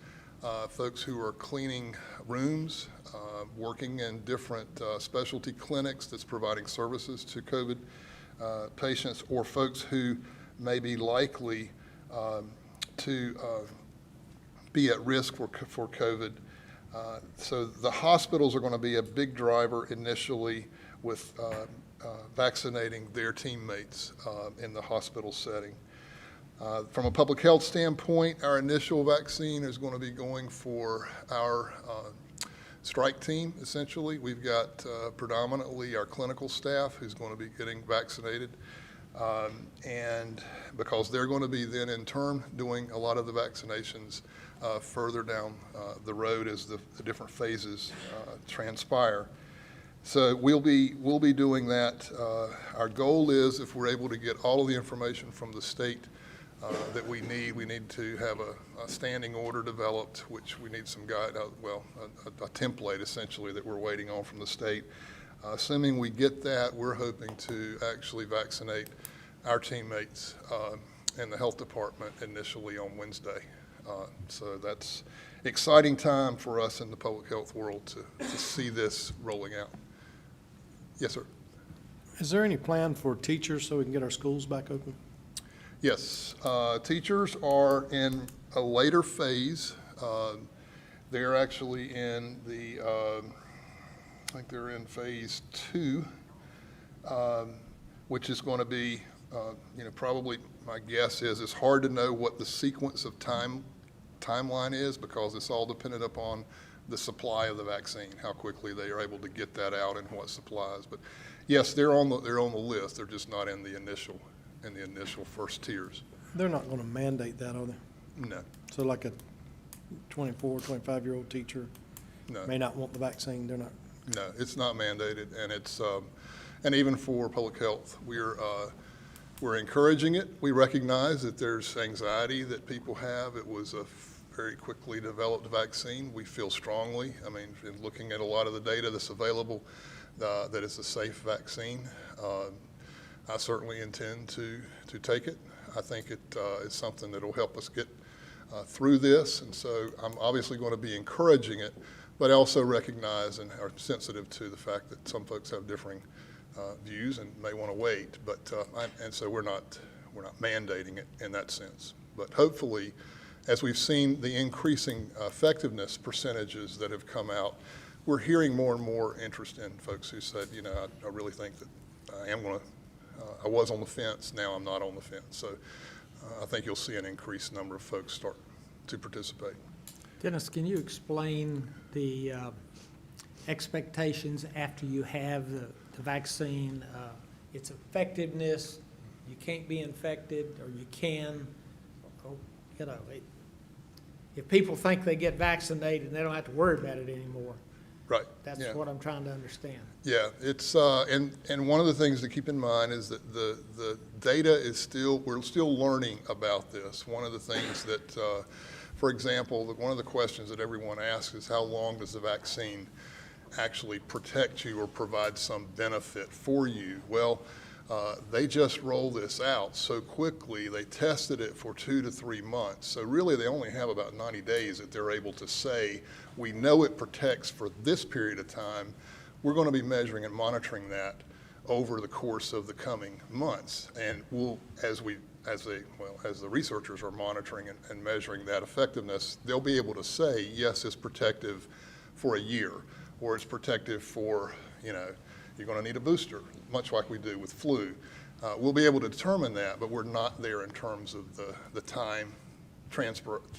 folks who are cleaning rooms, working in different specialty clinics that's providing services to COVID patients, or folks who may be likely to be at risk for COVID. So the hospitals are going to be a big driver initially with vaccinating their teammates in the hospital setting. From a public health standpoint, our initial vaccine is going to be going for our strike team, essentially. We've got predominantly our clinical staff who's going to be getting vaccinated, and because they're going to be then in turn doing a lot of the vaccinations further down the road as the different phases transpire. So we'll be doing that. Our goal is, if we're able to get all of the information from the state that we need to have a standing order developed, which we need some a template essentially that we're waiting on from the state. Assuming we get that, we're hoping to actually vaccinate our teammates in the health department initially on Wednesday. So that's exciting time for us in the public health world to see this rolling out. Yes, sir. Is there any plan for teachers so we can get our schools back open? Yes, teachers are in a later phase. They're actually in the, I think they're in phase 2, which is going to be, probably my guess is it's hard to know what the sequence of timeline is because it's all dependent upon the supply of the vaccine, how quickly they are able to get that out and what supplies. But yes, they're on the list. They're just not in the initial first tiers. They're not going to mandate that, are they? No. So like a 24, 25-year-old teacher No. may not want the vaccine, they're not? No, it's not mandated, and it's and even for public health, we're encouraging it. We recognize that there's anxiety that people have. It was a very quickly developed vaccine. We feel strongly, in looking at a lot of the data that's available, that it's a safe vaccine. I certainly intend to take it. I think it is something that will help us get through this, and so I'm obviously going to be encouraging it, but I also recognize and are sensitive to the fact that some folks have differing views and may want to wait, but, and so we're not mandating it in that sense. But hopefully, as we've seen the increasing effectiveness percentages that have come out, we're hearing more and more interest in folks who said, you know, I really think that I am going to, I was on the fence, now I'm not on the fence. So I think you'll see an increased number of folks start to participate. Dennis, can you explain the expectations after you have the vaccine, its effectiveness? You can't be infected, or you can, or, you know, if people think they get vaccinated, they don't have to worry about it anymore. Right. That's Yeah. what I'm trying to understand. Yeah, it's, and one of the things to keep in mind is that the data is still, we're still learning about this. One of the things that, for example, one of the questions that everyone asks is how long does the vaccine actually protect you or provide some benefit for you? Well, they just rolled this out so quickly. They tested it for 2 to 3 months. So really they only have about 90 days that they're able to say, we know it protects for this period of time. We're going to be measuring and monitoring that over the course of the coming months. And we'll, as the researchers are monitoring and measuring that effectiveness, they'll be able to say, yes, it's protective for a year, or it's protective for, you know, you're going to need a booster, much like we do with flu. We'll be able to determine that, but we're not there in terms of the time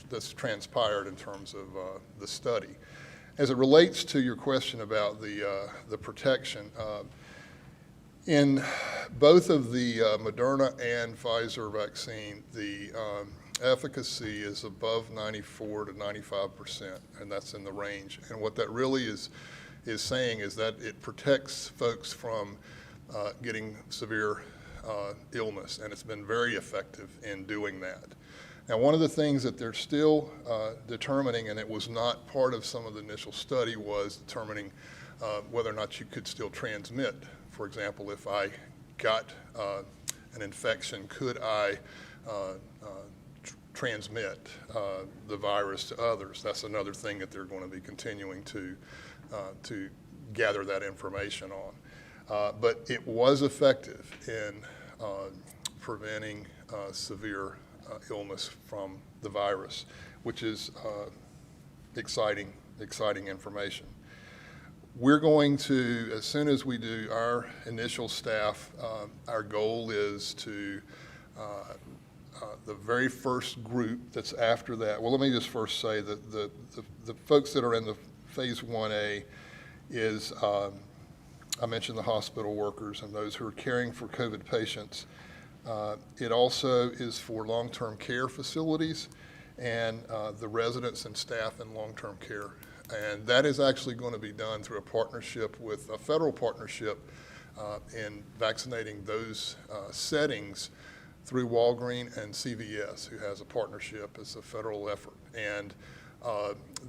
that's transpired in terms of the study. As it relates to your question about the protection, in both of the Moderna and Pfizer vaccine, the efficacy is above 94 to 95%, and that's in the range. And what that really is saying is that it protects folks from getting severe illness, and it's been very effective in doing that. Now, one of the things that they're still determining, and it was not part of some of the initial study, was determining whether or not you could still transmit. For example, if I got an infection, could I transmit the virus to others? That's another thing that they're going to be continuing to gather that information on. But it was effective in preventing severe illness from the virus, which is exciting information. We're going to, as soon as we do our initial staff, our goal is to the very first group that's after that. Well, let me just first say that the folks that are in the phase 1A is, I mentioned the hospital workers and those who are caring for COVID patients. It also is for long-term care facilities and the residents and staff in long-term care. And that is actually going to be done through a partnership with a federal partnership in vaccinating those settings through Walgreens and CVS, who has a partnership. It's a federal effort. And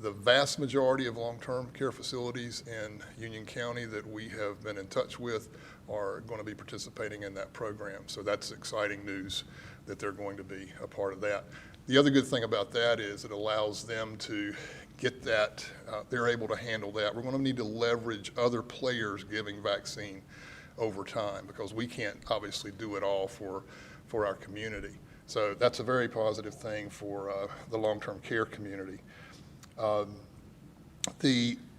the vast majority of long-term care facilities in Union County that we have been in touch with are going to be participating in that program. So that's exciting news that they're going to be a part of that. The other good thing about that is it allows them to get that, they're able to handle that. We're going to need to leverage other players giving vaccine over time, because we can't obviously do it all for our community. So that's a very positive thing for the long-term care community.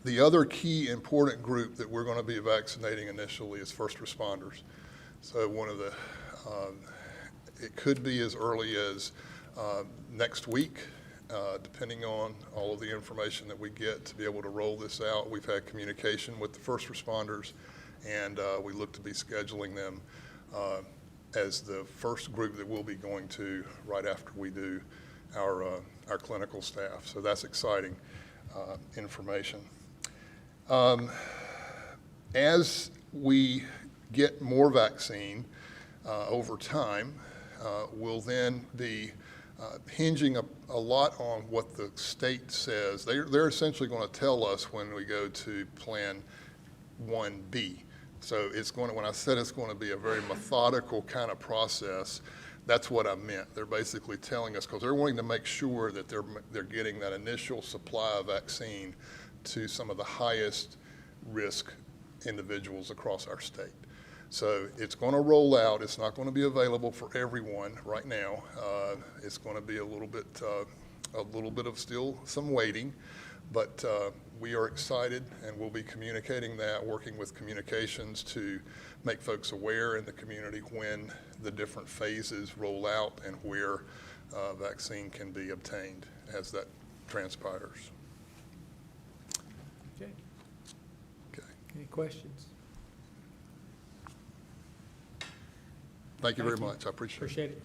The other key important group that we're going to be vaccinating initially is first responders. So one of the, it could be as early as next week, depending on all of the information that we get to be able to roll this out. We've had communication with the first responders, and we look to be scheduling them as the first group that we'll be going to right after we do our clinical staff. So that's exciting information. As we get more vaccine over time, we'll then be hinging a lot on what the state says. They're essentially going to tell us when we go to Plan 1B. So it's going to, when I said it's going to be a very methodical kind of process, that's what I meant. They're basically telling us, because they're wanting to make sure that they're getting that initial supply of vaccine to some of the highest risk individuals across our state. So it's going to roll out. It's not going to be available for everyone right now. It's going to be a little bit of still some waiting, but we are excited, and we'll be communicating that, working with communications to make folks aware in the community when the different phases roll out and where vaccine can be obtained as that transpires. Okay. Okay. Any questions? Thank you very much. I appreciate it. Appreciate it.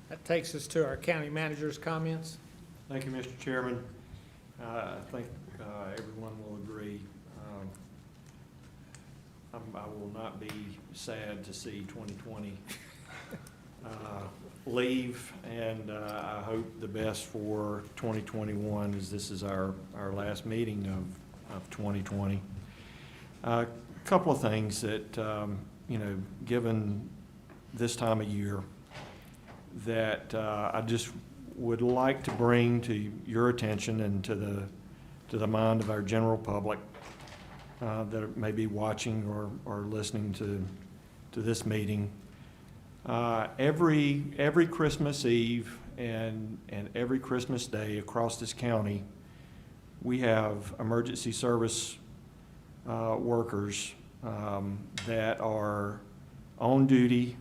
That takes us to our county manager's comments. Thank you, Mr. Chairman. I think everyone will agree. I will not be sad to see 2020 leave, and I hope the best for 2021, as this is our last meeting of 2020. A couple of things that, given this time of year, that I just would like to bring to your attention and to the mind of our general public that may be watching or listening to this meeting. Every Christmas Eve and every Christmas Day across this county, we have emergency service workers that are on duty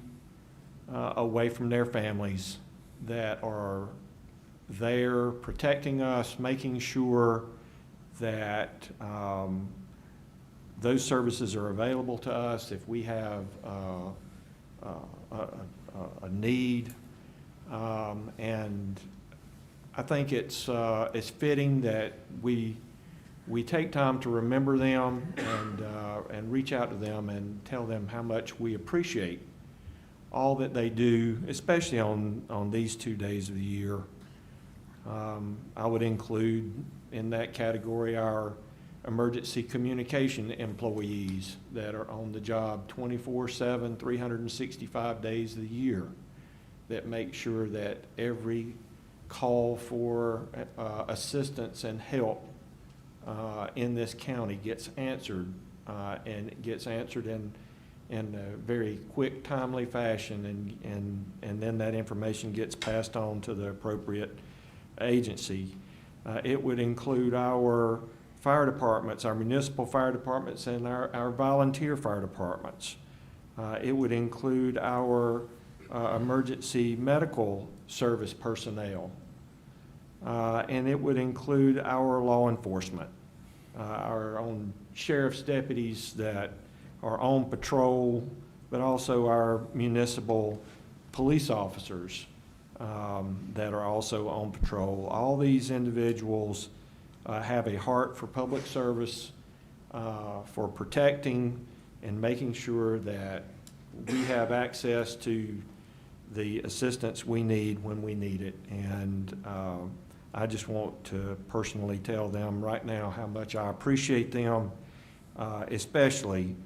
away from their families, that are there protecting us, making sure that those services are available to us if we have a need. And I think it's fitting that we take time to remember them and reach out to them and tell them how much we appreciate all that they do, especially on these 2 days of the year. I would include in that category our emergency communication employees that are on the job 24/7, 365 days of the year, that make sure that every call for assistance and help in this county gets answered, and it gets answered in a very quick, timely fashion, and then that information gets passed on to the appropriate agency. It would include our fire departments, our municipal fire departments, and our volunteer fire departments. It would include our emergency medical service personnel. And it would include our law enforcement, our own sheriff's deputies that are on patrol, but also our municipal police officers that are also on patrol. All these individuals have a heart for public service, for protecting and making sure that we have access to the assistance we need when we need it. And I just want to personally tell them right now how much I appreciate them, especially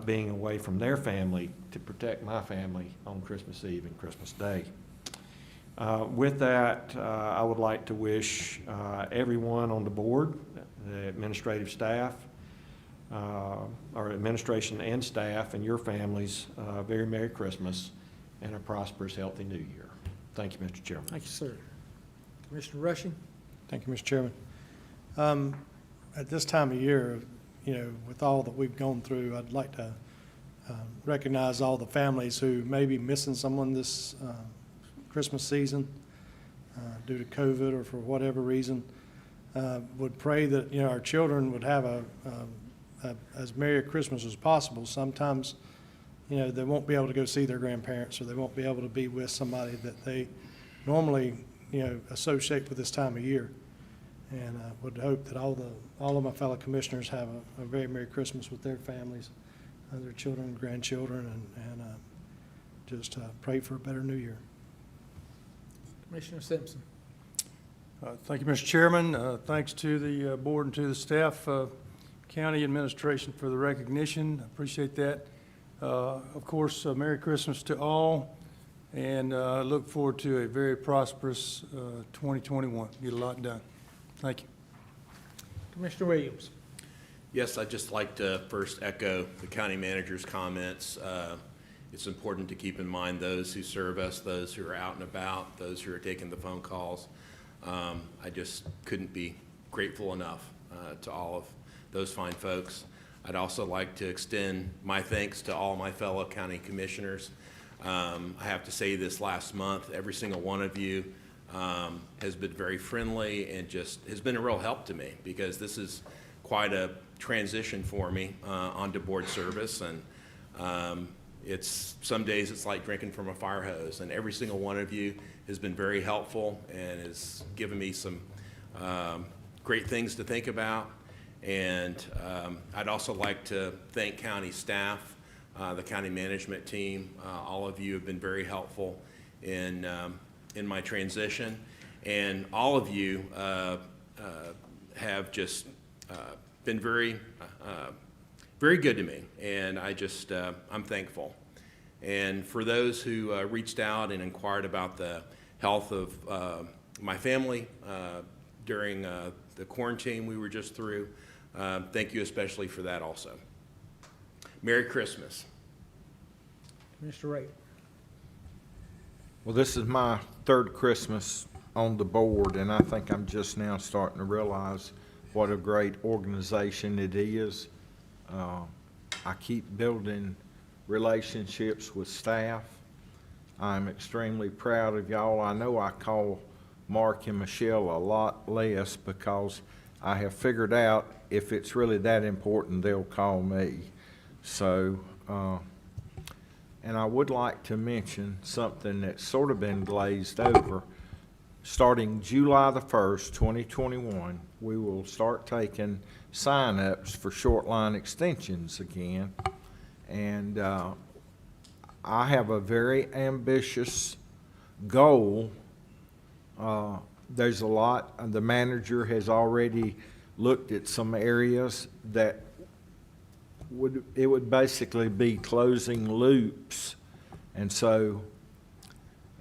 being away from their family to protect my family on Christmas Eve and Christmas Day. With that, I would like to wish everyone on the board, the administrative staff, or administration and staff, and your families a very Merry Christmas and a prosperous, healthy New Year. Thank you, Mr. Chairman. Thank you, sir. Commissioner Rushing? Thank you, Mr. Chairman. At this time of year, with all that we've gone through, I'd like to recognize all the families who may be missing someone this Christmas season due to COVID or for whatever reason. Would pray that, our children would have as merry a Christmas as possible. Sometimes, they won't be able to go see their grandparents, or they won't be able to be with somebody that they normally, associate with this time of year. And I would hope that all of my fellow commissioners have a very Merry Christmas with their families, their children and grandchildren, and just pray for a better New Year. Commissioner Simpson? Thank you, Mr. Chairman. Thanks to the board and to the staff, county administration for the recognition. I appreciate that. Of course, Merry Christmas to all, and look forward to a very prosperous 2021. Get a lot done. Thank you. Commissioner Williams? Yes, I'd just like to first echo the county manager's comments. It's important to keep in mind those who serve us, those who are out and about, those who are taking the phone calls. I just couldn't be grateful enough to all of those fine folks. I'd also like to extend my thanks to all my fellow county commissioners. I have to say this last month, every single one of you has been very friendly and just has been a real help to me, because this is quite a transition for me onto board service, and it's some days it's like drinking from a fire hose, and every single one of you has been very helpful and has given me some great things to think about. And I'd also like to thank county staff, the county management team. All of you have been very helpful in my transition, and all of you have just been very good to me, and I'm thankful. And for those who reached out and inquired about the health of my family during the quarantine we were just through, thank you especially for that also. Merry Christmas. Mr. Ray. Well, this is my third Christmas on the board, and I think I'm just now starting to realize what a great organization it is. I keep building relationships with staff. I'm extremely proud of y'all. I know I call Mark and Michelle a lot less because I have figured out if it's really that important, they'll call me. So, and I would like to mention something that's sort of been glazed over. Starting July the 1st, 2021, we will start taking sign-ups for short line extensions again. And I have a very ambitious goal. There's a lot. The manager has already looked at some areas that it would basically be closing loops. And so,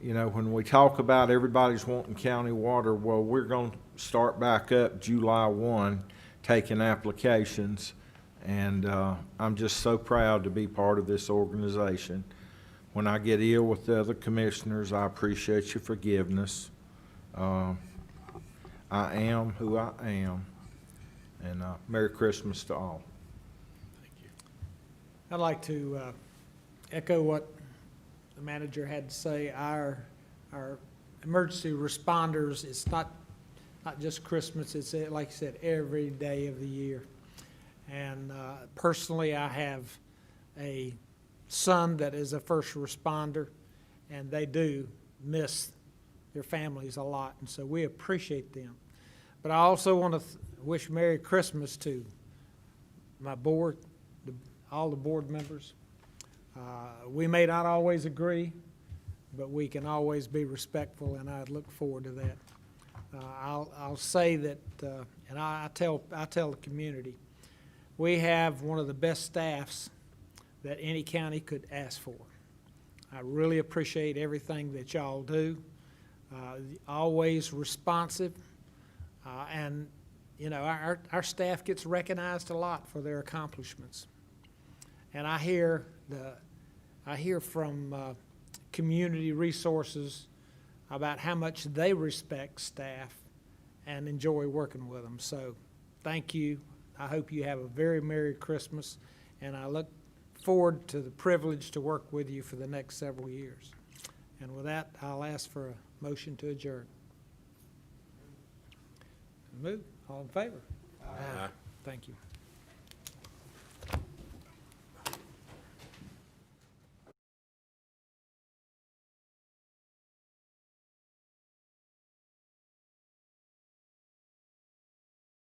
you know, when we talk about everybody's wanting county water, well, we're going to start back up July 1, taking applications. And I'm just so proud to be part of this organization. When I get ill with the other commissioners, I appreciate your forgiveness. I am who I am. And Merry Christmas to all. Thank you. I'd like to echo what the manager had to say. Our emergency responders, it's not just Christmas, it's like I said, every day of the year. And personally, I have a son that is a first responder, and they do miss their families a lot, and so we appreciate them. But I also want to wish Merry Christmas to my board, all the board members. We may not always agree, but we can always be respectful, and I look forward to that. I'll say that, and I tell the community, we have one of the best staffs that any county could ask for. I really appreciate everything that y'all do. Always responsive, and you know, our staff gets recognized a lot for their accomplishments. And I hear from community resources about how much they respect staff and enjoy working with them. So thank you. I hope you have a very Merry Christmas, and I look forward to the privilege to work with you for the next several years. And with that, I'll ask for a motion to adjourn. Move. All in favor? Aye. Thank you.